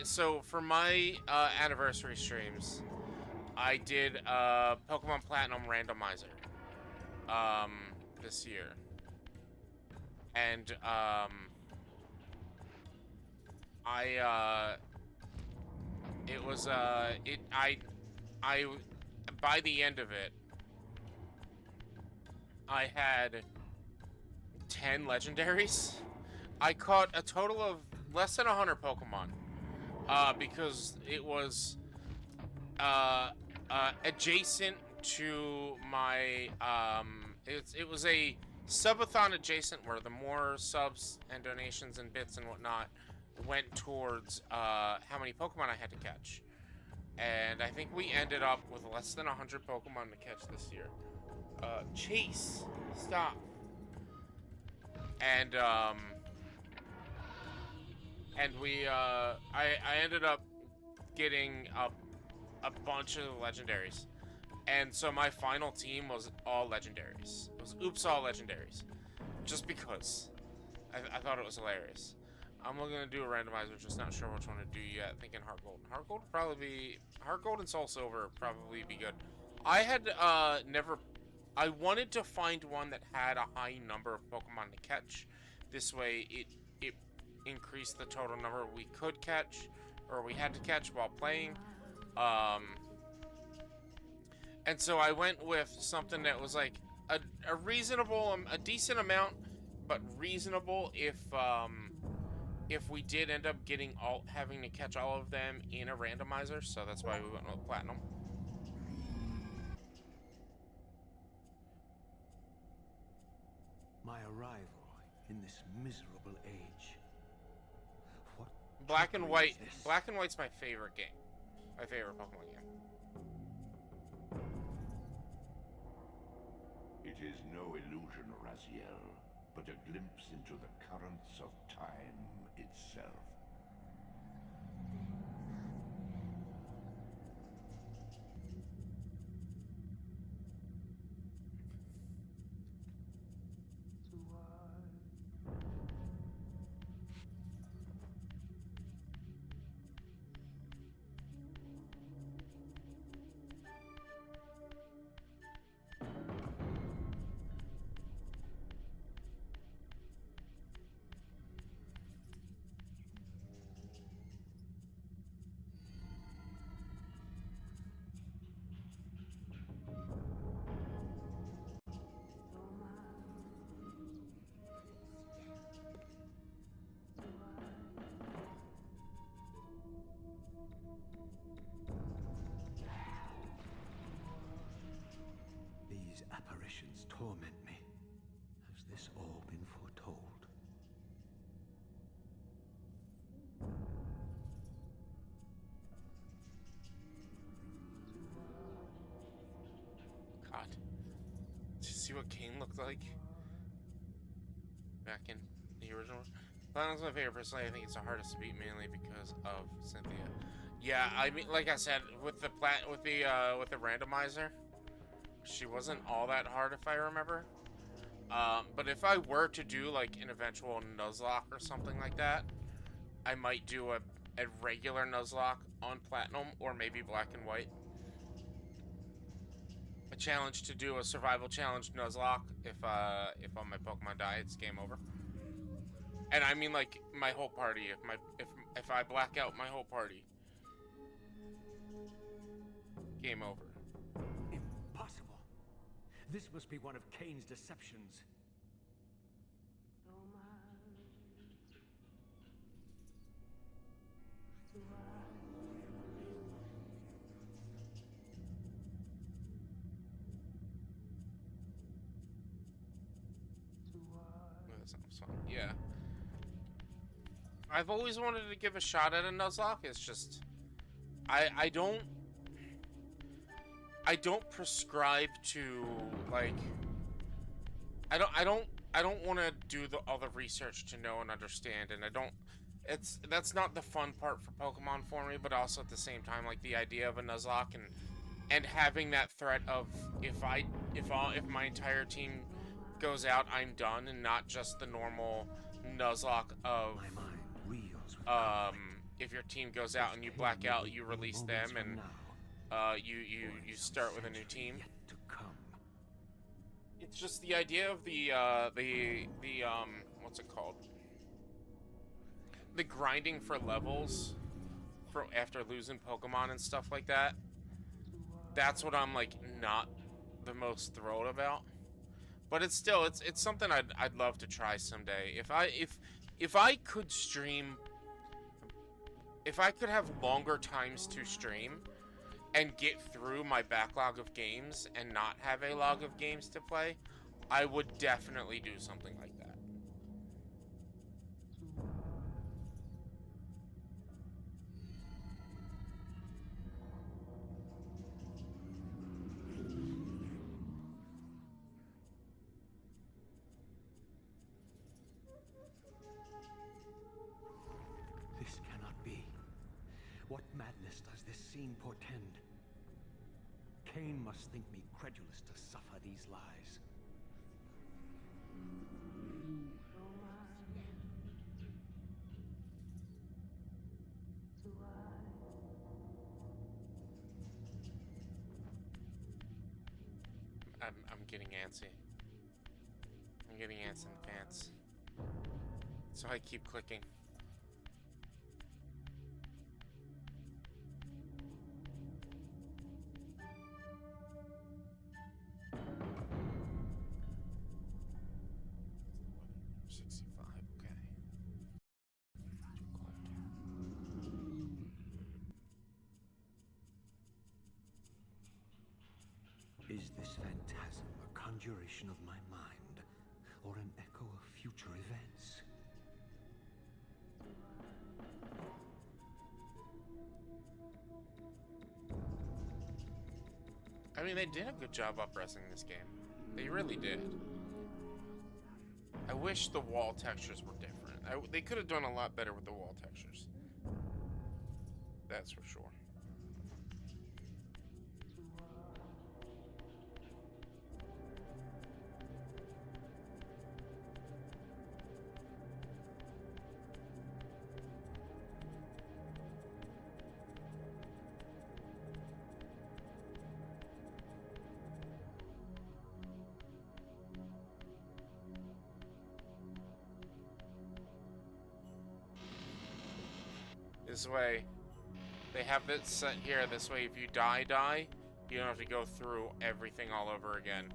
[SPEAKER 4] So for my anniversary streams, I did Pokemon Platinum randomizer this year, and by the end of it, I had 10 legendaries. I caught a total of less than 100 Pokemon because it was adjacent to my it was a subathon adjacent where the more subs and donations and bits and whatnot went towards how many Pokemon I had to catch. And I think we ended up with less than 100 Pokemon to catch this year. Chase, stop. And we I ended up getting a bunch of legendaries. And so my final team was all legendaries. It was oops all legendaries. Just because. I thought it was hilarious. I'm looking to do a randomizer, just not sure which one to do yet. Thinking Heart Gold. Heart Gold would probably be... Heart Gold and Soul Silver would probably be good. I had never... I wanted to find one that had a high number of Pokemon to catch. This way, it increased the total number we could catch, or we had to catch while playing. And so I went with something that was like a reasonable, a decent amount, but reasonable if we did end up having to catch all of them in a randomizer. So that's why we went with Platinum.
[SPEAKER 6] My arrival in this miserable age. What
[SPEAKER 4] Black and White.
[SPEAKER 6] trickery is this?
[SPEAKER 4] Black and White's my favorite game. My favorite Pokemon game.
[SPEAKER 5] It is no illusion, Raziel, but a glimpse into the currents of time itself.
[SPEAKER 6] These apparitions torment me. Has this all been foretold?
[SPEAKER 4] God. Did you see what Kane looked like? Back in the original? Platinum's my favorite personally. I think it's the hardest to beat mainly because of Cynthia. Yeah, I mean, like I said, with the randomizer, she wasn't all that hard if I remember. But if I were to do like an eventual Nuzlocke or something like that, I might do a regular Nuzlocke on Platinum or maybe Black and White. A challenge to do a survival challenge Nuzlocke. If all my Pokemon die, it's game over. And I mean like my whole party. If I black out my whole party, game over.
[SPEAKER 6] Impossible. This must be one of Kane's deceptions.
[SPEAKER 4] That sounds fun. Yeah. I've always wanted to give a shot at a Nuzlocke. It's just I don't prescribe to like I don't want to do all the research to know and understand, and that's not the fun part for Pokemon for me, but also at the same time like the idea of a Nuzlocke and having that threat of if my entire team goes out, I'm done, and not just the normal Nuzlocke of
[SPEAKER 6] My mind reels with
[SPEAKER 4] if your team goes out and you black out, you release them and you start with a new team.
[SPEAKER 6] yet to come.
[SPEAKER 4] It's just the idea of the what's it called? The grinding for levels for after losing Pokemon and stuff like that. That's what I'm like not the most thrilled about. But it's still it's something I'd love to try someday. If I could stream, if I could have longer times to stream and get through my backlog of games and not have a log of games to play, I would definitely do something like that.
[SPEAKER 6] This cannot be. What madness does this scene portend? Kane must think me credulous to suffer these lies.
[SPEAKER 4] I'm getting antsy. I'm getting ants in the pants. So I keep clicking.
[SPEAKER 6] Is this phantasm a conjuration of my mind, or an echo of future events?
[SPEAKER 4] I mean, they did a good job up-resing this game. They really did. I wish the wall textures were different. They could have done a lot better with the wall textures. That's for sure. This way, they have it set here. This way, if you die, you don't have to go through everything all over again.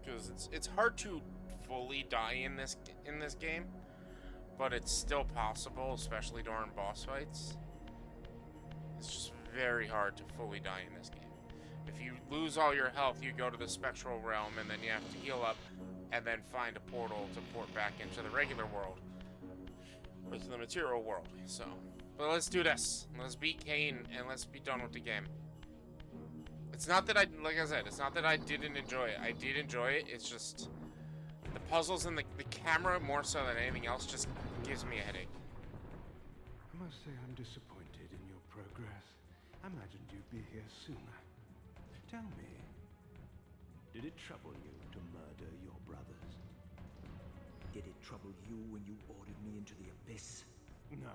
[SPEAKER 4] Because it's hard to fully die in this game, but it's still possible, especially during boss fights. It's just very hard to fully die in this game. If you lose all your health, you go to the spectral realm, and then you have to heal up, and then find a portal to port back into the regular world, into the material world. So, but let's do this. Let's beat Kane, and let's be done with the game. It's not that like I said, it's not that I didn't enjoy it. I did enjoy it. It's just the puzzles and the camera, more so than anything else, just gives me a headache.
[SPEAKER 6] I must say I'm disappointed in imagined you'd be here sooner. Tell me, did it trouble you to murder your brothers?
[SPEAKER 8] Did it trouble you when you ordered me into the abyss?
[SPEAKER 6] No.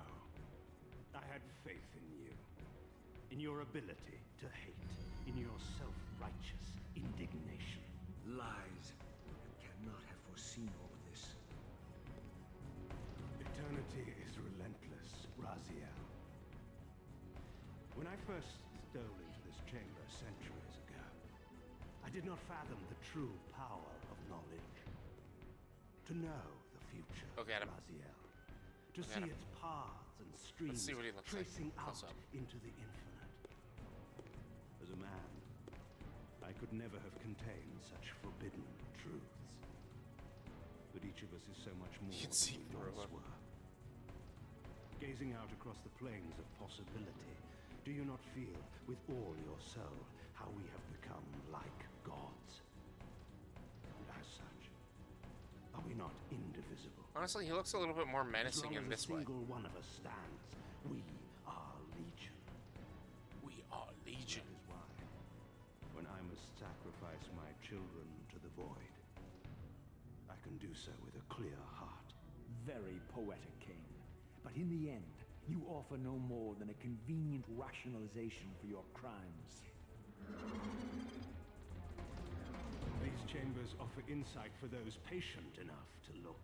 [SPEAKER 6] I had faith in you. In your ability to hate. In your self-righteous indignation.
[SPEAKER 8] Lies. You cannot have foreseen all of this.
[SPEAKER 6] Eternity is relentless, Raziel. When I first stole into this chamber centuries ago, I did not fathom the true power of knowledge. To know the future,
[SPEAKER 4] Look at him.
[SPEAKER 6] Raziel. To
[SPEAKER 4] Look at
[SPEAKER 6] see
[SPEAKER 4] him.
[SPEAKER 6] its paths and streams
[SPEAKER 4] see what he looks like.
[SPEAKER 6] tracing
[SPEAKER 4] Close
[SPEAKER 6] out
[SPEAKER 4] up.
[SPEAKER 6] into the infinite. As a man, I could never have contained such forbidden truths. But each of us is so much more
[SPEAKER 4] You can see
[SPEAKER 6] than we
[SPEAKER 4] through
[SPEAKER 6] once
[SPEAKER 4] him.
[SPEAKER 6] were. Gazing out across the plains of possibility, do you not feel with all your soul how we have become like gods? And as such, are we not indivisible?
[SPEAKER 4] Honestly, he looks a little bit more
[SPEAKER 6] As
[SPEAKER 4] menacing
[SPEAKER 6] long
[SPEAKER 4] in
[SPEAKER 6] as
[SPEAKER 4] this
[SPEAKER 6] a
[SPEAKER 4] way.
[SPEAKER 6] single one of us stands, we are legion.
[SPEAKER 4] We are Legion.
[SPEAKER 6] That is why, when I must sacrifice my children to the void, I can do so with a clear heart.
[SPEAKER 8] Very poetic, Cain. But in the end, you offer no more than a convenient rationalization for your crimes.
[SPEAKER 6] These chambers offer insight for those patient enough to look.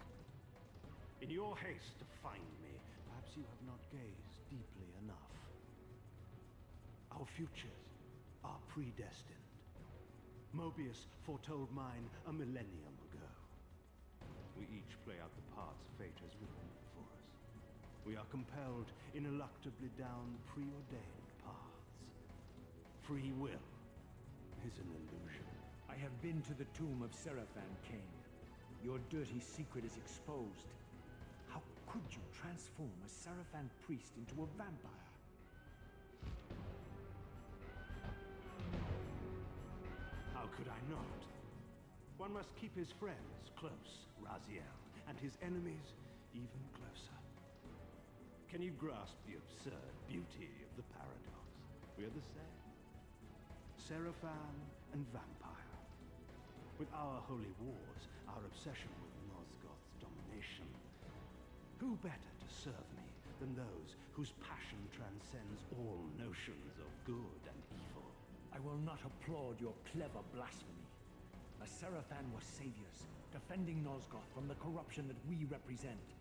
[SPEAKER 6] In your haste to find me, perhaps you have not gazed deeply enough. Our futures are predestined. Mobius foretold mine a millennium ago. We each play out the parts fate has written for us. We are compelled ineluctably down preordained paths. Free will is an illusion.
[SPEAKER 8] I have been to the tomb of Seraphan, Cain. Your dirty secret is exposed. How could you transform a Seraphan priest into a vampire?
[SPEAKER 6] How could I not? One must keep his friends close, Raziel, and his enemies even closer. Can you grasp the absurd beauty of the paradox? We are the same. Seraphan and vampire. With our holy wars, our obsession with Nosgoth's domination, who better to serve me than those whose passion transcends all notions of good and evil?
[SPEAKER 8] I will not applaud your clever blasphemy. The Seraphan were saviors, defending Nosgoth from the corruption that we represent.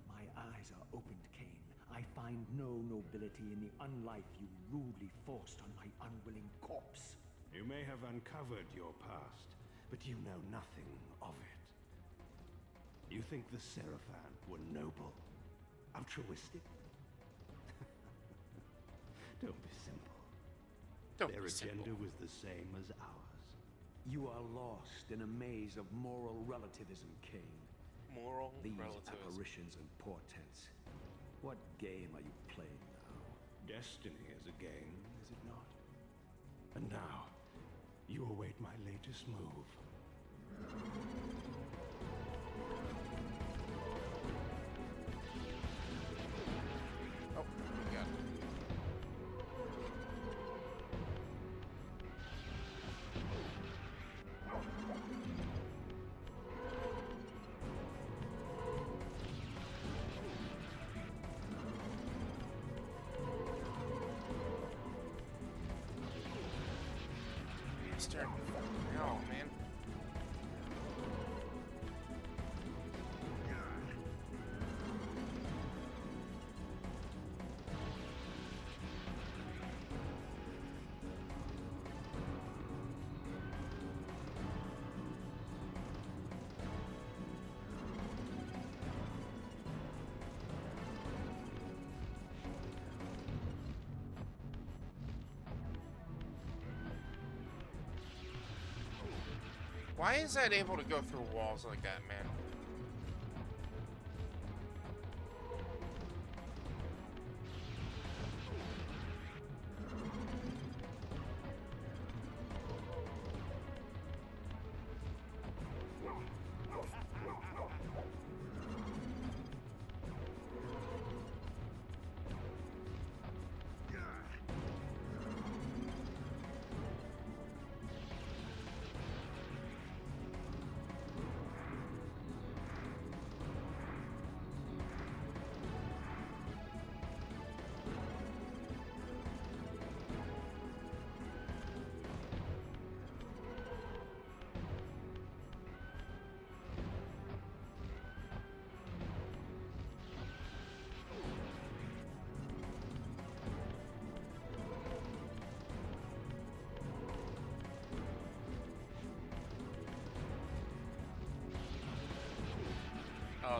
[SPEAKER 8] My eyes are opened, Cain. I find no nobility in the unlife you rudely forced on my unwilling corpse.
[SPEAKER 6] You may have uncovered your past, but you know nothing of it. You think the Seraphan were noble, altruistic? Don't be simple. Their agenda was the same as ours.
[SPEAKER 8] You are lost in a maze of moral relativism, Cain.
[SPEAKER 4] Moral
[SPEAKER 8] These
[SPEAKER 4] relativism.
[SPEAKER 8] apparitions and portents. What game are you playing now?
[SPEAKER 6] Destiny is a game, is it not? And now, you await my latest move.
[SPEAKER 4] Oh, we got it. Bastard. No, man. Why is that able to go through walls like that, man?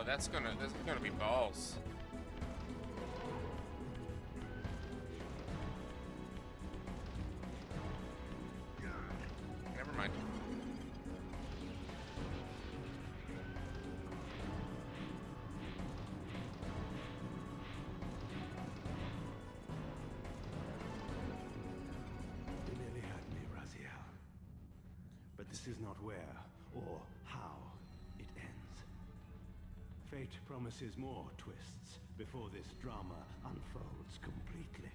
[SPEAKER 4] that's gonna be balls. Never mind.
[SPEAKER 6] You nearly had me, Raziel. But this is not where or how it ends. Fate promises more twists before this drama unfolds completely.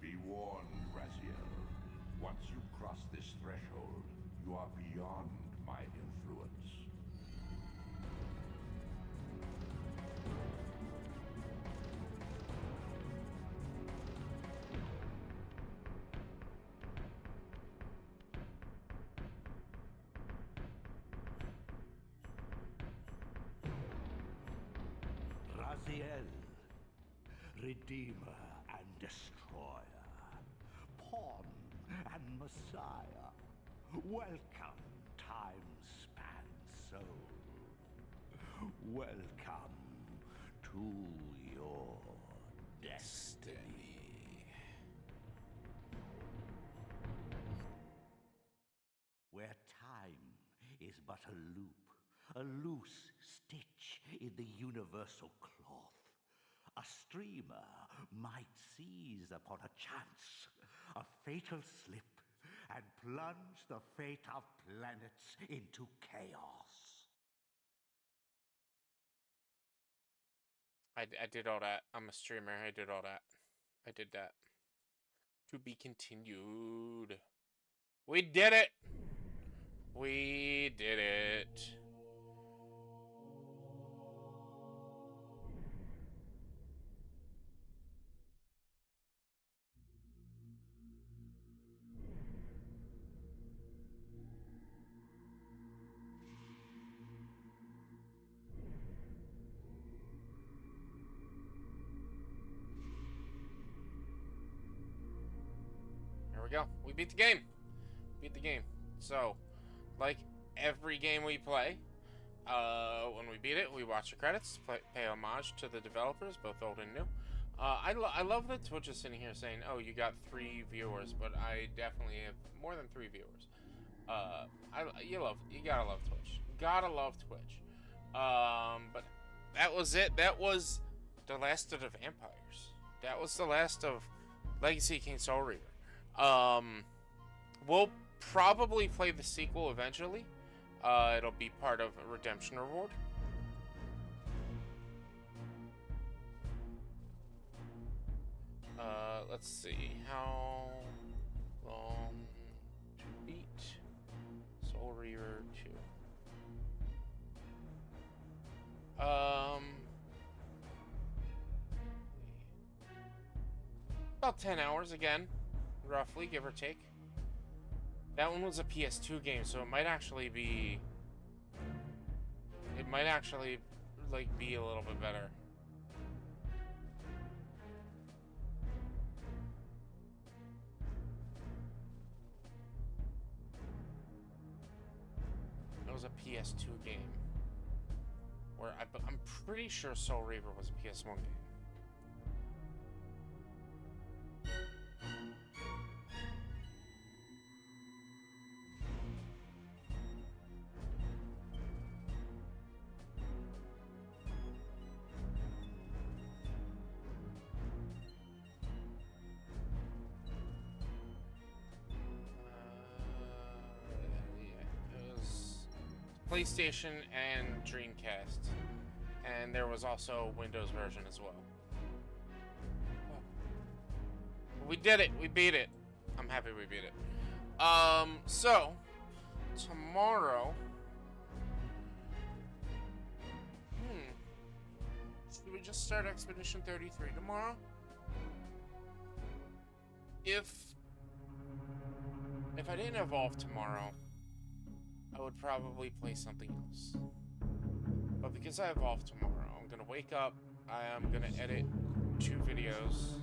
[SPEAKER 5] Be warned, Raziel. Once you cross this threshold, you are beyond my influence.
[SPEAKER 7] Raziel, Redeemer and Destroyer, Pawn and Messiah. Welcome, time-span soul. Welcome to your destiny. Where time is but a loop, a loose stitch in the universal cloth. A streamer might seize upon a chance, a fatal slip, and plunge the fate of planets into chaos.
[SPEAKER 4] I did all that. I'm a streamer. I did all that. I did that. To be continued. We did it! We did it. There we go. We beat the game. Beat the game. So, like every game we play, when we beat it, we watch the credits, pay homage to the developers, both old and new. I love that Twitch is sitting here saying, "Oh, you got 3 viewers," but I definitely have more than 3 viewers. You gotta love Twitch. Gotta love Twitch. But that was it. That was the last of the vampires. That was the last of Legacy King Soul Reaver. We'll probably play the sequel eventually. It'll be part of a redemption reward. Let's see. How long to beat Soul Reaver 2? About 10 hours again, roughly, give or take. That one was a PS2 game, so it might actually be... It might actually, like, be a little bit better. It was a PS2 game. Where I'm pretty sure Soul Reaver was a PS1 game. PlayStation and Dreamcast, and there was also a Windows version as well. We did it. We beat it. I'm happy we beat it. So tomorrow, should we just start Expedition 33 tomorrow? If I didn't evolve tomorrow, I would probably play something else. But because I evolve tomorrow, I'm gonna wake up, I am gonna edit 2 videos,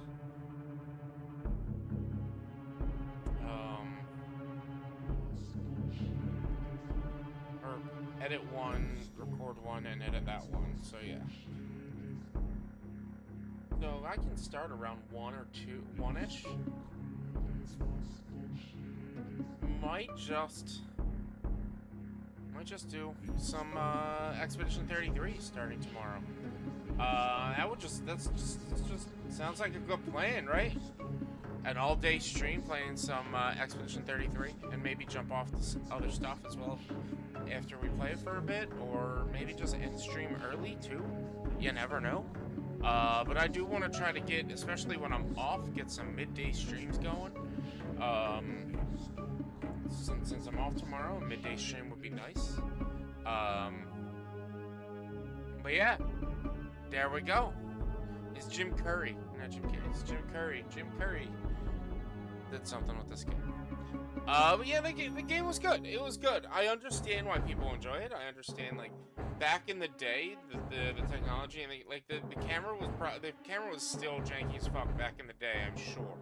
[SPEAKER 4] edit one, record one, and edit that one. So yeah. So I can start around 1 or 2, 1-ish. Might just do some Expedition 33 starting tomorrow. That's just sounds like a good plan, right? An all-day stream playing some Expedition 33, and maybe jump off to other stuff as well after we play it for a bit, or maybe just end stream early too. You never know. But I do want to try to get, especially when I'm off, get some midday streams going. Since I'm off tomorrow, a midday stream would be nice. But yeah, there we go. It's Jim Curry, not Jim Carrey. It's Jim Curry. Jim Curry did something with this game. But yeah, the game was good. It was good. I understand why people enjoy it. I understand, like, back in the day, the technology and the camera was still janky as fuck back in the day, I'm sure.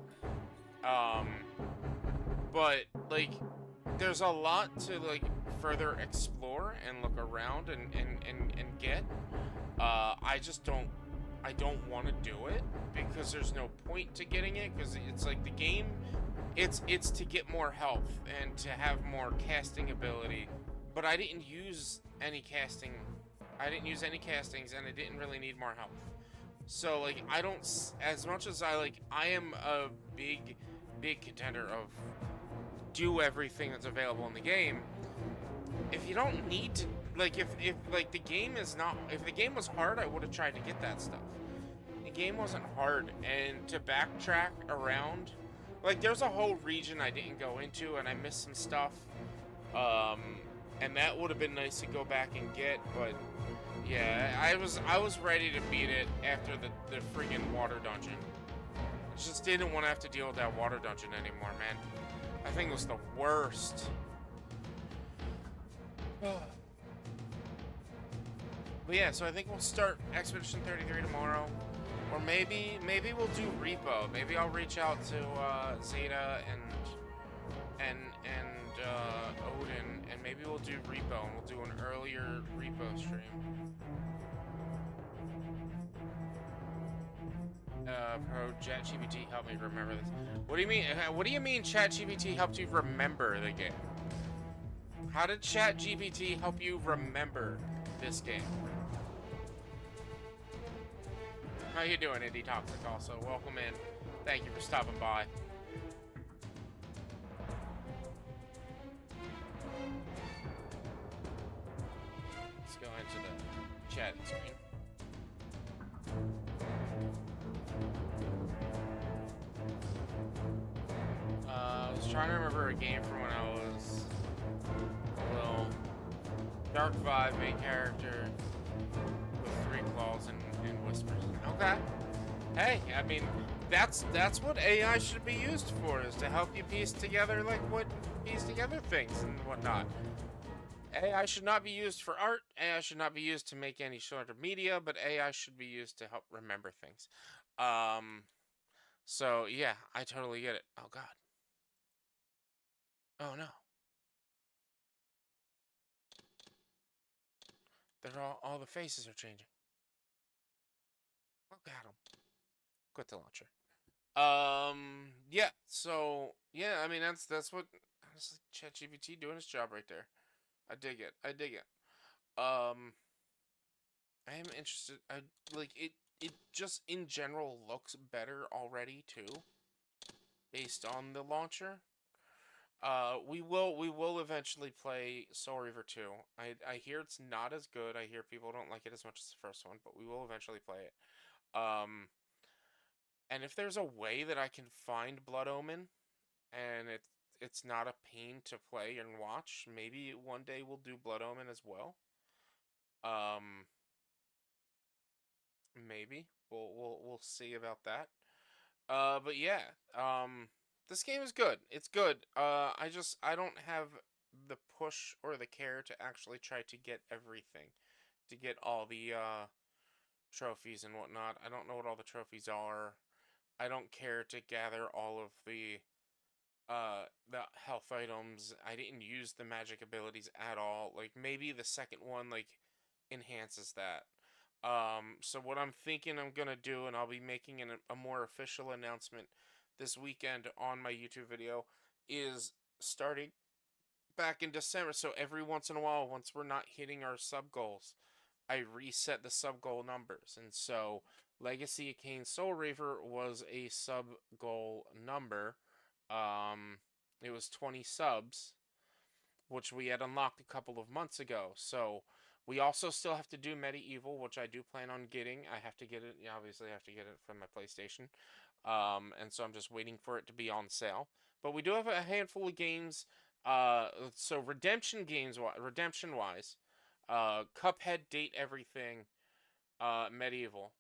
[SPEAKER 4] But like, there's a lot to like further explore and look around and get. I don't want to do it because there's no point to getting it, because it's like the game, it's to get more health and to have more casting ability, but I didn't use any casting. I didn't use any castings, and I didn't really need more health. So like, I don't, as much as I am a big contender of do everything that's available in the game. If you don't need to, like, if the game is not, if the game was hard, I would have tried to get that stuff. The game wasn't hard, and to backtrack around, like, there's a whole region I didn't go into, and I missed some stuff, and that would have been nice to go back and get, but yeah, I was ready to beat it after the friggin' water dungeon. I just didn't want to have to deal with that water dungeon anymore, man. I think it was the worst. But yeah, so I think we'll start Expedition 33 tomorrow, or maybe we'll do Repo. Maybe I'll reach out to Zeta and Odin, and maybe we'll do Repo, and we'll do an earlier Repo stream. ChatGPT helped me remember this. What do you mean? What do you mean ChatGPT helped you remember the game? How did ChatGPT help you remember this game? How you doing, Indie Toxic? Also, welcome in. Thank you for stopping by. Let's go into the chat screen. I was trying to remember a game from when I was a little. Dark vibe, main character with 3 claws and whispers. Okay. Hey, I mean, that's what AI should be used for, is to help you piece together things and whatnot. AI should not be used for art. AI should not be used to make any sort of media, but AI should be used to help remember things. So yeah, I totally get it. Oh God. Oh no. They're all the faces are changing. Look at them. Quit the launcher. Yeah. So yeah, I mean that's what, honestly, ChatGPT doing its job right there. I dig it. I dig it. I am interested. I like it. It just in general looks better already too, based on the launcher. We will eventually play Soul Reaver 2. I hear it's not as good. I hear people don't like it as much as the first one, but we will eventually play it. And if there's a way that I can find Blood Omen, and it's not a pain to play and watch, maybe one day we'll do Blood Omen as well. Maybe we'll see about that. But yeah, this game is good. It's good. I don't have the push or the care to actually try to get everything, to get all the trophies and whatnot. I don't know what all the trophies are. I don't care to gather all of the the health items. I didn't use the magic abilities at all. Like maybe the second one like enhances that. So what I'm thinking I'm gonna do, and I'll be making a more official announcement this weekend on my YouTube video, is starting back in December. So every once in a while, once we're not hitting our sub goals, I reset the sub goal numbers. And so Legacy of Kain Soul Reaver was a sub goal number. It was 20 subs, which we had unlocked a couple of months ago. So we also still have to do Medieval, which I do plan on getting. I have to get it. Yeah, obviously, I have to get it from my PlayStation. And so I'm just waiting for it to be on sale. But we do have a handful of games. So redemption wise, Cuphead, Date Everything, Medieval,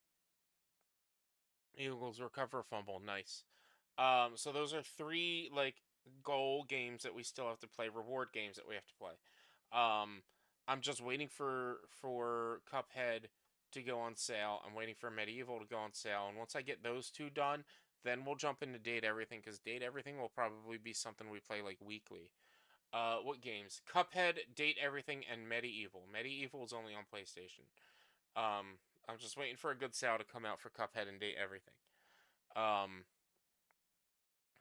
[SPEAKER 4] Eagles Recover Fumble, nice. So those are three like goal games that we still have to play, reward games that we have to play. I'm just waiting for Cuphead to go on sale. I'm waiting for Medieval to go on sale, and once I get those two done, then we'll jump into Date Everything, because Date Everything will probably be something we play like weekly. What games? Cuphead, Date Everything, and Medieval. Medieval is only on PlayStation. I'm just waiting for a good sale to come out for Cuphead and Date Everything.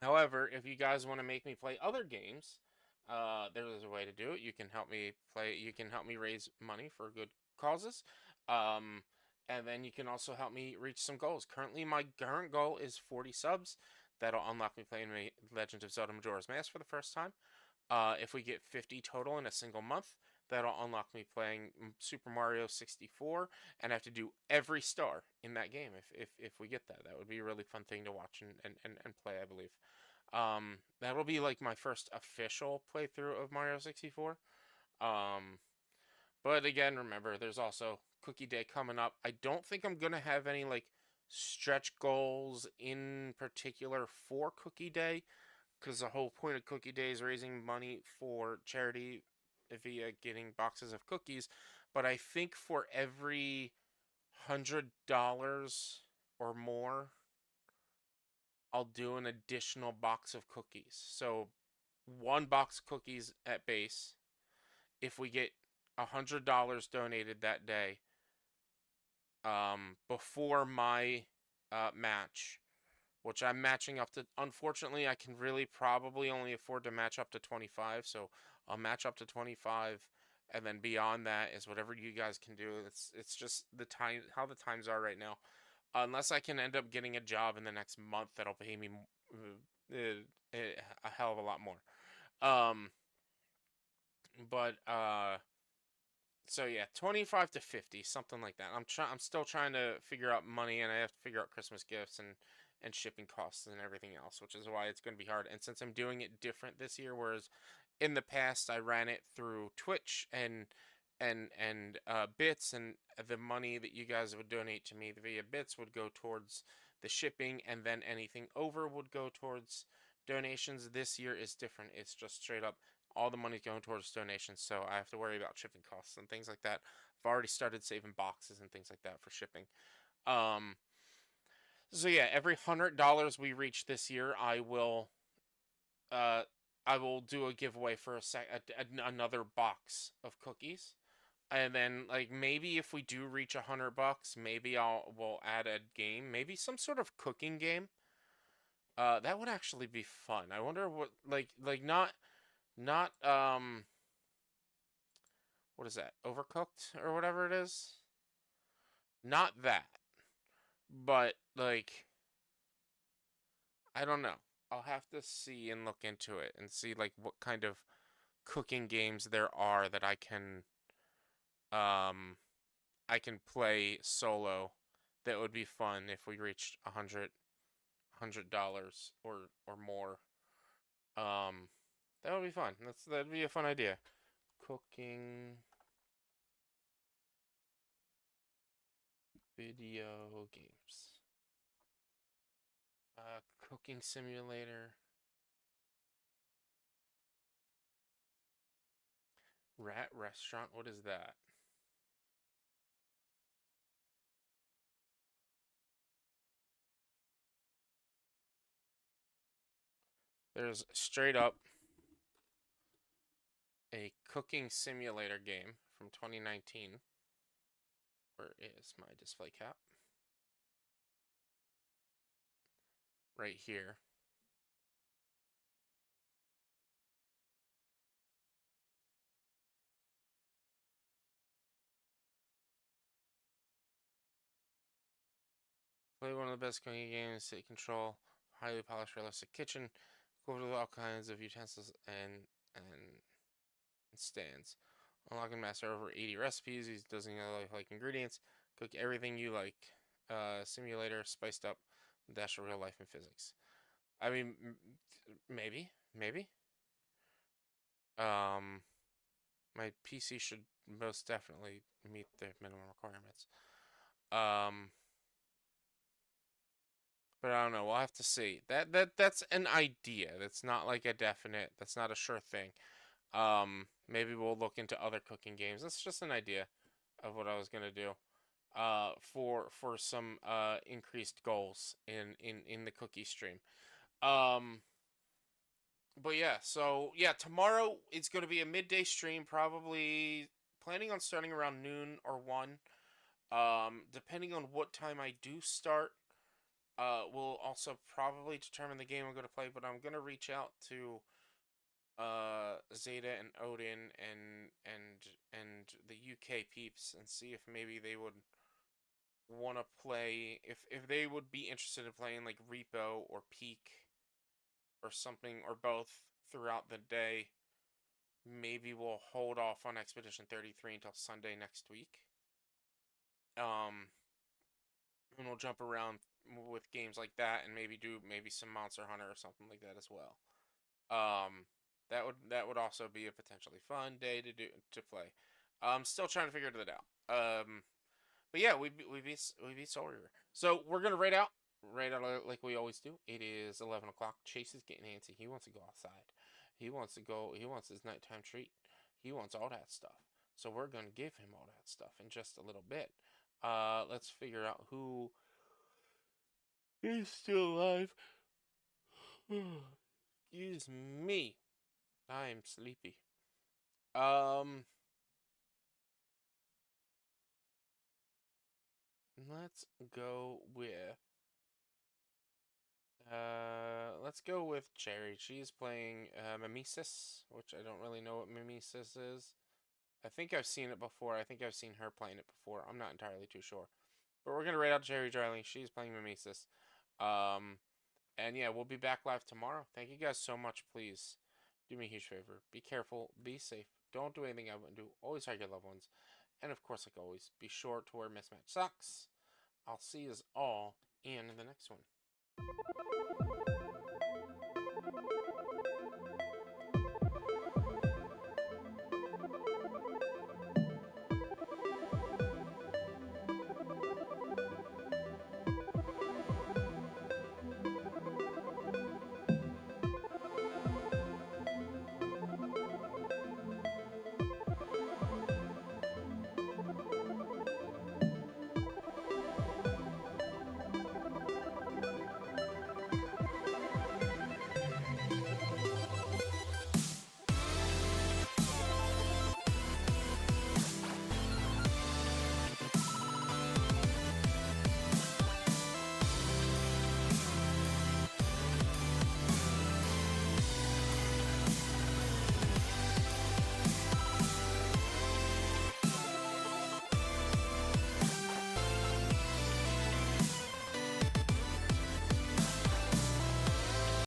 [SPEAKER 4] However, if you guys want to make me play other games, there's a way to do it. You can help me play. You can help me raise money for good causes, and then you can also help me reach some goals. Currently, my current goal is 40 subs. That'll unlock me playing Legend of Zelda Majora's Mask for the first time. If we get 50 total in a single month, that'll unlock me playing Super Mario 64, and I have to do every star in that game if we get that. That would be a really fun thing to watch and play, I believe. That'll be like my first official playthrough of Mario 64. But again, remember, there's also Cookie Day coming up. I don't think I'm going to have any like stretch goals in particular for Cookie Day, because the whole point of Cookie Day is raising money for charity via getting boxes of cookies. But I think for every $100 or more, I'll do an additional box of cookies. So one box of cookies at base. If we get $100 donated that day, before my match, which I'm matching up to. Unfortunately, I can really probably only afford to match up to 25, so I'll match up to 25, and then beyond that is whatever you guys can do. It's just the time, how the times are right now. Unless I can end up getting a job in the next month that'll pay me a hell of a lot more. Um, but so yeah, 25 to 50, something like that. I'm still trying to figure out money, and I have to figure out Christmas gifts and shipping costs and everything else, which is why it's going to be hard. And since I'm doing it different this year, whereas in the past I ran it through Twitch and bits, and the money that you guys would donate to me via bits would go towards the shipping, and then anything over would go towards donations. This year is different. It's just straight up all the money's going towards donations, so I have to worry about shipping costs and things like that. I've already started saving boxes and things like that for shipping. So yeah, every $100 we reach this year, uh I will do a giveaway for another box of cookies. And then like maybe if we do reach $100, maybe we'll add a game, maybe some sort of cooking game. That would actually be fun. I wonder what like not what is that? Overcooked or whatever it is? Not that. But like I don't know. I'll have to see and look into it and see like what kind of cooking games there are that um I can play solo that would be fun if we reached $100 or more. Um that would be fun. That'd be a fun idea. Cooking video games. Cooking simulator. Rat restaurant. What is that? There's straight up a cooking simulator game from 2019. Where is my display cap? Right here. Play one of the best cooking games, take control, highly polished, realistic kitchen, equipped with all kinds of utensils and stands. Unlock and master over 80 recipes, use dozen like ingredients, cook everything you like. Simulator spiced up, dash of real life and physics. I mean, maybe. My PC should most definitely meet the minimum requirements. But I don't know. We'll have to see. That's an idea. That's not like a definite. That's not a sure thing. Maybe we'll look into other cooking games. That's just an idea of what I was gonna do. For some increased goals in the cookie stream. But yeah, so yeah, tomorrow it's gonna be a midday stream. Probably planning on starting around noon or 1. Depending on what time I do start. Will also probably determine the game I'm going to play, but I'm going to reach out to Zeta and Odin and the UK peeps and see if maybe they would want to play, if they would be interested in playing like Repo or Peak or something or both throughout the day. Maybe we'll hold off on Expedition 33 until Sunday next week. And we'll jump around with games like that and maybe do some Monster Hunter or something like that as well. That would also be a potentially fun day to play. Still trying to figure that out. But yeah, we beat Soul Reaver. So we're gonna rate out like we always do. It is 11 o'clock. Chase is getting antsy. He wants to go outside. He wants to go. He wants his nighttime treat. He wants all that stuff. So we're gonna give him all that stuff in just a little bit. Let's figure out who is still alive. Excuse me. I'm sleepy. Let's go with Cherry. She's playing Mimesis, which I don't really know what Mimesis is. I think I've seen it before. I think I've seen her playing it before. I'm not entirely too sure. But we're gonna rate out Cherry Darling. She's playing Mimesis. And yeah, we'll be back live tomorrow. Thank you guys so much. Please do me a huge favor. Be careful. Be safe. Don't do anything I wouldn't do. Always hug your loved ones. And of course, like always, be sure to wear mismatched socks. I'll see you all in the next one.